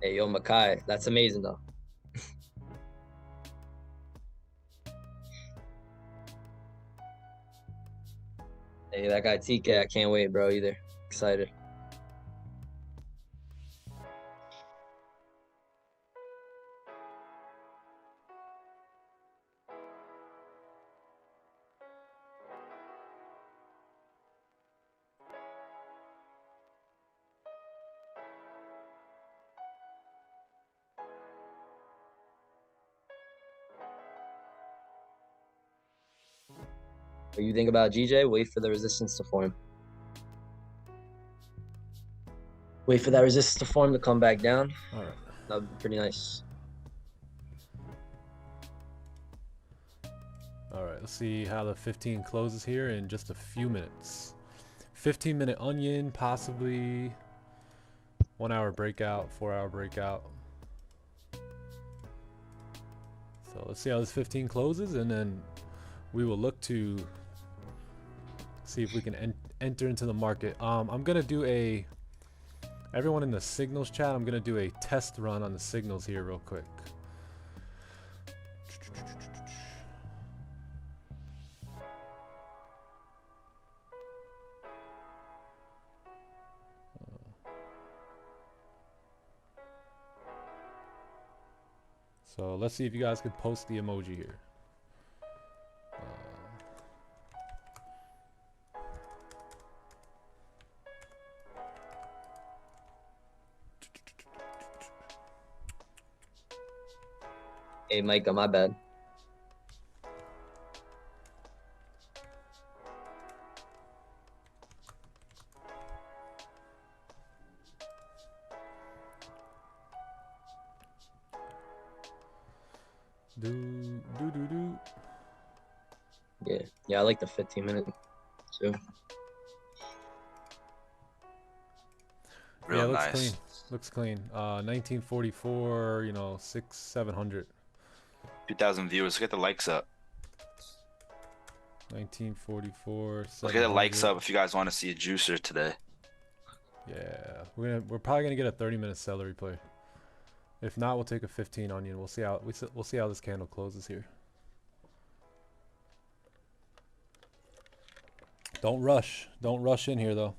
Hey, yo, Makai, that's amazing, though. Hey, that guy TK, I can't wait, bro, either. Excited. What you think about GJ? Wait for the resistance to form. Wait for that resistance to form to come back down. All right. That would be pretty nice. All right, let's see how the 15 closes here in just a few minutes. 15-minute onion, possibly 1 hour breakout, 4 hour breakout. So let's see how this 15 closes, and then we will look to see if we can enter into the market. I'm gonna do everyone in the signals chat, I'm gonna do a test run on the signals here real quick. So let's see if you guys could post the emoji here. Hey, Micah, my bad. Do. Yeah, I like the 15-minute too. Real yeah, looks nice. clean. Looks clean. 1944, you know, 700. 2,000 viewers. Get the likes up. 1944. Let's get the likes 700. up if you guys want to see a juicer today. Yeah, we're probably gonna get a 30-minute celery play. If not, we'll take a 15 onion. We'll see how this candle closes here. Don't rush. Don't rush in here though.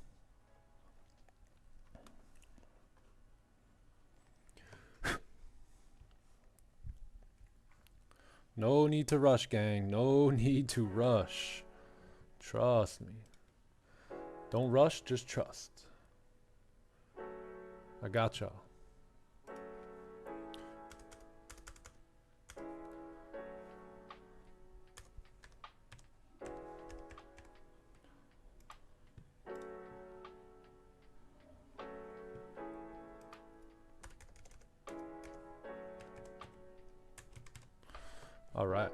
No need to rush, gang. No need to rush. Trust me. Don't rush, just trust. I got y'all. All right.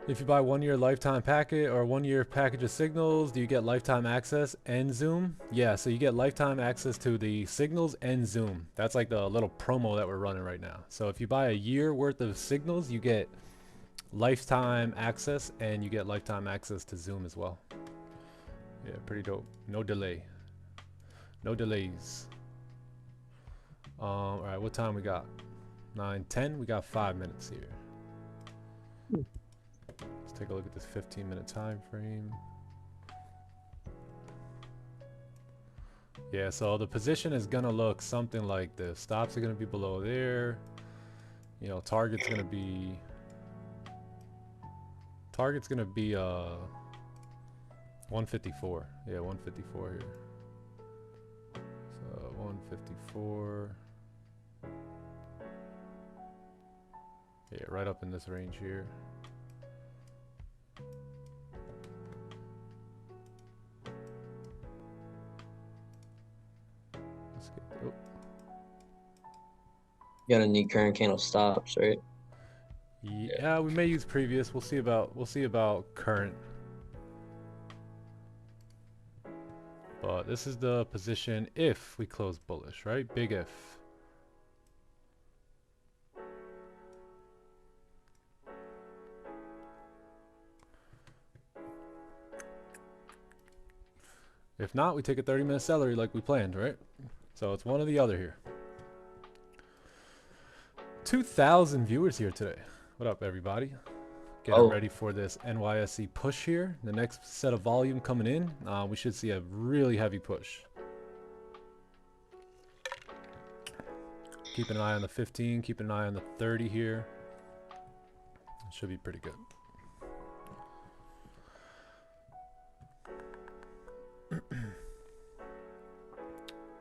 If you buy 1 year lifetime packet or 1 year package of signals, do you get lifetime access and Zoom? Yeah, so you get lifetime access to the signals and Zoom. That's like the little promo that we're running right now. So if you buy a year worth of signals, you get lifetime access and you get lifetime access to Zoom as well. Yeah, pretty dope. No delay. No delays. All right, what time we got? 9:10. We got 5 minutes here. Let's take a look at this 15-minute time frame. Yeah, so the position is gonna look something like this. Stops are gonna be below there. You know, target's gonna be 154. Yeah, 154 here. So 154. Yeah, right up in this range here. Let's get, oh, You're gonna need current candle stops, right? yeah, we may use previous. We'll see about current. But this is the position if we close bullish, right? Big if. If not, we take a 30-minute celery like we planned, right? So it's one or the other here. 2,000 viewers here today. What up, everybody? Getting ready for this NYSE push here. The next set of volume coming in. We should see a really heavy push. Keep an eye on the 15. Keep an eye on the 30 here. Should be pretty good.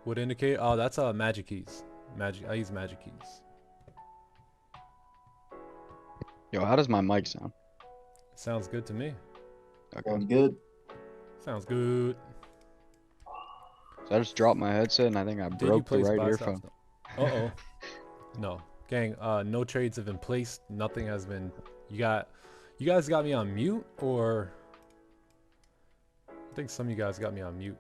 Would indicate, oh, that's magic keys. I use magic keys. Yo, how does my mic sound? Sounds good to me. Okay. Sounds good. Sounds good. So I just dropped my headset and I think I Did you broke the place right buy earphone. stops? Uh-oh. No. Gang, no trades have been placed. Nothing has been. You guys got me on mute, or I think some of you guys got me on mute.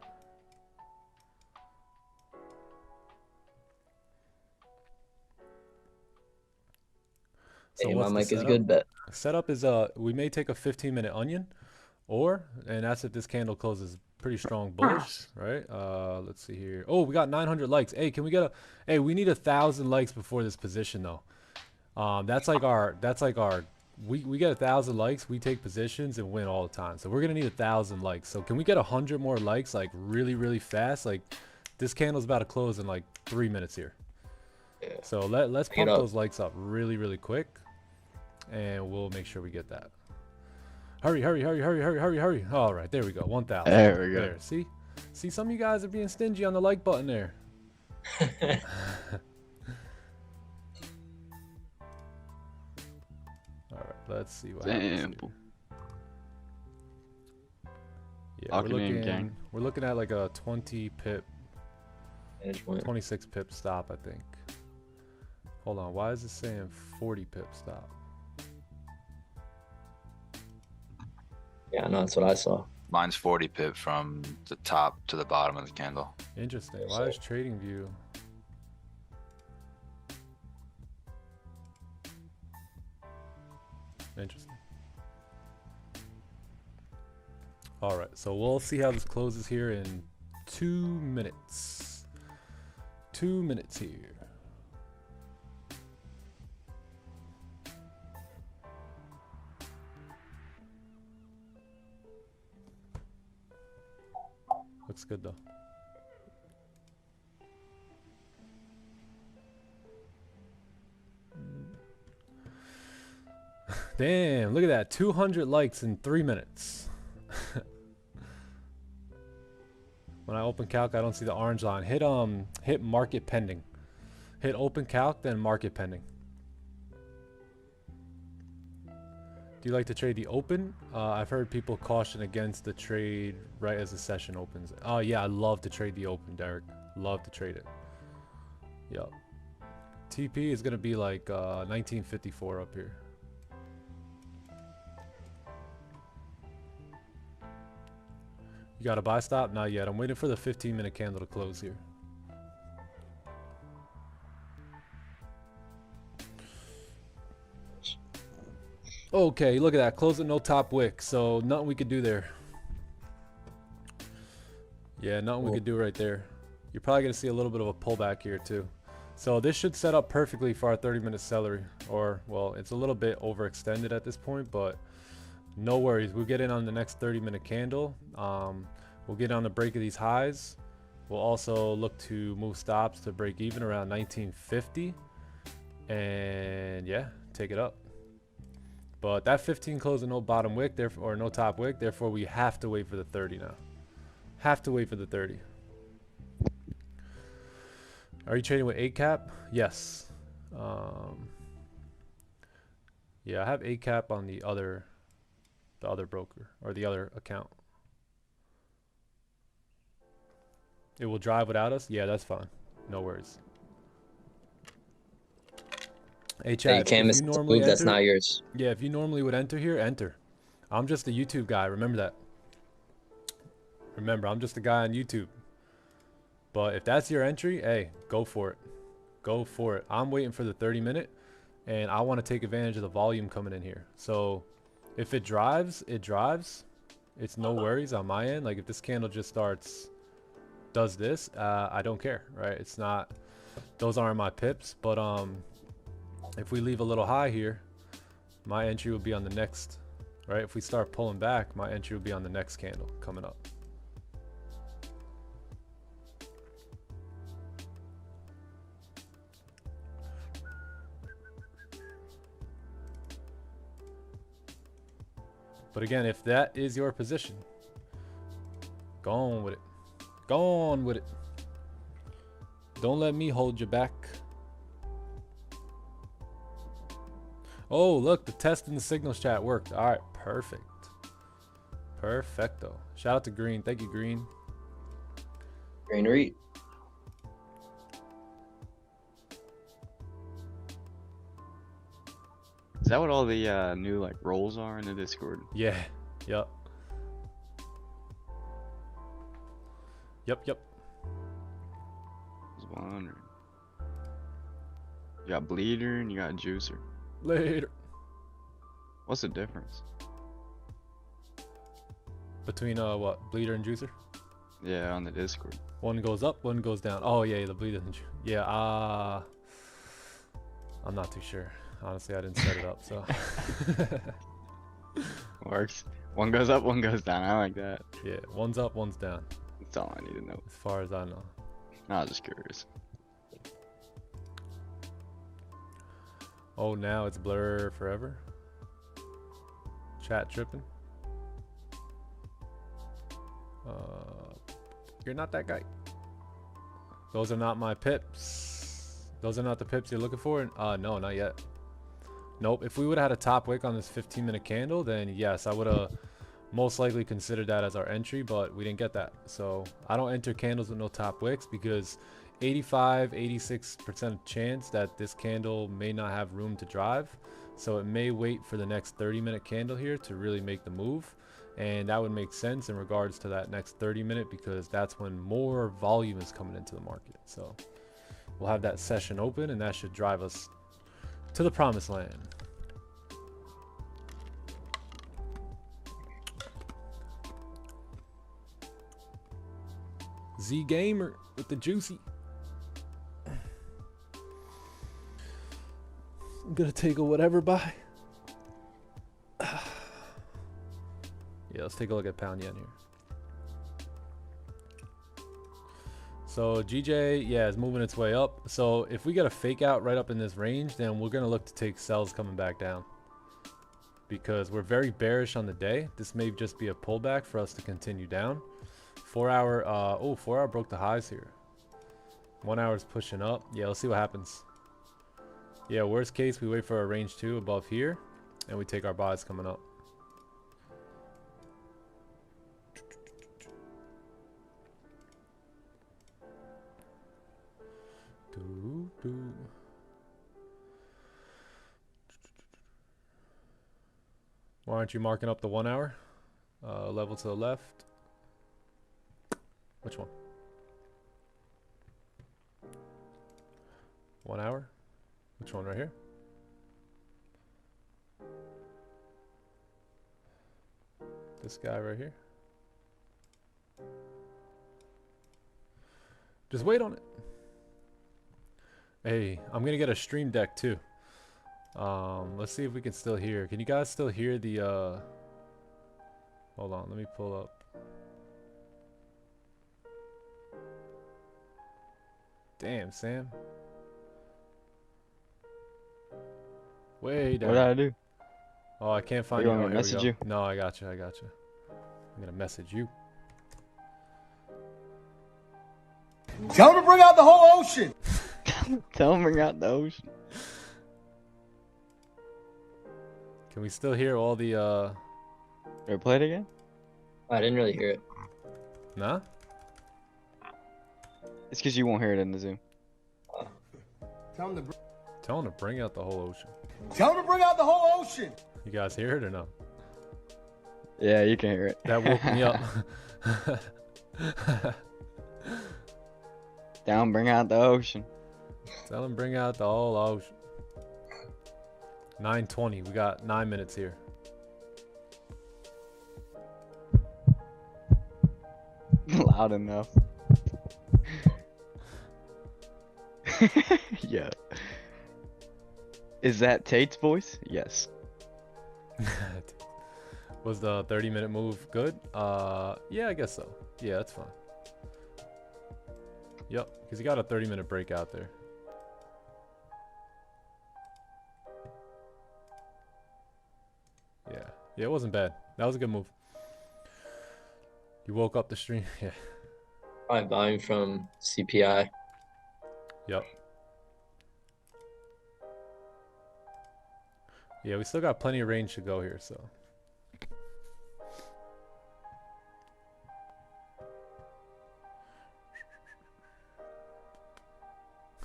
So Hey, my what's the mic is setup? good, bet. Setup is we may take a 15-minute onion, and that's if this candle closes pretty strong bullish, right? Let's see here. Oh, we got 900 likes. Hey, can we get hey, we need 1,000 likes before this position though. That's like our we get 1,000 likes, we take positions and win all the time. So we're gonna need 1,000 likes. So can we get 100 more likes like really fast? Like this candle's about to close in like 3 minutes here. Yeah. So let's pump those likes up really quick, and we'll make sure we get that. Hurry. All right, there we go. 1,000. There we go. There. See, some of you guys are being stingy on the like button there. All right, let's see what happens Sample. here. Lock it in, gang. We're looking at like a 20 pip, Management. 26 pip stop, I think. Hold on, why is it saying 40 pip stop? Yeah, no, that's what I saw. Mine's 40 pip from the top to the bottom of the candle. Interesting. Why is TradingView? Interesting. All right, so we'll see how this closes here in 2 minutes. 2 minutes here. Looks good though. Damn, look at that. 200 likes in 3 minutes. When I open calc, I don't see the orange line. Hit market pending. Hit open calc, then market pending. Do you like to trade the open? I've heard people caution against the trade right as the session opens. Oh yeah, I love to trade the open, Derek. Love to trade it. Yep. TP is gonna be like 1954 up here. You got a buy stop? Not yet. I'm waiting for the 15-minute candle to close here. Okay, look at that. Close at no top wick. So nothing we could do there. Yeah, nothing we could do right there. You're probably going to see a little bit of a pullback here too. So this should set up perfectly for our 30-minute celery. Or, well, it's a little bit overextended at this point, but no worries. We'll get in on the next 30-minute candle. We'll get on the break of these highs. We'll also look to move stops to break even around 1950. And yeah, take it up. But that 15 closed at no bottom wick, therefore, or no top wick. Therefore, we have to wait for the 30 now. Have to wait for the 30. Are you trading with 8 cap? Yes. Yeah, I have 8 cap on the other broker or the other account. It will drive without us? Yeah, that's fine. No worries. Hey, Chad, you can't miss the move. That's not yours. Yeah, if you normally would enter here, enter. I'm just a YouTube guy. Remember that. Remember, I'm just a guy on YouTube. But if that's your entry, hey, go for it. Go for it. I'm waiting for the 30-minute, and I want to take advantage of the volume coming in here. So if it drives, it drives. It's no worries on my end. Like if this candle just does this, I don't care, right? It's not, those aren't my pips. But if we leave a little high here, my entry will be on the next, right? If we start pulling back, my entry will be on the next candle coming up. But again, if that is your position, go on with it. Go on with it. Don't let me hold you back. Oh, look, the test in the signals chat worked. All right, perfect. Perfecto. Shout out to Green. Thank you, Green. Green read. Is that what all the new like roles are in the Discord? Yeah. Yep. Yep. I was wondering. You got bleeder and you got juicer. Later. What's the difference? Between what? Bleeder and juicer? Yeah, on the Discord. One goes up, one goes down. Oh yeah, the bleeder and yeah, I'm not too sure. Honestly, I didn't set it up, so. Works. One goes up, one goes down. I like that. Yeah, one's up, one's down. That's all I need to know. As far as I know. I was just curious. Oh, now it's blur forever. Chat tripping. You're not that guy. Those are not my pips. Those are not the pips you're looking for. No, not yet. Nope. If we would have had a top wick on this 15-minute candle, then yes, I would have most likely considered that as our entry, but we didn't get that. So I don't enter candles with no top wicks because 86% chance that this candle may not have room to drive. So it may wait for the next 30-minute candle here to really make the move. And that would make sense in regards to that next 30-minute because that's when more volume is coming into the market. So we'll have that session open and that should drive us to the promised land. Z Gamer with the juicy. I'm gonna take a whatever buy. Yeah, let's take a look at pound yen here. So GJ, yeah, is moving its way up. So if we get a fake out right up in this range, then we're gonna look to take sells coming back down because we're very bearish on the day. This may just be a pullback for us to continue down. 4 hour, 4 hour broke the highs here. 1 hour is pushing up. Yeah, let's see what happens. Yeah, worst case, we wait for a range 2 above here and we take our buys coming up. Why aren't you marking up the 1 hour? Level to the left. Which one? 1 hour? Which one right here? This guy right here? Just wait on it. Hey, I'm gonna get a stream deck too. Let's see if we can still hear. Can you guys still hear the hold on, let me pull up. Damn, Sam. Way down. What did I do? Oh, I can't find You you. want Oh, me to here we message go. you? No, I got you. I'm gonna message you. Tell him to bring out the whole ocean. Tell them bring out the ocean. Can we still hear all the Ever play it again? I didn't really hear it. nah? It's because you won't hear it in the Zoom. Tell him Tell him to bring out the whole ocean. to bring out the whole ocean. You guys hear it or no? Yeah, you can hear it. That woke me up. Down, bring out the ocean. Tell him bring out the whole ocean. 9:20. We got 9 minutes here. Loud enough. Yeah. Is that Tate's voice? Yes. Was the 30-minute move good? Yeah, I guess so. Yeah, that's fine. Yep, because you got a 30-minute break out there. Yeah, it wasn't bad. That was a good move. You woke up the stream. Yeah. I'm buying from CPI. Yep. Yeah, we still got plenty of range to go here, so.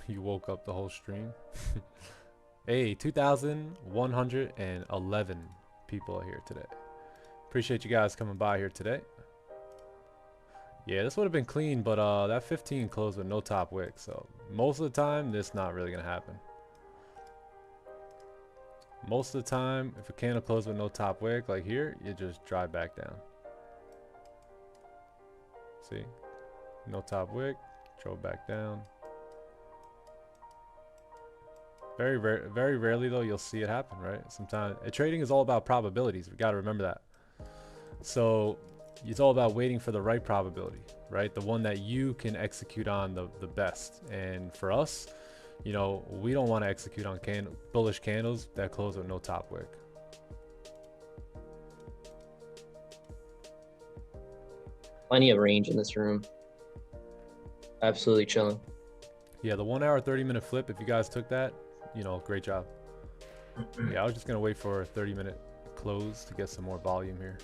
You woke up the whole stream. Hey, 2,111 people are here today. Appreciate you guys coming by here today. Yeah, this would have been clean, but that 15 closed with no top wick, so most of the time, this not really gonna happen. Most of the time, if a candle closes with no top wick, like here, you just drive back down. See? No top wick, drove back down. Very rarely though, you'll see it happen, right? Sometimes trading is all about probabilities. We got to remember that. So it's all about waiting for the right probability, right? The one that you can execute on the best. And for us, you know, we don't want to execute on bullish candles that close with no top wick. Plenty of range in this room. Absolutely chilling. Yeah, the 1 hour 30-minute flip, if you guys took that, you know, great job. Yeah, I was just gonna wait for a 30-minute close to get some more volume here.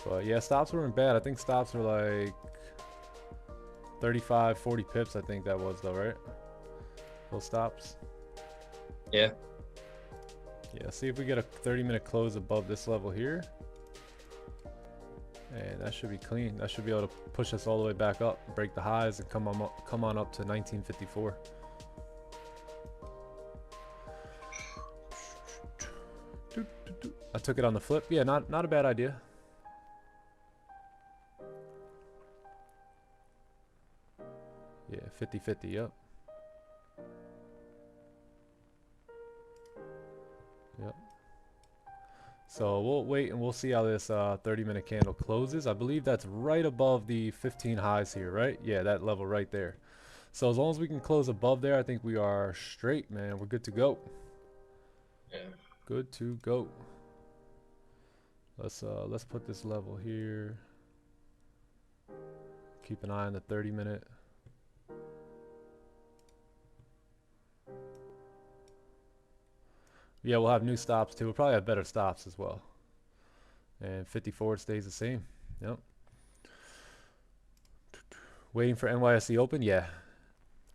But yeah, stops weren't bad. I think stops were like 35, 40 pips. I think that was though, right? Those stops. Yeah. Yeah, see if we get a 30-minute close above this level here. And that should be clean. That should be able to push us all the way back up, break the highs, and come on up to 1954. I took it on the flip. Yeah, not a bad idea. Yeah, 50-50, yep. Yep. So we'll wait and we'll see how this 30-minute candle closes. I believe that's right above the 15 highs here, right? Yeah, that level right there. So as long as we can close above there, I think we are straight, man. We're good to go. Yeah. Good to go. Let's put this level here. Keep an eye on the 30-minute. Yeah, we'll have new stops too. We'll probably have better stops as well. And 54 stays the same. Yep. Waiting for NYSE open? Yeah.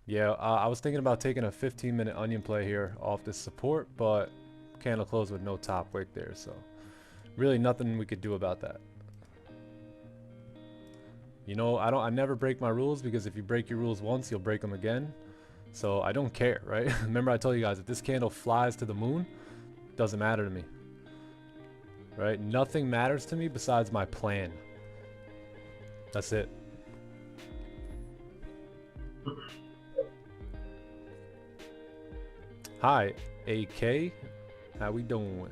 Yeah, I was thinking about taking a 15-minute onion play here off this support, but candle closed with no top wick there, so really nothing we could do about that. You know, I never break my rules, because if you break your rules once, you'll break them again. So I don't care, right? Remember I told you guys, if this candle flies to the moon, doesn't matter to me. Right? Nothing matters to me besides my plan. That's it. Hi, AK. How we doing?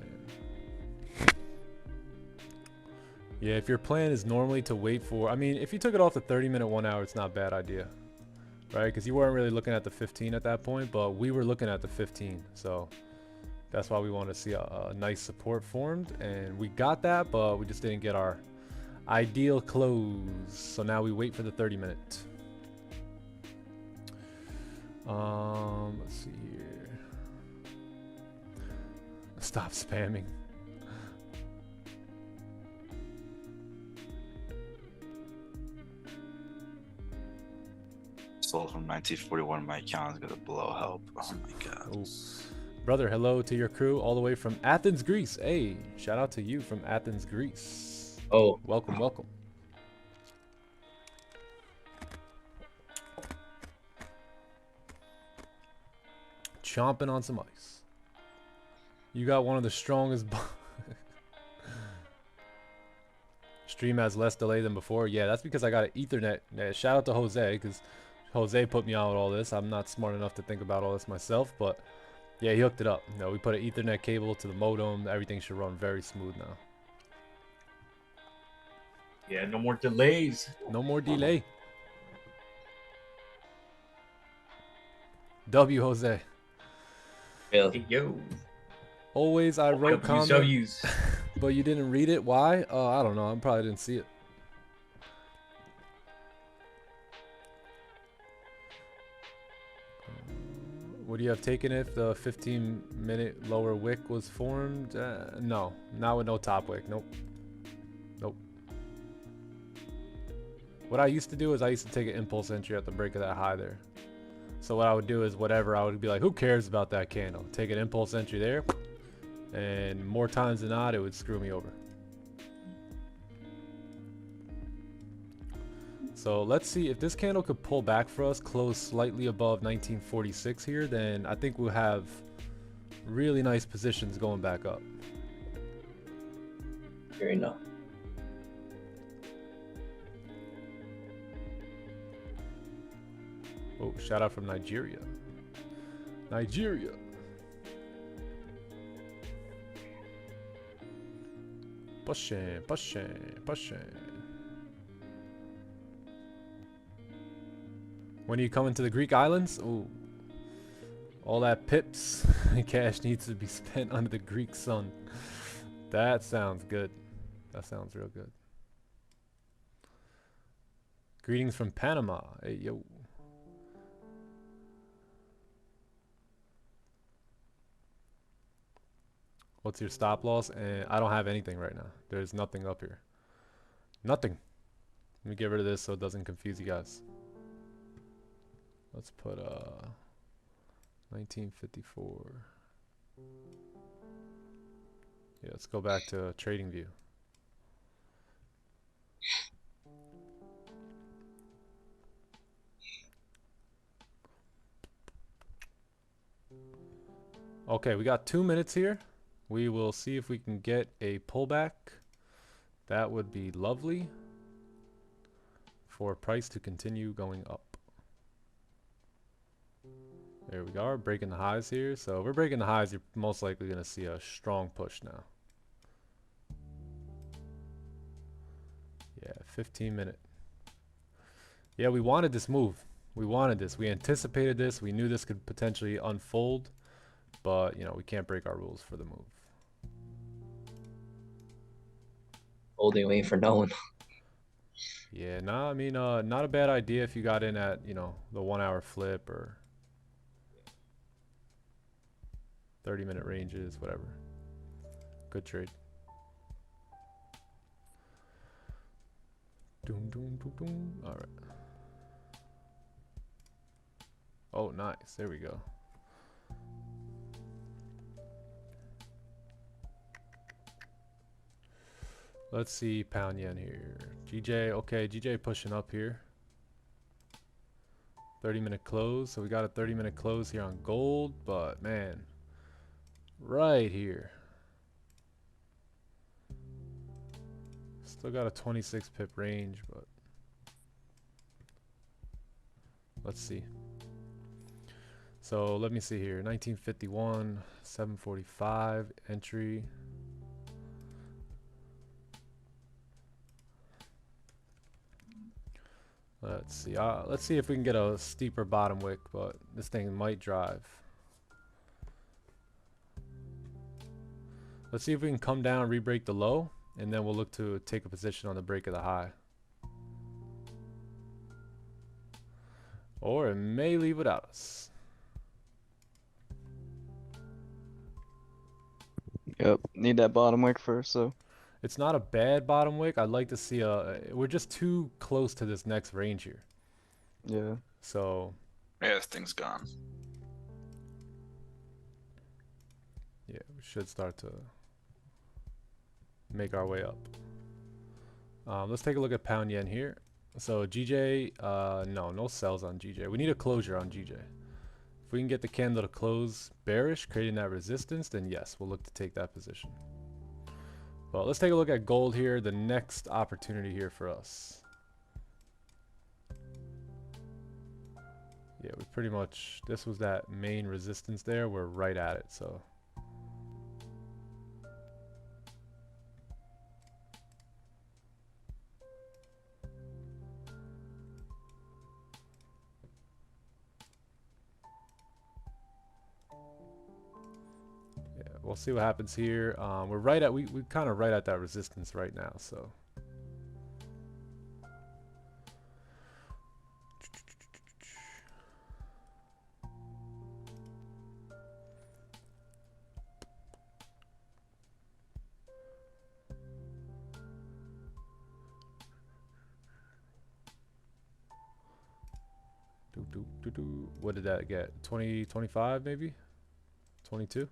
Yeah, if your plan is normally to wait for, I mean, if you took it off the 30-minute 1 hour, it's not a bad idea. Right? Because you weren't really looking at the 15 at that point, but we were looking at the 15. So that's why we want to see a nice support formed. And we got that, but we just didn't get our ideal close. So now we wait for the 30-minute. Let's see here. Stop spamming. Sold from 1941. My account is gonna blow. Help! Oh my god. Ooh. Brother, hello to your crew all the way from Athens, Greece. Hey, shout out to you from Athens, Greece. Oh, Welcome, welcome. Chomping on some ice. You got one of the strongest. Stream has less delay than before. Yeah, that's because I got an Ethernet. Yeah, shout out to Jose, because Jose put me on with all this. I'm not smart enough to think about all this myself, but yeah, he hooked it up. You know, we put an Ethernet cable to the modem. Everything should run very smooth now. Yeah, no more delays. No more delay. W Jose. yeah. Hey, yo. Always I wrote comment, W's. but you didn't read it. Why? I don't know. I probably didn't see it. Would you have taken it if the 15-minute lower wick was formed? No. Not with no top wick. Nope. Nope. What I used to do is I used to take an impulse entry at the break of that high there. So what I would do is whatever, I would be like, who cares about that candle? Take an impulse entry there. And more times than not, it would screw me over. So let's see if this candle could pull back for us, close slightly above 1946 here, then I think we'll have really nice positions going back up. Fair enough. Oh, shout out from Nigeria. Nigeria. Pushing, pushing, pushing. When are you coming to the Greek islands? Ooh. All that pips cash needs to be spent under the Greek sun. That sounds good. That sounds real good. Greetings from Panama. Hey, yo. What's your stop loss? And I don't have anything right now. There's nothing up here. Nothing. Let me get rid of this so it doesn't confuse you guys. Let's put 1954. Yeah, let's go back to trading view. Okay, we got 2 minutes here. We will see if we can get a pullback. That would be lovely for price to continue going up. There we are, breaking the highs here. So if we're breaking the highs, you're most likely going to see a strong push now. Yeah, 15-minute. Yeah, we wanted this move. We wanted this. We anticipated this. We knew this could potentially unfold. But, you know, we can't break our rules for the move. Holding, waiting for no one. Yeah, nah, I mean, not a bad idea if you got in at, you know, the 1 hour flip or 30-minute ranges, whatever. Good trade. Doom, doom, doom, doom. All right. Oh, nice. There we go. Let's see pound yen here. GJ, okay, GJ pushing up here. 30-minute close. So we got a 30-minute close here on gold, but man, right here. Still got a 26 pip range, but let's see. So let me see here. 1951, 745 entry. Let's see if we can get a steeper bottom wick, but this thing might drive. Let's see if we can come down, re-break the low, and then we'll look to take a position on the break of the high. Or it may leave without us. Yep, need that bottom wick first, so. It's not a bad bottom wick. I'd like to see we're just too close to this next range here. Yeah. So Yeah, this thing's gone. Yeah, we should start to make our way up. Let's take a look at pound yen here. So GJ, no sells on GJ. We need a closure on GJ. If we can get the candle to close bearish, creating that resistance, then yes, we'll look to take that position. Well, let's take a look at gold here, the next opportunity here for us. Yeah, we pretty much, this was that main resistance there. We're right at it, so. We'll see what happens here. We're right at, we kind of right at that resistance right now, so. What did that get? 20, 25 maybe? 22?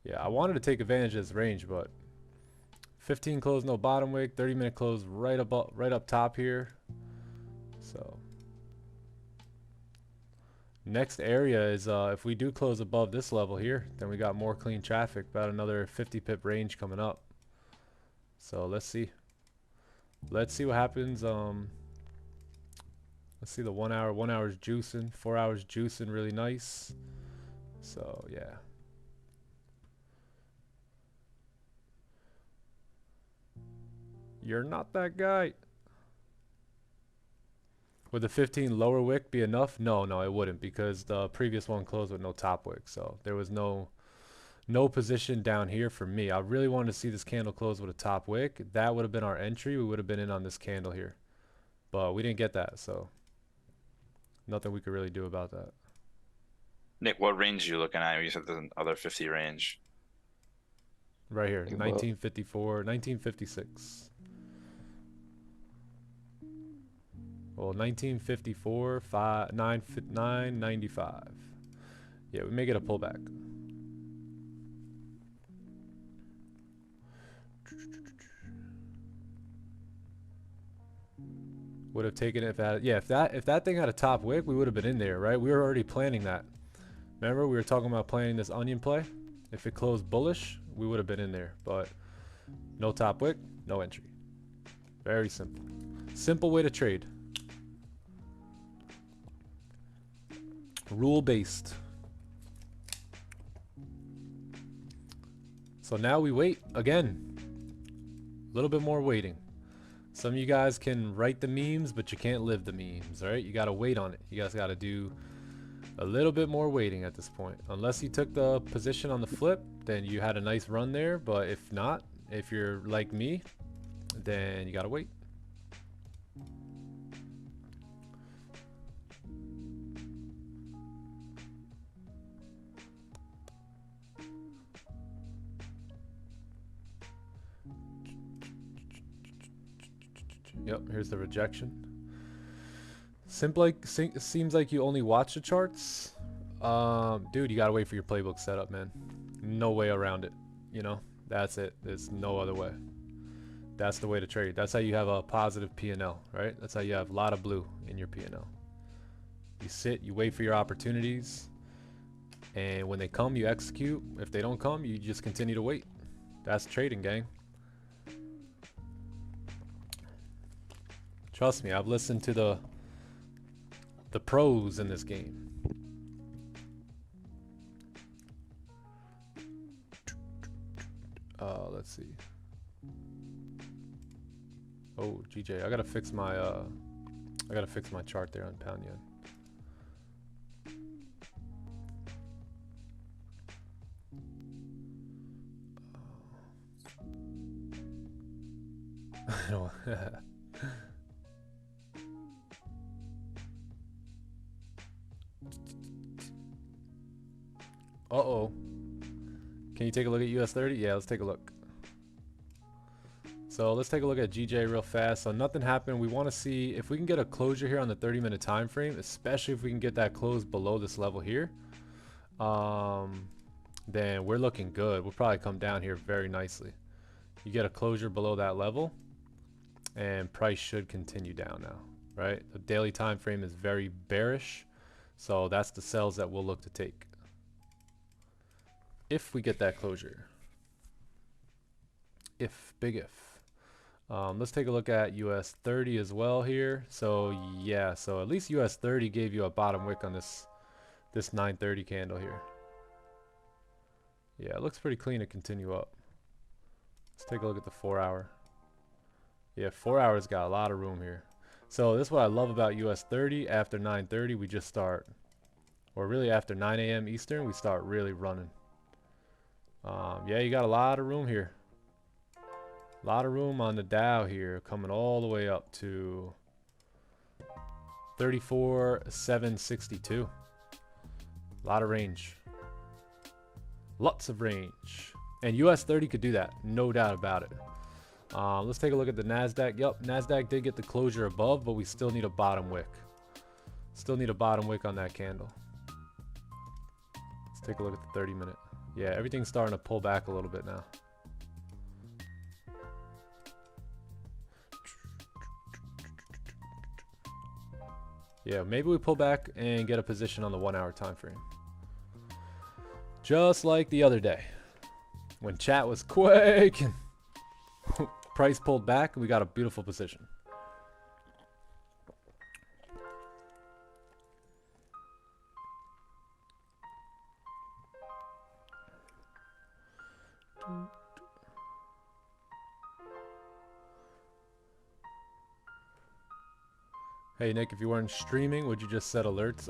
Yeah, I wanted to take advantage of this range, but 15 close, no bottom wick, 30-minute close right up top here. So next area is if we do close above this level here, then we got more clean traffic, about another 50 pip range coming up. So let's see. Let's see what happens. Let's see the 1 hour. 1 hour's juicing, 4 hours juicing really nice. So yeah. You're not that guy. Would the 15 lower wick be enough? No, it wouldn't, because the previous one closed with no top wick. So there was no position down here for me. I really wanted to see this candle close with a top wick. That would have been our entry. We would have been in on this candle here. But we didn't get that, so nothing we could really do about that. Nick, what range are you looking at? You said the other 50 range. Right here, 1954, 1956. Well, 1954, 995. Yeah, we may get a pullback. Would have taken it if that, yeah, if that thing had a top wick, we would have been in there, right? We were already planning that. Remember, we were talking about planning this onion play. If it closed bullish, we would have been in there, but no top wick, no entry. Very simple. Simple way to trade. Rule based. So now we wait again. A little bit more waiting. Some of you guys can write the memes, but you can't live the memes, all right? You got to wait on it. You guys got to do a little bit more waiting at this point. Unless you took the position on the flip, then you had a nice run there. But if not, if you're like me, then you got to wait. Yep, here's the rejection. Seems like you only watch the charts. Dude, you gotta wait for your playbook setup, man. No way around it. You know, that's it. There's no other way. That's the way to trade. That's how you have a positive P&L, right? That's how you have a lot of blue in your P&L. You sit, you wait for your opportunities, and when they come, you execute. If they don't come, you just continue to wait. That's trading, gang. Trust me, I've listened to the pros in this game. Let's see. Oh, GJ, I gotta fix my chart there on pound yen. Uh-oh. Can you take a look at US 30? Yeah, let's take a look. So let's take a look at GJ real fast. So nothing happened. We want to see if we can get a closure here on the 30-minute time frame, especially if we can get that close below this level here. then we're looking good. We'll probably come down here very nicely. You get a closure below that level, and price should continue down now, right? The daily time frame is very bearish, so that's the sells that we'll look to take if we get that closure. Big if. Let's take a look at US 30 as well here. So yeah, so at least US 30 gave you a bottom wick on this 930 candle here. Yeah, it looks pretty clean to continue up. Let's take a look at the 4 hour. Yeah, 4 hours got a lot of room here. So this is what I love about US 30. After 9:30 we just start, or really after 9 a.m. Eastern we start really running. Yeah, you got a lot of room here. A lot of room on the Dow here, coming all the way up to 34,762. A lot of range. Lots of range. And US 30 could do that, no doubt about it. Let's take a look at the NASDAQ. Yep, NASDAQ did get the closure above, but we still need a bottom wick. Still need a bottom wick on that candle. Let's take a look at the 30-minute. Yeah, everything's starting to pull back a little bit now. Yeah, maybe we pull back and get a position on the 1 hour time frame. Just like the other day when chat was quaking. Price pulled back and we got a beautiful position. Hey Nick, if you weren't streaming, would you just set alerts?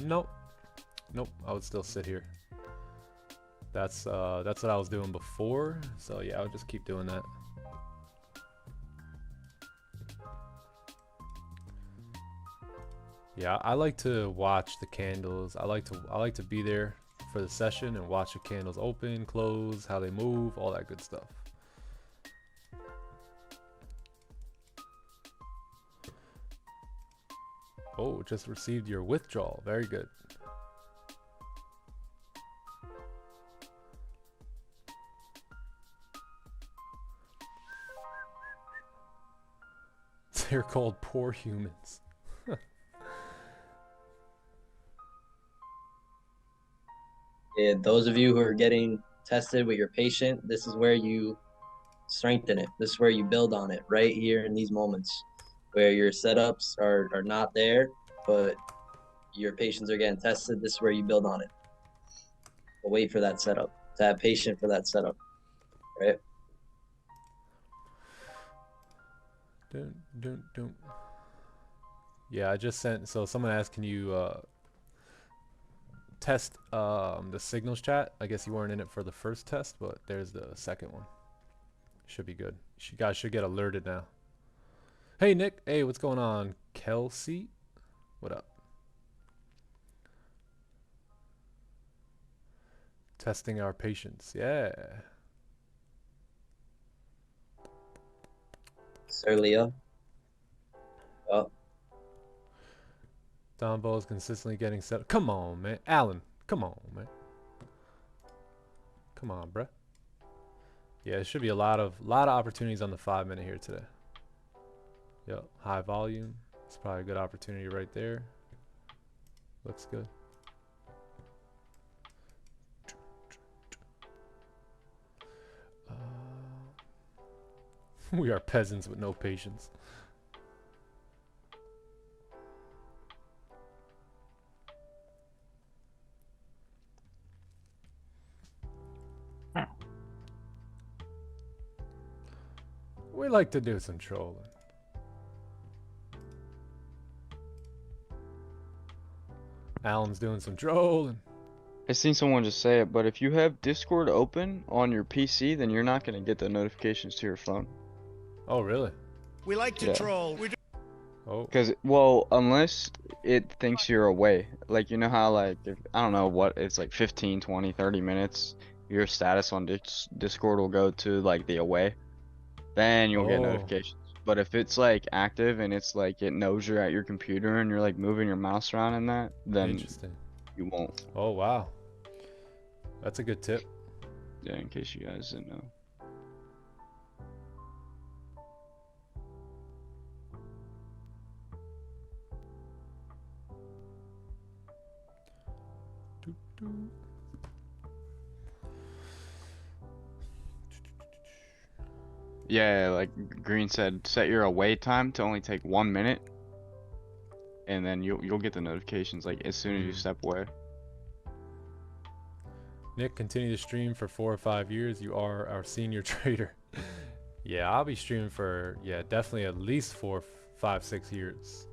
Nope. Nope, I would still sit here. That's what I was doing before. So yeah, I would just keep doing that. Yeah, I like to watch the candles. I like to be there for the session and watch the candles open, close, how they move, all that good stuff. Oh, just received your withdrawal. Very good. They're called poor humans. Yeah, those of you who are getting tested with your patient, this is where you strengthen it. This is where you build on it, right here in these moments where your setups are not there, but your patients are getting tested. This is where you build on it. But wait for that setup, to have patient for that setup, right? Don't. Yeah, I just sent, so someone asked, can you test the signals chat? I guess you weren't in it for the first test, but there's the second one. Should be good. You guys should get alerted now. Hey Nick, hey, what's going on? Kelsey, what up? Testing our patience, yeah. Sir Leo. Oh. Dombo is consistently getting set. Come on, man. Alan, come on, man. Come on, bruh. Yeah, it should be a lot of opportunities on the 5 minute here today. Yep, high volume. It's probably a good opportunity right there. Looks good. We are peasants with no patience. We like to do some trolling. Alan's doing some trolling. I seen someone just say it, but if you have Discord open on your PC, then you're not going to get the notifications to your phone. Oh, really? We like to troll. We do. Oh. Because, well, unless it thinks you're away. Like, you know how, like, if, I don't know what, it's like 15, 20, 30 minutes, your status on Discord will go to, like, the away. Then you'll get notifications. But if it's, like, active and it's, like, it knows you're at your computer and you're, like, moving your mouse around in that, then Interesting. you won't. Oh, wow. That's a good tip. Yeah, in case you guys didn't know. Yeah, like Green said, set your away time to only take 1 minute, and then you'll get the notifications like as soon as you step away. Nick, continue to stream for 4 or 5 years. You are our senior trader. Yeah, I'll be streaming for, yeah, definitely at least 4, 5, 6 years.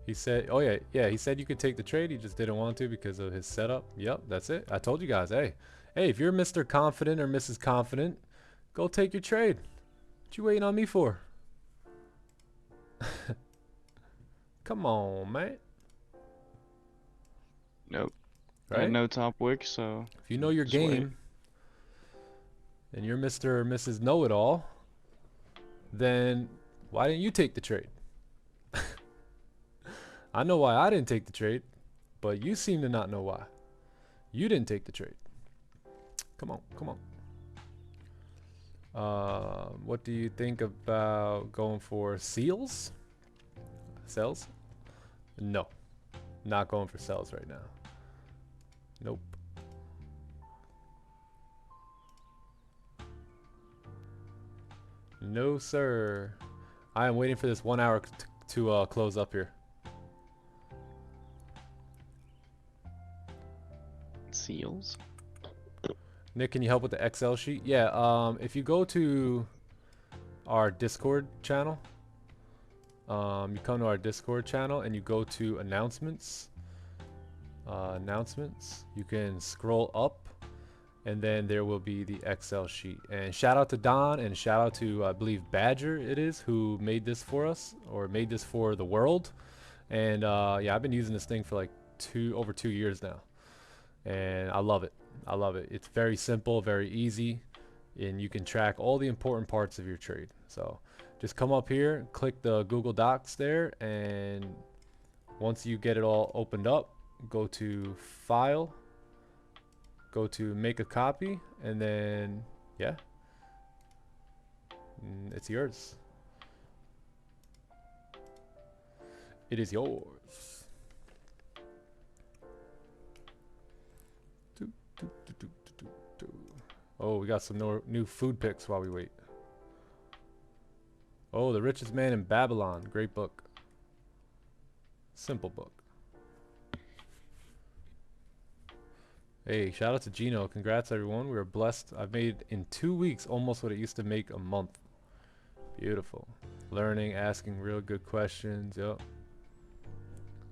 He said, oh yeah, he said you could take the trade. He just didn't want to because of his setup. Yep, that's it. I told you guys, hey, if you're Mr. Confident or Mrs. Confident, go take your trade. What you waiting on me for? Come on, man. Nope. Right? Got no top wick, so if you know your just wait. game and you're Mr. or Mrs. Know-It-All, then why didn't you take the trade? I know why I didn't take the trade, but you seem to not know why. You didn't take the trade. Come on, come on. What do you think about going for seals? Sells? No. Not going for sells right now. Nope. No, sir. I am waiting for this 1 hour to close up here. Seals? Nick, can you help with the Excel sheet? Yeah, if you go to our Discord channel, you come to our Discord channel and you go to announcements. You can scroll up and then there will be the Excel sheet. And shout out to Don and shout out to, I believe, Badger it is, who made this for us or made this for the world. And yeah, I've been using this thing for like over 2 years now. And I love it. I love it. It's very simple, very easy, and you can track all the important parts of your trade. So just come up here, click the Google Docs there, and once you get it all opened up, go to File, go to Make a Copy, and then, yeah, it's yours. It is yours. Oh, we got some new food picks while we wait. Oh, The Richest Man in Babylon. Great book. Simple book. Hey, shout out to Gino. Congrats, everyone. We were blessed. I've made in 2 weeks almost what it used to make a month. Beautiful. Learning, asking real good questions. Yep.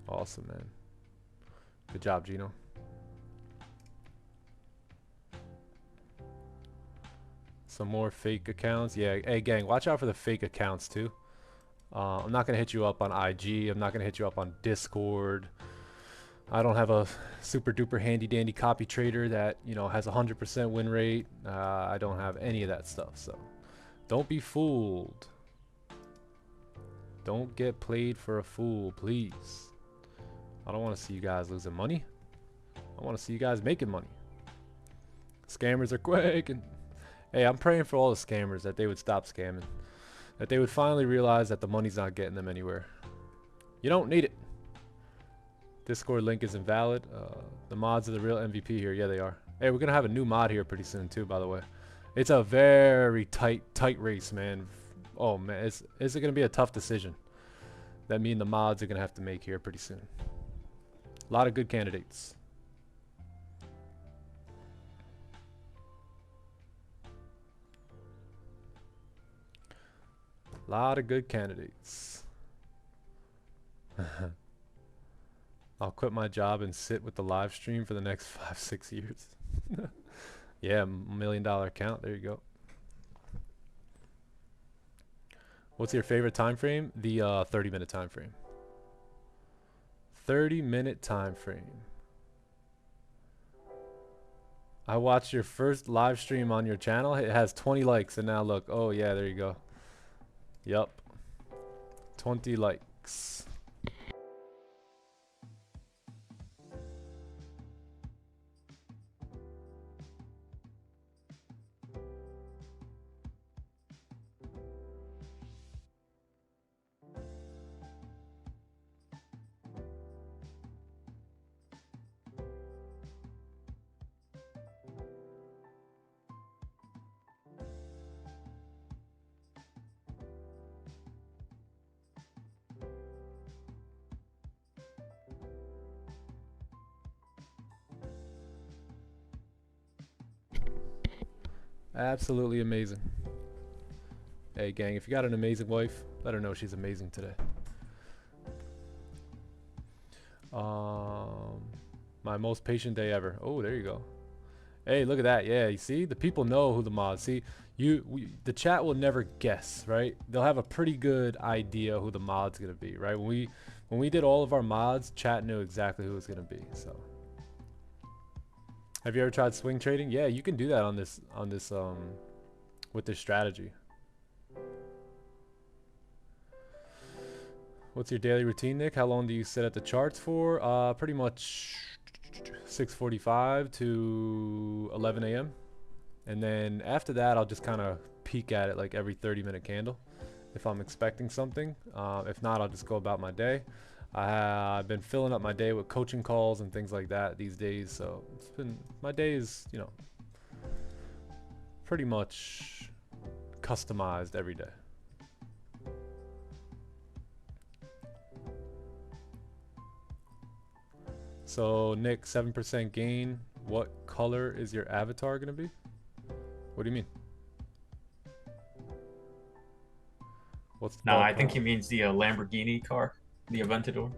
Awesome, man. Good job, Gino. Some more fake accounts. Yeah, hey gang, watch out for the fake accounts too. I'm not gonna hit you up on IG. I'm not gonna hit you up on Discord. I don't have a super duper handy dandy copy trader that, you know, has 100% win rate. I don't have any of that stuff. So don't be fooled. Don't get played for a fool, please. I don't want to see you guys losing money. I want to see you guys making money. Scammers are quick and hey, I'm praying for all the scammers that they would stop scamming. That they would finally realize that the money's not getting them anywhere. You don't need it. Discord link is invalid. The mods are the real MVP here. Yeah, they are. Hey, we're going to have a new mod here pretty soon too, by the way. It's a very tight race, man. Oh, man. It's going to be a tough decision that me and the mods are going to have to make here pretty soon. A lot of good candidates. Lot of good candidates. I'll quit my job and sit with the live stream for the next 5-6 years. Yeah, $1 million account. There you go. What's your favorite time frame? The 30-minute time frame. 30-minute time frame. I watched your first live stream on your channel. It has 20 likes and now look. Oh yeah, there you go. Yup. 20 likes. Absolutely amazing. Hey gang, if you got an amazing wife, let her know she's amazing today. My most patient day ever. Oh, there you go. Hey, look at that. Yeah, you see, the people know who the mods. See, the chat will never guess, right? They'll have a pretty good idea who the mod's gonna be, right? When we did all of our mods, chat knew exactly who it was gonna be. So, have you ever tried swing trading? Yeah, you can do that on this with this strategy. What's your daily routine, Nick? How long do you sit at the charts for? Pretty much 6:45 to 11 a.m. And then after that, I'll just kind of peek at it like every 30-minute candle if I'm expecting something. If not, I'll just go about my day. I've been filling up my day with coaching calls and things like that these days. So it's been, my day is, you know, pretty much customized every day. So Nick, 7% gain. What color is your avatar gonna be? What do you mean? What's the No, dark I think color? he means the Lamborghini car, the Aventador.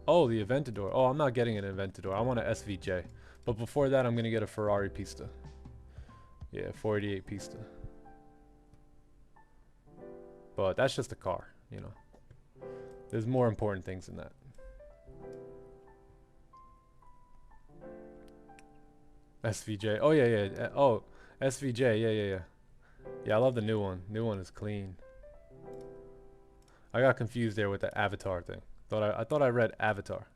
Oh, the Aventador. Oh, I'm not getting an Aventador. I want an SVJ. But before that, I'm gonna get a Ferrari Pista. Yeah, 488 Pista. But that's just a car, you know. There's more important things than that. SVJ. Oh yeah, yeah. Oh, SVJ. Yeah. Yeah, I love the new one. New one is clean. I got confused there with the avatar thing. I thought I read avatar.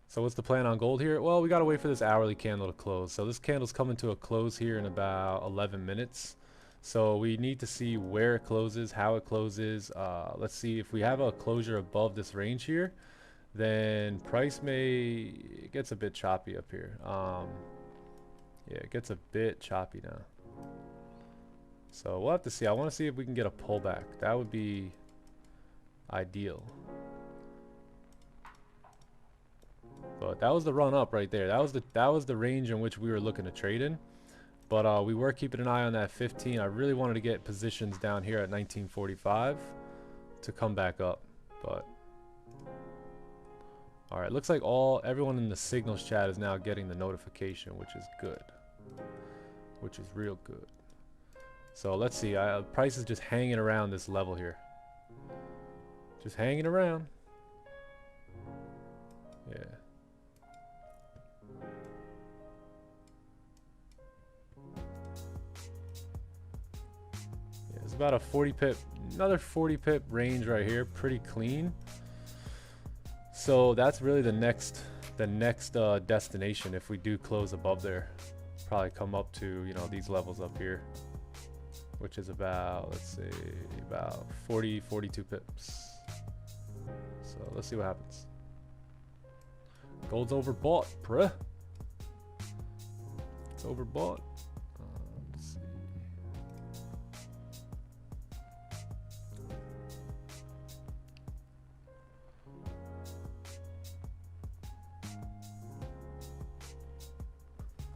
So what's the plan on gold here? Well, we gotta wait for this hourly candle to close. So this candle's coming to a close here in about 11 minutes. So we need to see where it closes, how it closes. Let's see if we have a closure above this range here, then price may, it gets a bit choppy up here. Yeah, it gets a bit choppy now. So we'll have to see. I want to see if we can get a pullback. That would be ideal. But that was the run up right there. That was the range in which we were looking to trade in. But we were keeping an eye on that 15. I really wanted to get positions down here at 1945 to come back up. But all right, looks like everyone in the signals chat is now getting the notification, which is good. Which is real good. So let's see. Price is just hanging around this level here. Just hanging around. Yeah. It's about a 40 pip, another 40 pip range right here, pretty clean. So that's really the next destination. If we do close above there, probably come up to, you know, these levels up here, which is about, let's say, about 42 pips. So let's see what happens. Gold's overbought, bruh. It's overbought. Let's see.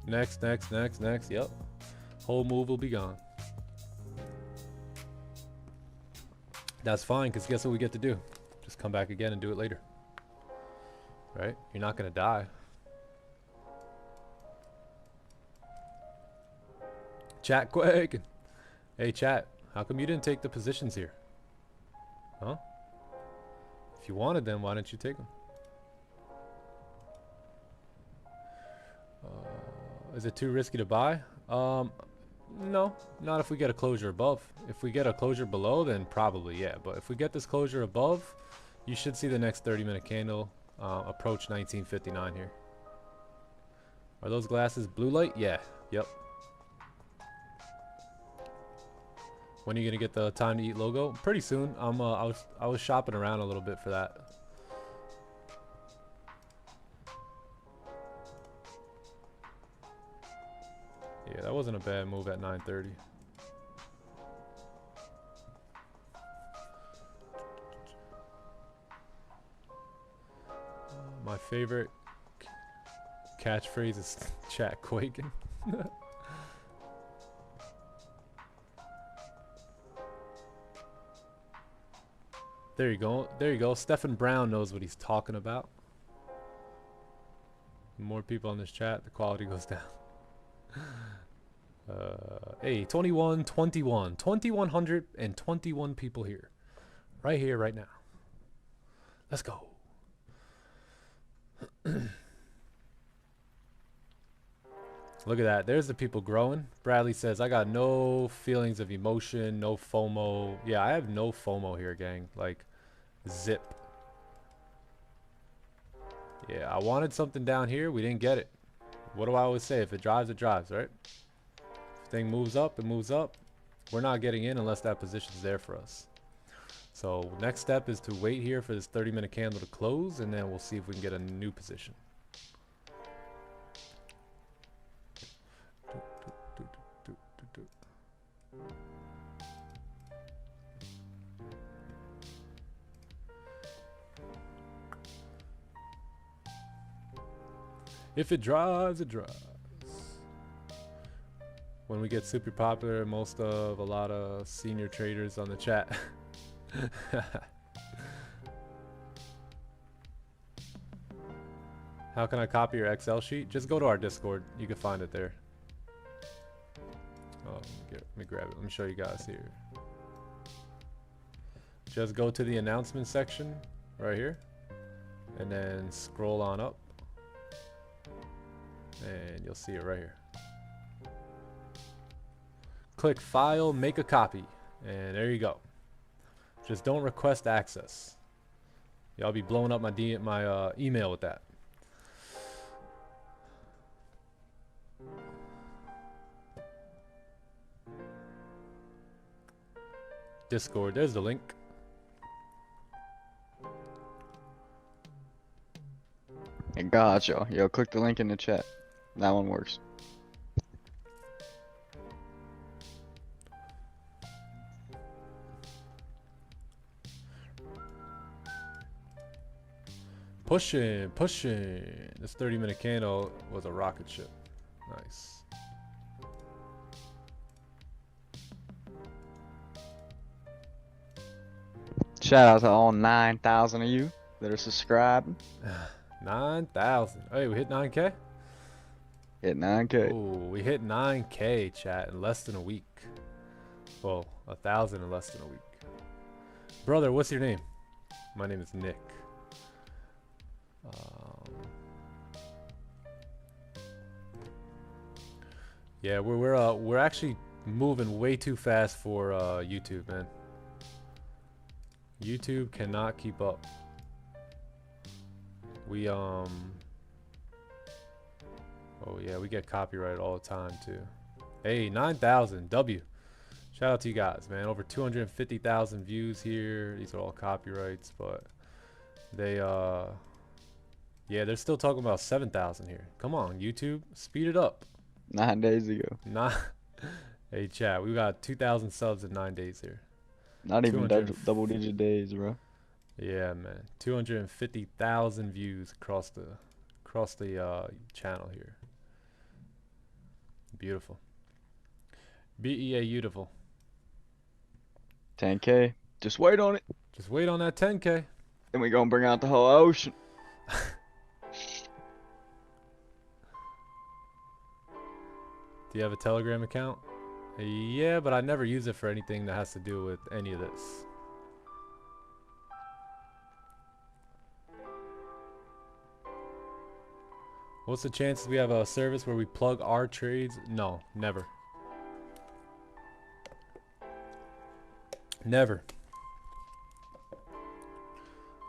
Next. Yep. Whole move will be gone. That's fine, because guess what we get to do? Just come back again and do it later. Right? You're not going to die. Chat quick. Hey, chat. How come you didn't take the positions here? Huh? If you wanted them, why didn't you take them? Is it too risky to buy? No, not if we get a closure above. If we get a closure below, then probably, yeah. But if we get this closure above, you should see the next 30-minute candle approach 1959 here. Are those glasses blue light? Yeah. Yep. When are you gonna get the time to eat logo? Pretty soon. I was shopping around a little bit for that. Yeah, that wasn't a bad move at 9:30. My favorite catchphrase is chat quaking. There you go. There you go. Stephen Brown knows what he's talking about. The more people in this chat, the quality goes down. Hey, 2121. 2,121 people here. Right here, right now. Let's go. Look at that. There's the people growing. Bradley says, I got no feelings of emotion, no FOMO. Yeah, I have no FOMO here, gang. Like, zip. Yeah, I wanted something down here. We didn't get it. What do I always say? If it drives, right? If thing moves up, it moves up. We're not getting in unless that position's there for us. So next step is to wait here for this 30-minute candle to close, and then we'll see if we can get a new position. If it drives, it drives. When we get super popular, most of a lot of senior traders on the chat. How can I copy your Excel sheet? Just go to our Discord. You can find it there. Oh, let me grab it. Let me show you guys here. Just go to the announcement section right here, and then scroll on up, and you'll see it right here. Click File, Make a Copy, and there you go. Just don't request access. Y'all be blowing up my email with that. Discord, there's the link. I got you. Yo, click the link in the chat. That one works. Pushing, pushing. This 30-minute candle was a rocket ship. Nice. Shout out to all 9,000 of you that are subscribing. 9,000. Hey, we hit 9K? Hit 9K. Oh, we hit 9K, chat, in less than a week. Well, 1,000 in less than a week. Brother, what's your name? My name is Nick. Yeah, we're actually moving way too fast for YouTube, man. YouTube cannot keep up. We oh yeah, we get copyrighted all the time too. Hey, 9,000 W. Shout out to you guys, man. Over 250,000 views here. These are all copyrights, but they yeah, they're still talking about 7,000 here. Come on, YouTube, speed it up. 9 days ago. Hey, chat, we got 2,000 subs in 9 days here. Not even double-digit days, bro. Yeah, man. 250,000 views across the channel here. Beautiful. beautiful. 10K. Just wait on it. Just wait on that 10K. Then we gonna bring out the whole ocean. Do you have a Telegram account? Yeah, but I never use it for anything that has to do with any of this. What's the chances we have a service where we plug our trades? No, never. Never.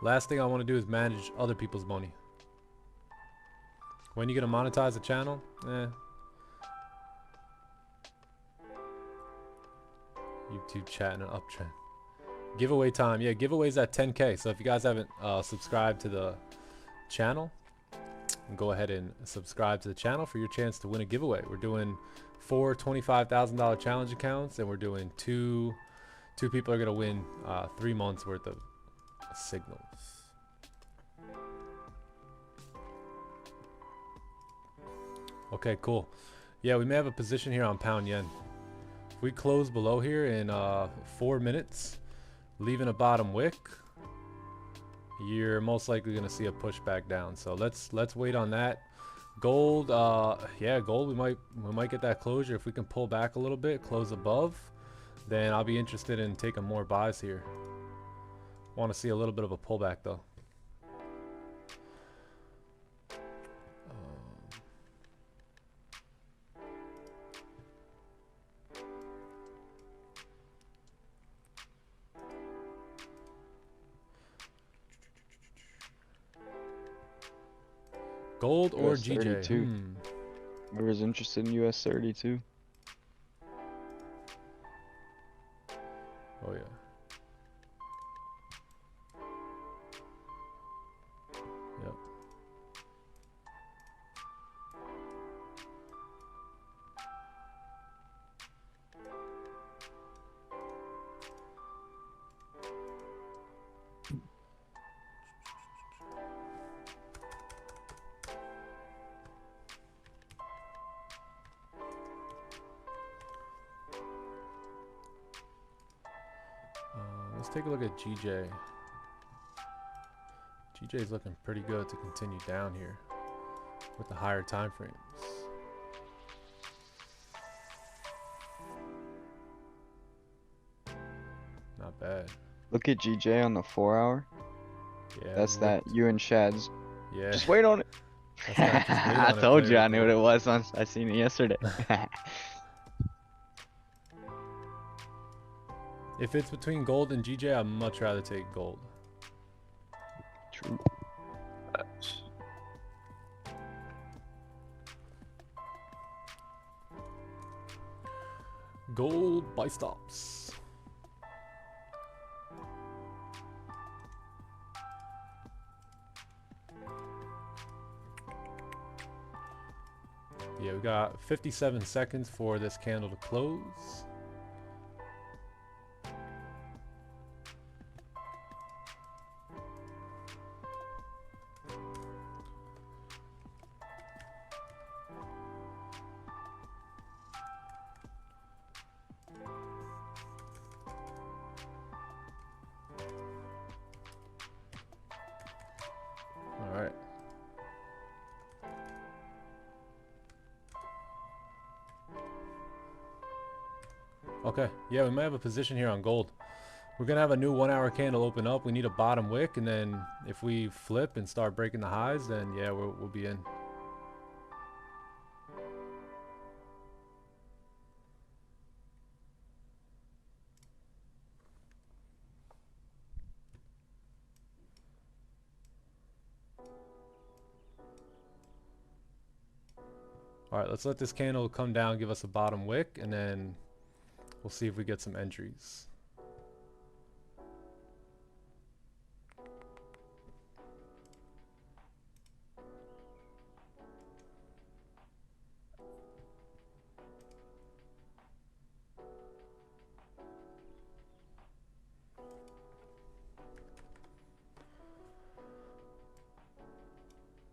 Last thing I want to do is manage other people's money. When you gonna monetize the channel? YouTube chat and an uptrend. Giveaway time. Yeah, giveaways at 10K. So if you guys haven't subscribed to the channel, go ahead and subscribe to the channel for your chance to win a giveaway. We're doing 4 $25,000 challenge accounts, and we're doing two people are gonna win 3 months worth of signals. Okay, cool. Yeah, we may have a position here on pound yen. If we close below here in 4 minutes, leaving a bottom wick, you're most likely gonna see a pushback down. So let's wait on that. Gold, yeah, gold, we might get that closure. If we can pull back a little bit, close above, then I'll be interested in taking more buys here. Want to see a little bit of a pullback though. Gold or US GJ? 32. Whoever's interested in US 32. Oh yeah. Yep. Let's take a look at GJ. GJ is looking pretty good to continue down here with the higher time frames. Not bad. Look at GJ on the 4-hour. Yeah, That's that you and Shad's. Yeah. Just wait on it. That's that just wait I on it told play you right I knew there. what it was once I seen it yesterday. If it's between gold and GJ, I'd much rather take gold. True. Gold buy stops. Yeah, we got 57 seconds for this candle to close. All right. Okay, yeah, we might have a position here on gold. We're gonna have a new 1 hour candle open up. We need a bottom wick, and then if we flip and start breaking the highs, then yeah, we'll be in. All right, let's let this candle come down, give us a bottom wick, and then we'll see if we get some entries.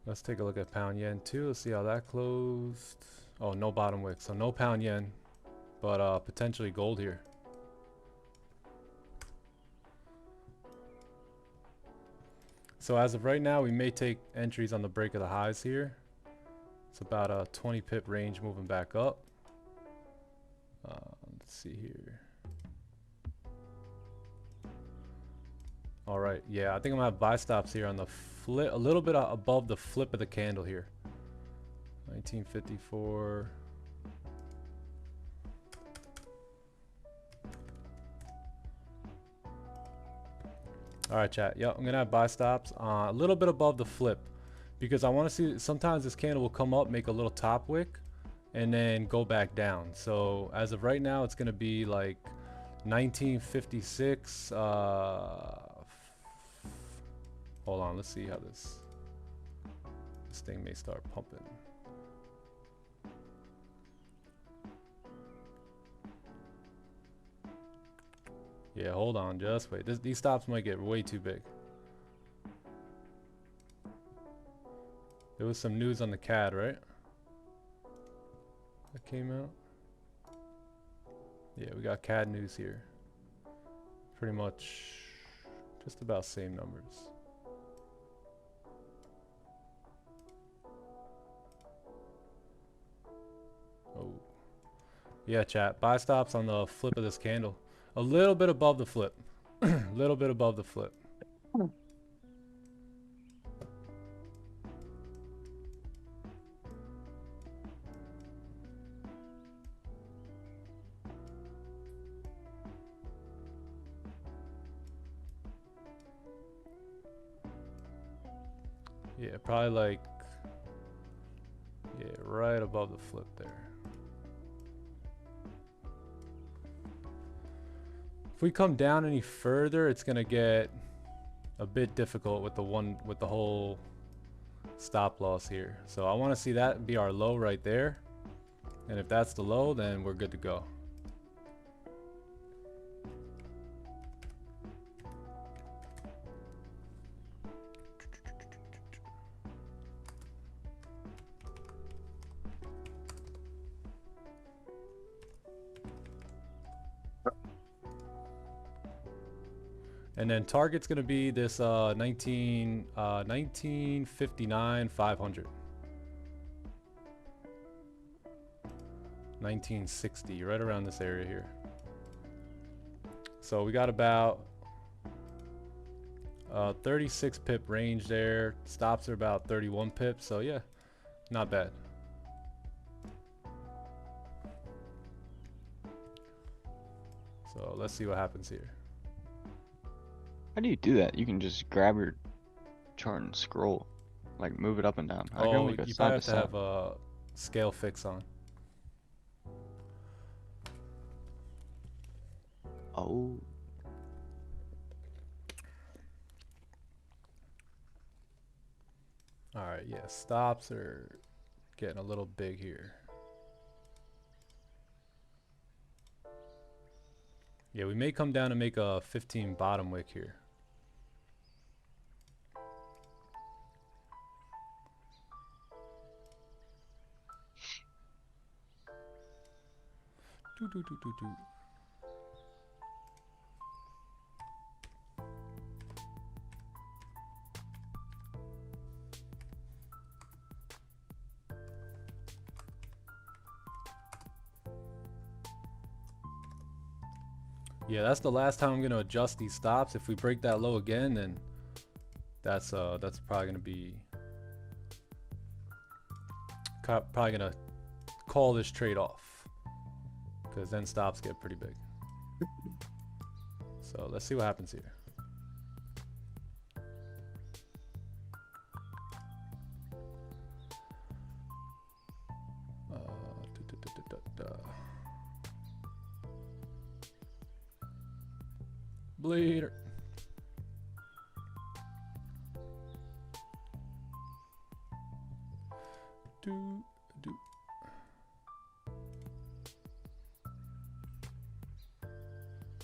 Let's take a look at pound yen too. Let's see how that closed. Oh, no bottom wick, so no pound yen, but potentially gold here. So as of right now, we may take entries on the break of the highs here. It's about a 20 pip range moving back up. Let's see here. All right, yeah, I think I'm gonna have buy stops here on the flip, a little bit above the flip of the candle here. 1954. All right, chat. Yep, I'm gonna have buy stops a little bit above the flip because I want to see sometimes this candle will come up, make a little top wick, and then go back down. So as of right now, it's gonna be like 1956. Hold on, let's see how this thing may start pumping. Yeah, hold on, just wait. These stops might get way too big. There was some news on the CAD, right? That came out. Yeah, we got CAD news here. Pretty much just about same numbers. Oh. Yeah, chat. Buy stops on the flip of this candle. A little bit above the flip. A little bit above the flip. Yeah, probably like, yeah, right above the flip there. If we come down any further, it's gonna get a bit difficult with the whole stop loss here. So I want to see that be our low right there. And if that's the low, then we're good to go. And then target's gonna be this 1959 500. 1960, right around this area here. So we got about 36 pip range there. Stops are about 31 pips. So yeah, not bad. So let's see what happens here. How do you do that? You can just grab your chart and scroll, like move it up and down. I can Oh, only go you side probably to have to side. have a scale fix on. Oh, All right, yeah, stops are getting a little big here. Yeah, we may come down and make a 15 bottom wick here. Do, do, do, do, do. Yeah, that's the last time I'm gonna adjust these stops. If we break that low again, then that's probably gonna be probably gonna call this trade off, because then stops get pretty big. So let's see what happens here. Bleeder. Do.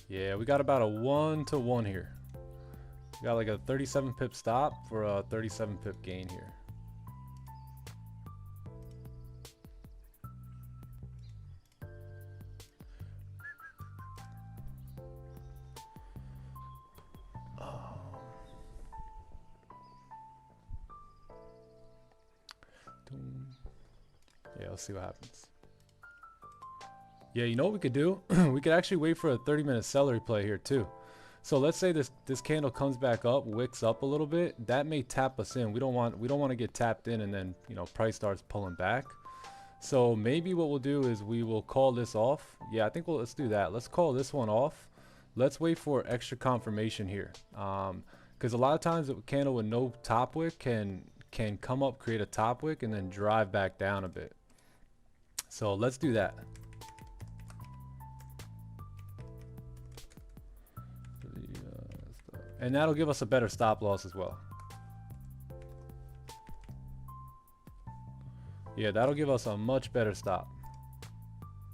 Yeah, we got about a 1-to-1 here. We got like a 37 pip stop for a 37 pip gain here. Yeah, let's see what happens. Yeah, you know what we could do? We could actually wait for a 30-minute seller play here too. So let's say this candle comes back up, wicks up a little bit. That may tap us in. We don't want to get tapped in and then, you know, price starts pulling back. So maybe what we'll do is we will call this off. Yeah, I think let's do that. Let's call this one off. let's wait for extra confirmation here. Because a lot of times a candle with no top wick can come up, create a top wick, and then drive back down a bit. So let's do that. And that'll give us a better stop loss as well. Yeah, that'll give us a much better stop.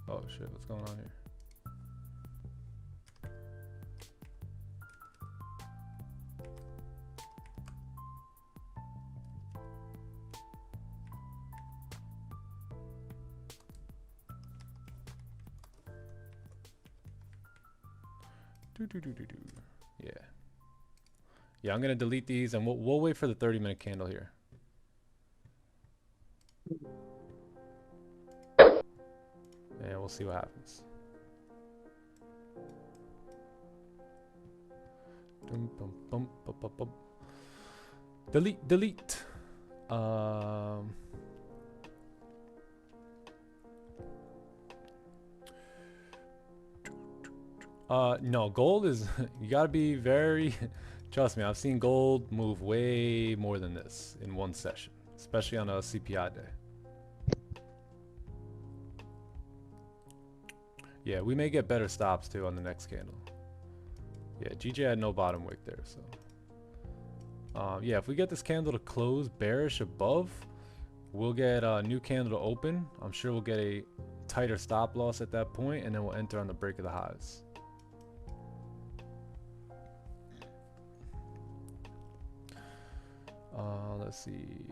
Oh shit, what's going on here? Yeah. Yeah, I'm gonna delete these and we'll wait for the 30-minute candle here. And we'll see what happens. Delete, delete. No, gold is, you gotta be very, trust me, I've seen gold move way more than this in one session, especially on a CPI day. Yeah, we may get better stops too on the next candle. Yeah, GJ had no bottom wick there, so. Yeah, if we get this candle to close bearish above, we'll get a new candle to open. I'm sure we'll get a tighter stop loss at that point, and then we'll enter on the break of the highs. Let's see.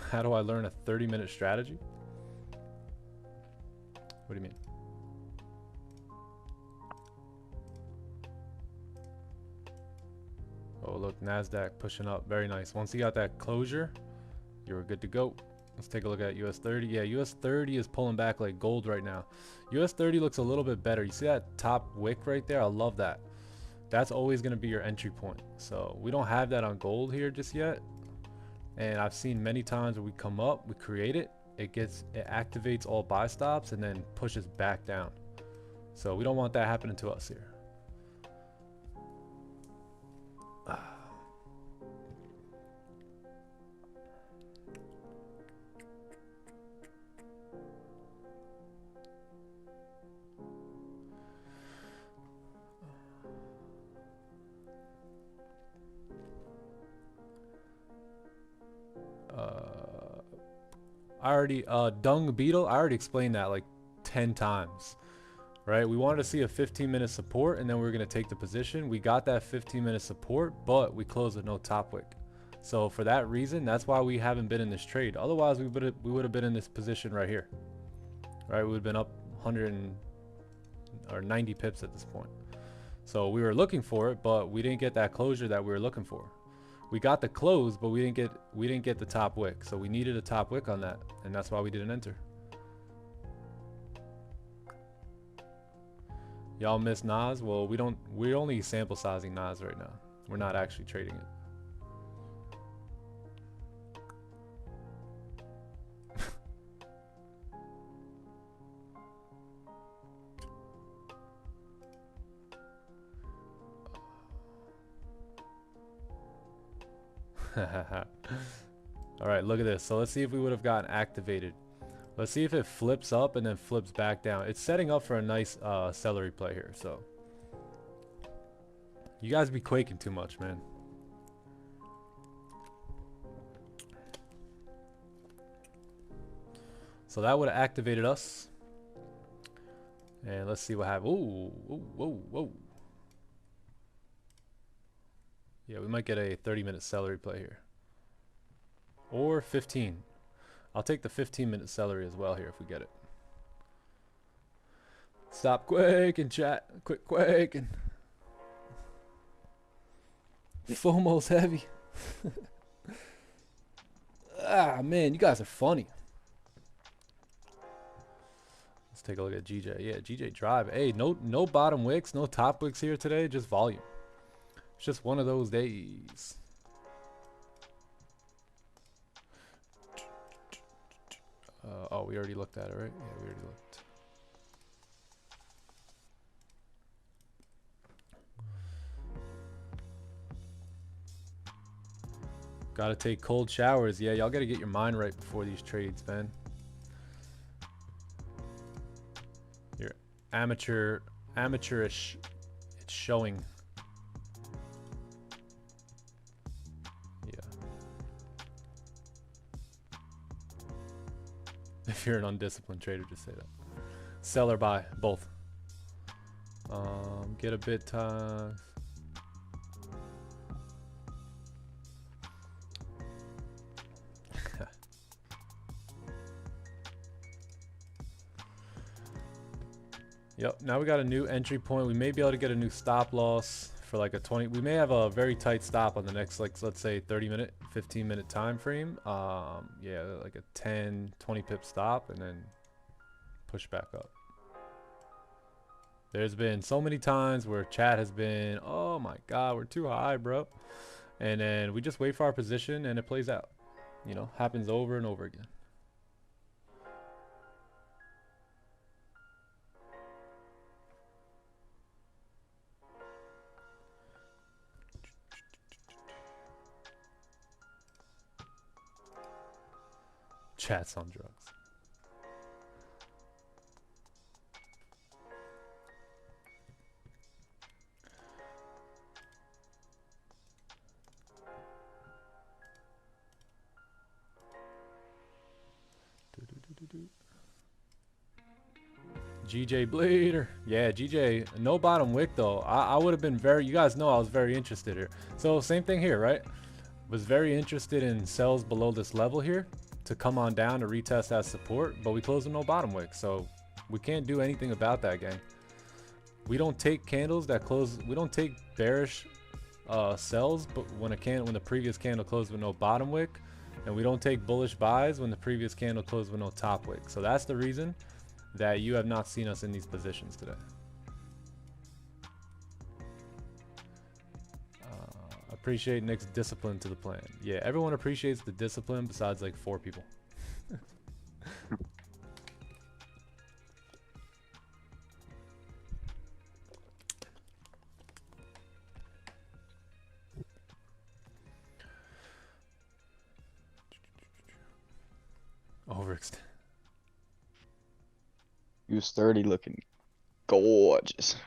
How do I learn a 30-minute strategy? What do you mean? Oh, look, NASDAQ pushing up. Very nice. Once you got that closure, you're good to go. Let's take a look at US 30. Yeah, US 30 is pulling back like gold right now. US 30 looks a little bit better. You see that top wick right there? I love that. That's always going to be your entry point. So we don't have that on gold here just yet. And I've seen many times where we come up, we create it, it activates all buy stops and then pushes back down. So we don't want that happening to us here. I already dung beetle, I already explained that like 10 times, right? We wanted to see a 15-minute support and then we were going to take the position. We got that 15-minute support, but we closed with no top wick. So for that reason, that's why we haven't been in this trade. Otherwise we would have been in this position right here, right? We would have been up 90 pips at this point. So we were looking for it, but we didn't get that closure that we were looking for. We got the close, but we didn't get the top wick. So we needed a top wick on that, and that's why we didn't enter. Y'all miss Nas? Well, we're only sample sizing Nas right now. We're not actually trading it. All right, look at this. So let's see if we would have gotten activated. Let's see if it flips up and then flips back down. It's setting up for a nice celery play here. So you guys be quaking too much, man. So that would have activated us. And let's see what happens. Ooh, whoa, whoa. Yeah, we might get a 30-minute celery play here. Or 15. I'll take the 15-minute celery as well here if we get it. Stop quaking, chat. Quit quaking. FOMO's heavy. Ah, man, you guys are funny. Let's take a look at GJ. Yeah, GJ drive. Hey, no bottom wicks, no top wicks here today, just volume. It's just one of those days. Oh, we already looked at it, right? Yeah, we already looked. Gotta take cold showers. Yeah, y'all gotta get your mind right before these trades, man. You're amateurish. It's showing. Yeah. If you're an undisciplined trader, just say that. Sell or buy, both. Get a bit time. Yep, now we got a new entry point. We may be able to get a new stop loss for like a 20. We may have a very tight stop on the next, like, let's say 30-minute, 15-minute time frame. Yeah, like a 10, 20 pip stop and then push back up. There's been so many times where chat has been, oh my God, we're too high, bro. And then we just wait for our position and it plays out. You know, happens over and over again. Chat's on drugs. GJ Blader. Yeah, GJ, no bottom wick though. I would have been very, you guys know I was very interested here. So same thing here, right? Was very interested in sells below this level here to come on down to retest as support, but we closed with no bottom wick. So we can't do anything about that, gang. We don't take candles that close, we don't take bearish sells, but when the previous candle closed with no bottom wick, and we don't take bullish buys when the previous candle closed with no top wick. So that's the reason that you have not seen us in these positions today. Appreciate Nick's discipline to the plan. Yeah, everyone appreciates the discipline besides like 4 people. Overextend. US30 looking gorgeous.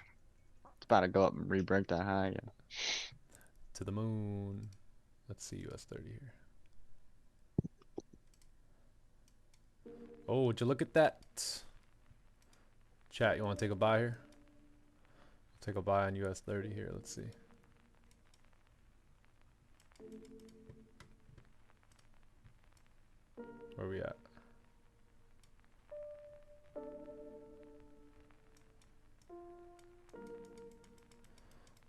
It's about to go up and re-break that high again. To the moon. Let's see US30 here. Oh, would you look at that? Chat, you want to take a buy here? Take a buy on US30 here. Let's see. Where are we at?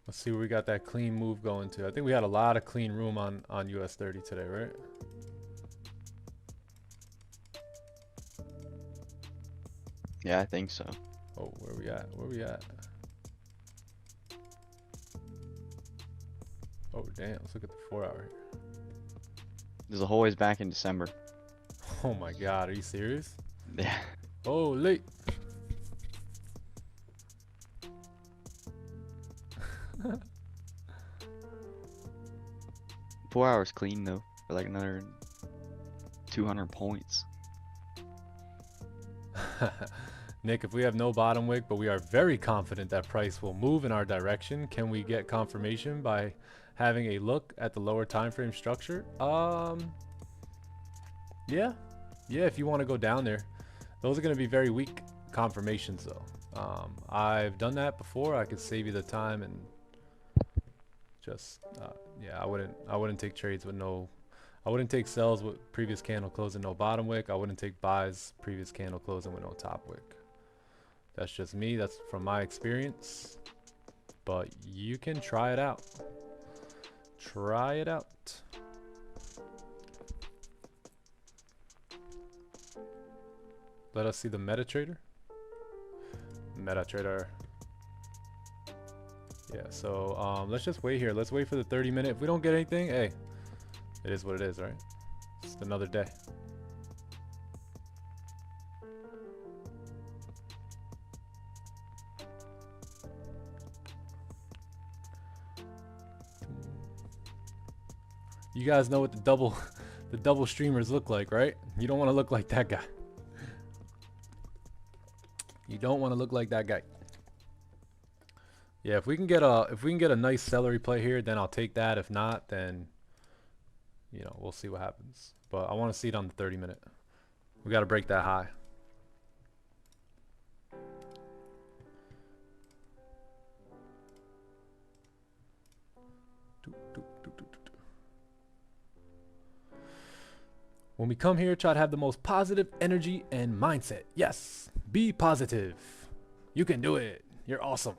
Let's see where we got that clean move going to. I think we had a lot of clean room on US30 today, right? Yeah, I think so. Oh, where we at? Where we at? Oh, damn. Let's look at the 4-hour here. There's a whole ways back in December. Oh my God, are you serious? Yeah. Oh, late. Four hours clean though, for like another 200 points. Nick, if we have no bottom wick, but we are very confident that price will move in our direction, can we get confirmation by having a look at the lower time frame structure? Yeah, if you want to go down there. Those are going to be very weak confirmations though. I've done that before. I could save you the time and just yeah, I wouldn't take trades with no, I wouldn't take sells with previous candle closing no bottom wick. I wouldn't take buys previous candle closing with no top wick. That's just me. That's from my experience, but you can try it out. Try it out. Let us see the MetaTrader. MetaTrader. Yeah, so let's just wait here. Let's wait for the 30-minute. If we don't get anything, hey, it is what it is, right? It's another day. You guys know what the double streamers look like, right? You don't want to look like that guy. You don't want to look like that guy. Yeah, if we can get a nice celery play here, then I'll take that. If not, then you know, we'll see what happens. But I want to see it on the 30-minute. We got to break that high. When we come here, try to have the most positive energy and mindset. Yes, be positive. You can do it. You're awesome.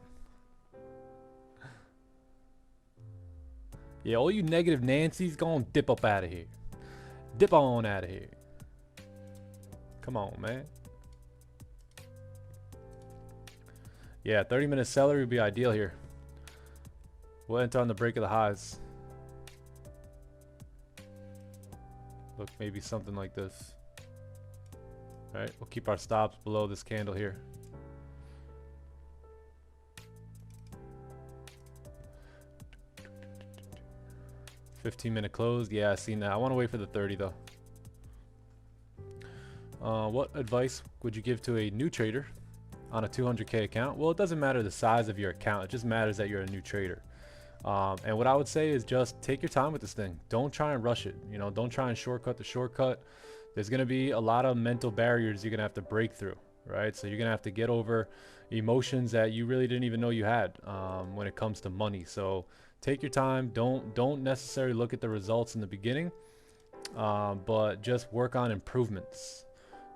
Yeah, all you negative Nancy's gonna dip up out of here. Dip on out of here. Come on, man. Yeah, 30-minute celery would be ideal here. We'll enter on the break of the highs. Look, maybe something like this. All right, we'll keep our stops below this candle here. $15-minute close. Yeah, I seen that. I want to wait for the 30 though. What advice would you give to a new trader on a 200K account? Well, it doesn't matter the size of your account. It just matters that you're a new trader. And what I would say is just take your time with this thing. Don't try and rush it. You know, don't try and shortcut the shortcut. There's going to be a lot of mental barriers you're going to have to break through, right? So you're going to have to get over emotions that you really didn't even know you had when it comes to money. So take your time. Don't necessarily look at the results in the beginning, but just work on improvements.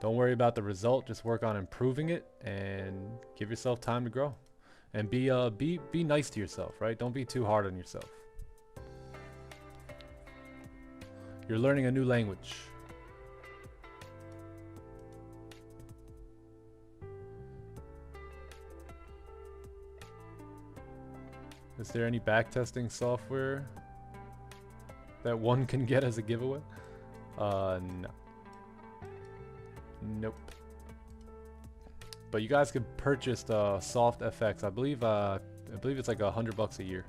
Don't worry about the result. Just work on improving it and give yourself time to grow. And be nice to yourself, right? Don't be too hard on yourself. You're learning a new language. Is there any backtesting software that one can get as a giveaway? No. Nope. But you guys could purchase the soft FX. I believe it's like $100 a year.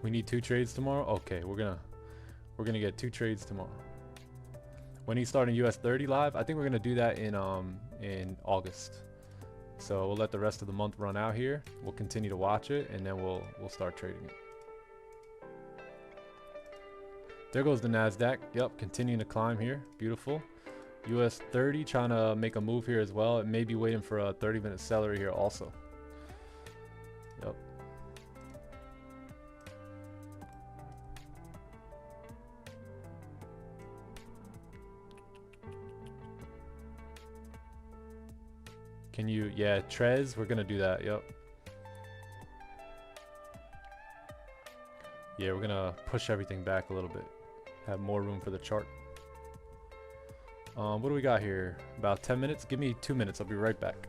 We need 2 trades tomorrow. Okay, we're gonna get 2 trades tomorrow. When he's starting US 30 live, I think we're gonna do that in August. So we'll let the rest of the month run out here. We'll continue to watch it, and then we'll start trading it. There goes the NASDAQ. Yep, continuing to climb here. Beautiful. US 30 trying to make a move here as well. It may be waiting for a 30-minute celery here also. Yep. Can you, yeah, Trez, we're gonna do that. Yep. Yeah, we're gonna push everything back a little bit. Have more room for the chart. What do we got here? About 10 minutes? Give me 2 minutes. I'll be right back.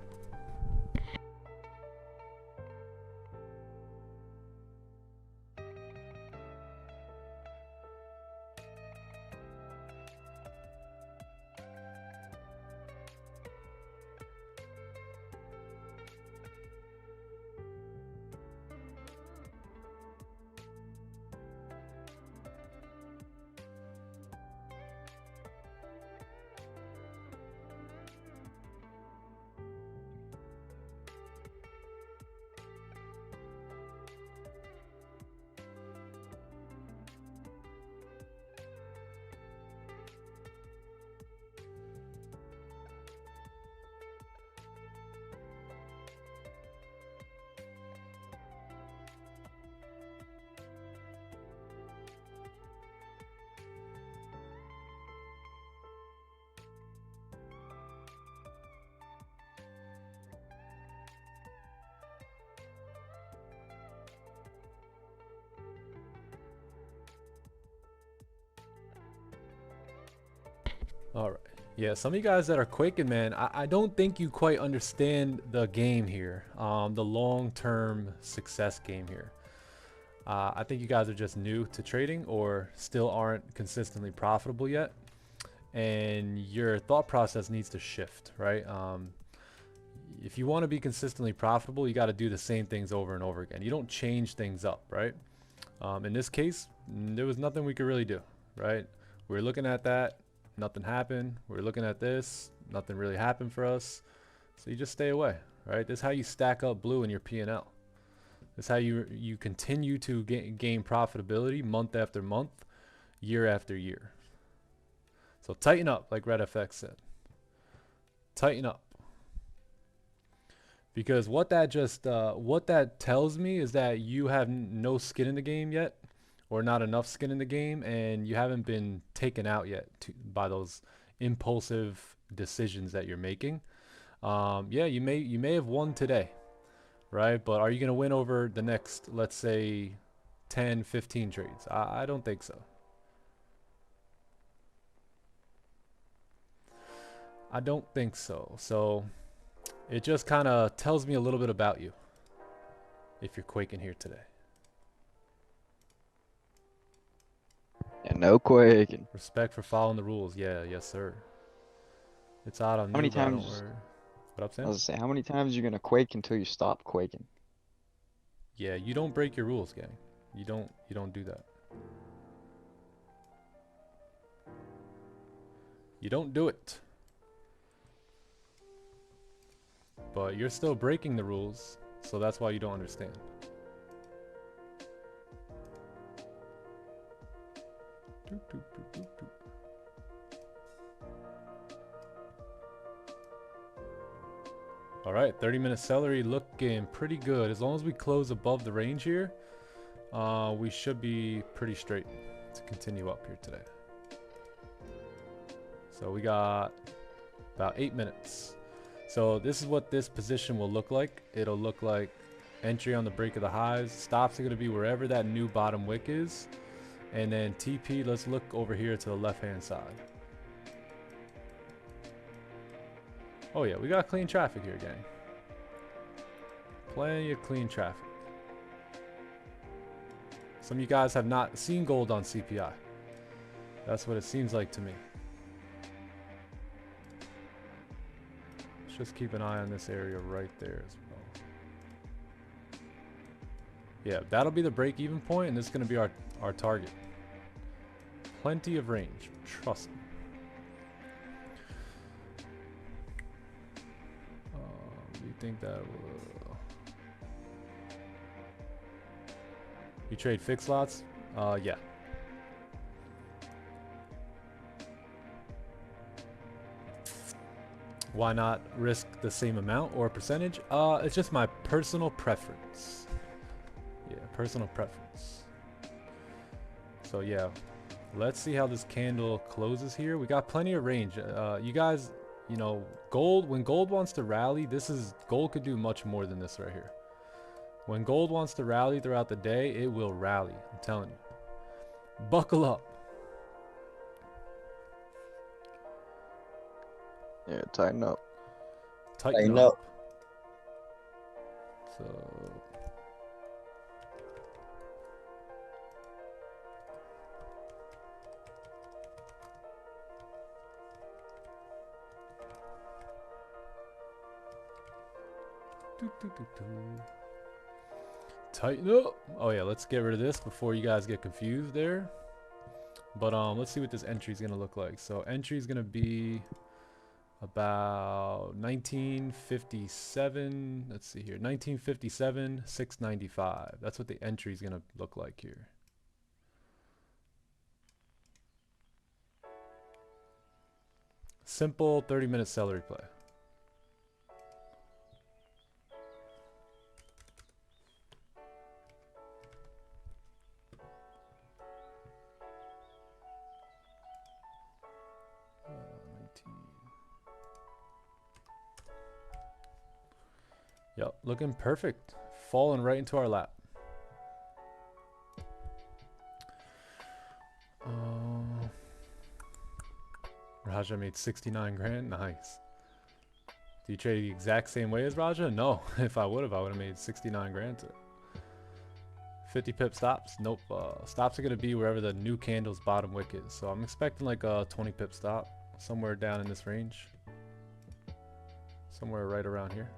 All right. Yeah, some of you guys that are quaking, man, I don't think you quite understand the game here, the long-term success game here. I think you guys are just new to trading or still aren't consistently profitable yet, and your thought process needs to shift, right? if you want to be consistently profitable, you got to do the same things over and over again. You don't change things up, right? In this case, there was nothing we could really do, right? We were looking at that, nothing happened. We were looking at this, nothing really happened for us. So you just stay away, right? This is how you stack up blue in your P&L. This is how you continue to gain profitability month after month, year after year. So tighten up, like RedFX said. Tighten up. Because what that tells me is that you have no skin in the game yet, or not enough skin in the game, and you haven't been taken out yet by those impulsive decisions that you're making. Yeah, you may have won today, right? But are you going to win over the next, let's say, 10, 15 trades? I don't think so. I don't think so. So it just kind of tells me a little bit about you if you're quaking here today. Yeah, no quaking. Respect for following the rules. Yeah, yes, sir. It's out on How many new, bro, don't times? worry. What up, I Sam? was gonna say, how many times are you gonna quake until you stop quaking? Yeah, you don't break your rules, gang. You don't do that. You don't do it. But you're still breaking the rules, so that's why you don't understand. All right, 30-minute celery looking pretty good. As long as we close above the range here, we should be pretty straight to continue up here today. So we got about 8 minutes. So this is what this position will look like. It'll look like entry on the break of the highs. Stops are going to be wherever that new bottom wick is. And then TP, let's look over here to the left-hand side. Oh yeah, we got clean traffic here, gang. Plenty of clean traffic. Some of you guys have not seen gold on CPI. That's what it seems like to me. Let's just keep an eye on this area right there as well. Yeah, that'll be the break-even point, and this is going to be our target. Plenty of range, trust me. Do you think that will... You trade fixed lots? Yeah. Why not risk the same amount or percentage? It's just my personal preference. Yeah, personal preference. So yeah, let's see how this candle closes here. We got plenty of range. You guys, you know, gold, when gold wants to rally, gold could do much more than this right here. When gold wants to rally throughout the day, it will rally. I'm telling you. Buckle up. Yeah, tighten up. Tighten up. So... Tighten up. Oh yeah, let's get rid of this before you guys get confused there. But let's see what this entry is gonna look like. So entry is gonna be about 1957. Let's see here, 1957, 695. That's what the entry is gonna look like here. Simple 30-minute celery play. Yep, looking perfect. Falling right into our lap. Raja made 69 grand. Nice. Do you trade the exact same way as Raja? No. If I would have made 69 grand today. 50 pip stops? Nope. Stops are going to be wherever the new candle's bottom wick is. So I'm expecting like a 20 pip stop. Somewhere down in this range. Somewhere right around here.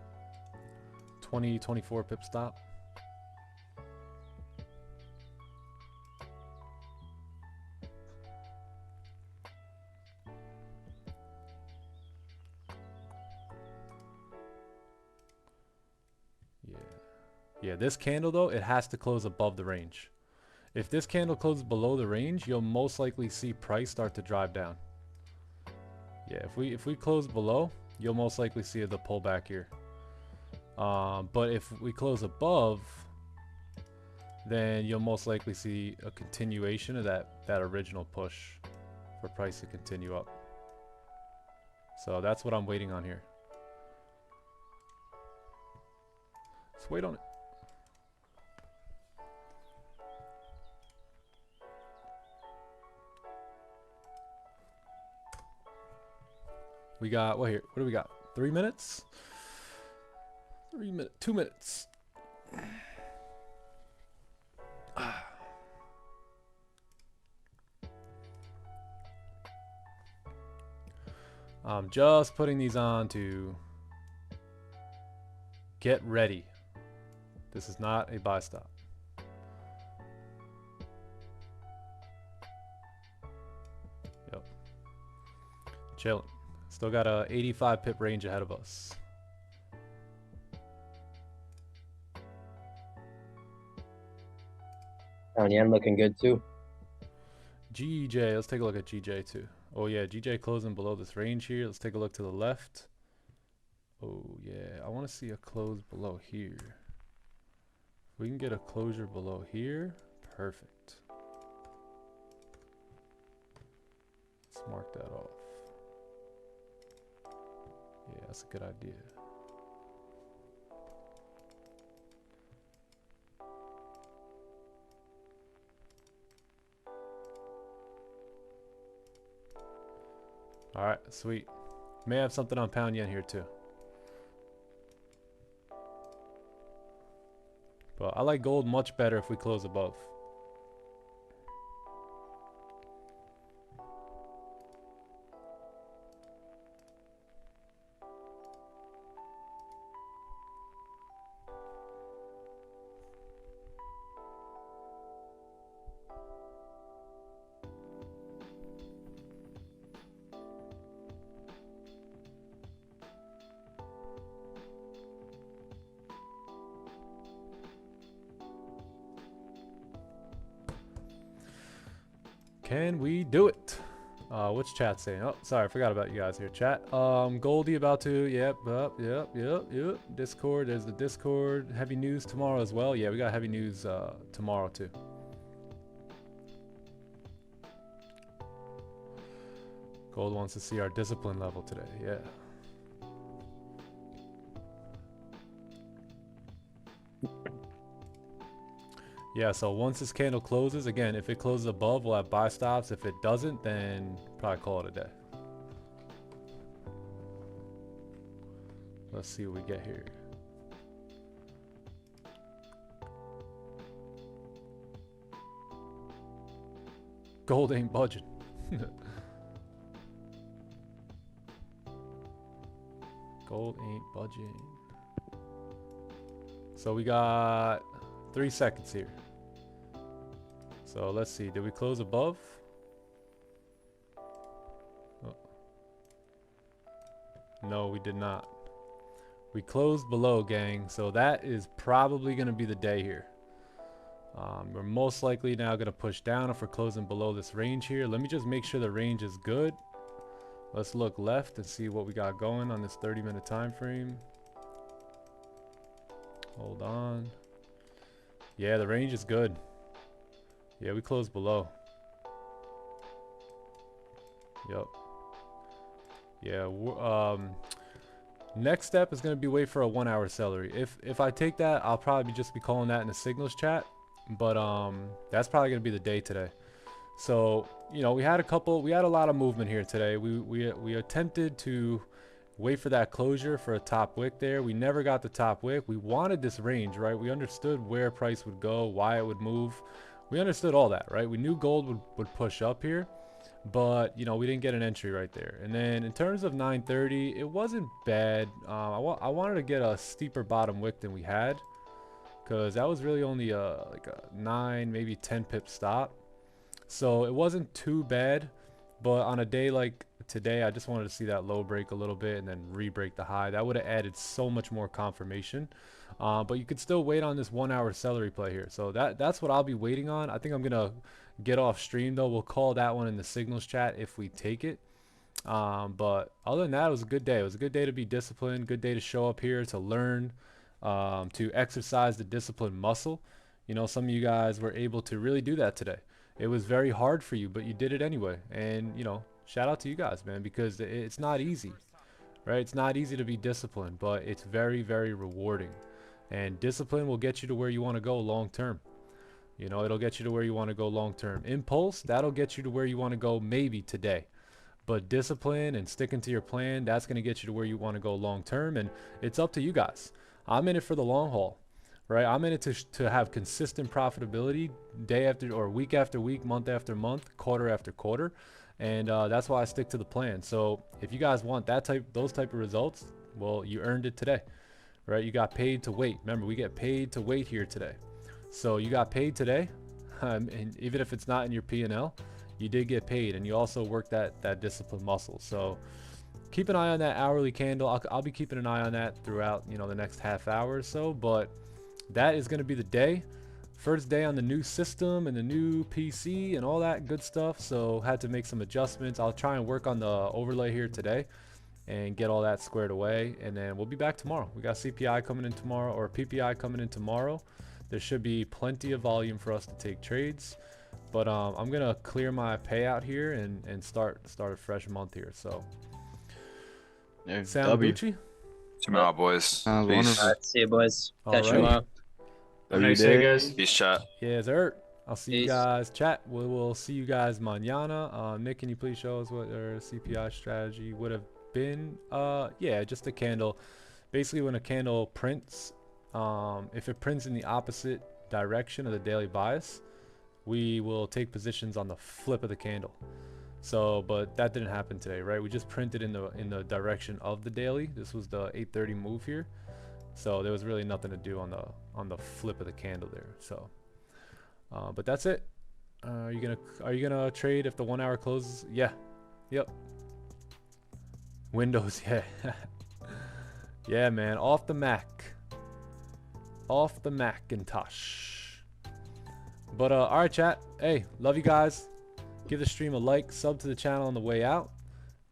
20, 24 pip stop. Yeah, this candle though, it has to close above the range. If this candle closes below the range, you'll most likely see price start to drive down. Yeah, if we close below, you'll most likely see the pullback here. But if we close above, then you'll most likely see a continuation of that original push for price to continue up. So that's what I'm waiting on here. Let's wait on it. We got, what here? What do we got? 3 minutes? 3 minutes, 2 minutes. I'm just putting these on to get ready. This is not a buy stop. Yep. Chilling. Still got a 85 pip range ahead of us. Yen looking good too. GJ, let's take a look at GJ too. Oh yeah, GJ closing below this range here. Let's take a look to the left. Oh yeah, I want to see a close below here. If we can get a closure below here, perfect. Let's mark that off. Yeah, that's a good idea. All right, sweet. May have something on pound yen here too. But I like gold much better if we close above. Can we do it? What's chat saying? Oh, sorry, I forgot about you guys here. Chat. Goldie about to. Yep. Discord. There's the Discord. Heavy news tomorrow as well. Yeah, we got heavy news tomorrow too. Gold wants to see our discipline level today. Yeah. Yeah, so once this candle closes, again, if it closes above, we'll have buy stops. If it doesn't, then probably call it a day. Let's see what we get here. Gold ain't budging. Gold ain't budging. So we got 3 seconds here. So let's see, did we close above? Oh. No, we did not. We closed below, gang. So that is probably going to be the day here. We're most likely now going to push down if we're closing below this range here. Let me just make sure the range is good. Let's look left and see what we got going on this 30-minute time frame. Hold on. Yeah, the range is good. Yeah, we closed below. Yep. Yeah, next step is going to be wait for a 1 hour celery. If I take that, I'll probably just be calling that in the signals chat. But that's probably going to be the day today. So, you know, we had a lot of movement here today. We attempted to wait for that closure for a top wick there. We never got the top wick. We wanted this range, right? We understood where price would go, why it would move. We understood all that, right? We knew gold would push up here. but you know, we didn't get an entry right there. And then in terms of 930, it wasn't bad. I wanted to get a steeper bottom wick than we had, because that was really only like a 9 maybe 10 pip stop, so it wasn't too bad. But on a day like today, I just wanted to see that low break a little bit and then re-break the high. That would have added so much more confirmation. But you could still wait on this 1 hour celery play here. So that's what I'll be waiting on. I think I'm gonna get off stream though. We'll call that one in the signals chat if we take it. But other than that, it was a good day. It was a good day to be disciplined, good day to show up here to learn, to exercise the discipline muscle. You know, some of you guys were able to really do that today. It was very hard for you, but you did it anyway. And, you know, shout out to you guys, man, because it's not easy, right? It's not easy to be disciplined, but it's very, very rewarding. And discipline will get you to where you want to go long term. You know, it'll get you to where you want to go long term. Impulse, that'll get you to where you want to go maybe today. But discipline and sticking to your plan, that's going to get you to where you want to go long term. And it's up to you guys. I'm in it for the long haul. Right, I'm in it to have consistent profitability day after or week after week, month after month, quarter after quarter, and that's why I stick to the plan. So if you guys want those type of results, well, you earned it today, right? You got paid to wait. Remember, we get paid to wait here today. So you got paid today, and even if it's not in your P&L, you did get paid, and you also worked that discipline muscle. So keep an eye on that hourly candle. I'll be keeping an eye on that throughout, you know, the next half hour or so, but that is going to be the day. First day on the new system and the new PC and all that good stuff. So had to make some adjustments. I'll try and work on the overlay here today and get all that squared away. And then we'll be back tomorrow. We got CPI coming in tomorrow, or PPI coming in tomorrow. There should be plenty of volume for us to take trades. But I'm going to clear my payout here and start a fresh month here. So Yeah, Sam W. Gucci? Tomorrow, boys. Sounds Peace. wonderful. All right, see you, boys. All Catch you right. tomorrow. Have a nice day, guys. Peace, chat. Yeah, sir. I'll see you Peace. guys. Chat. We'll see you guys mañana. Nick, can you please show us what our CPI strategy would have been? Yeah, just a candle. Basically, when a candle prints, if it prints in the opposite direction of the daily bias, we will take positions on the flip of the candle. So, but that didn't happen today, right? We just printed in the direction of the daily. This was the 8:30 move here. So there was really nothing to do on the flip of the candle there. So, but that's it. Are you gonna trade if the 1 hour closes? Yeah. Yep. Windows. Yeah. Yeah, man. Off the Mac. Off the Macintosh. But all right, chat. Hey, love you guys. Give the stream a like, sub to the channel on the way out,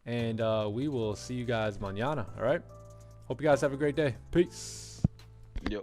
and we will see you guys mañana. All right. Hope you guys have a great day. Peace. Yep.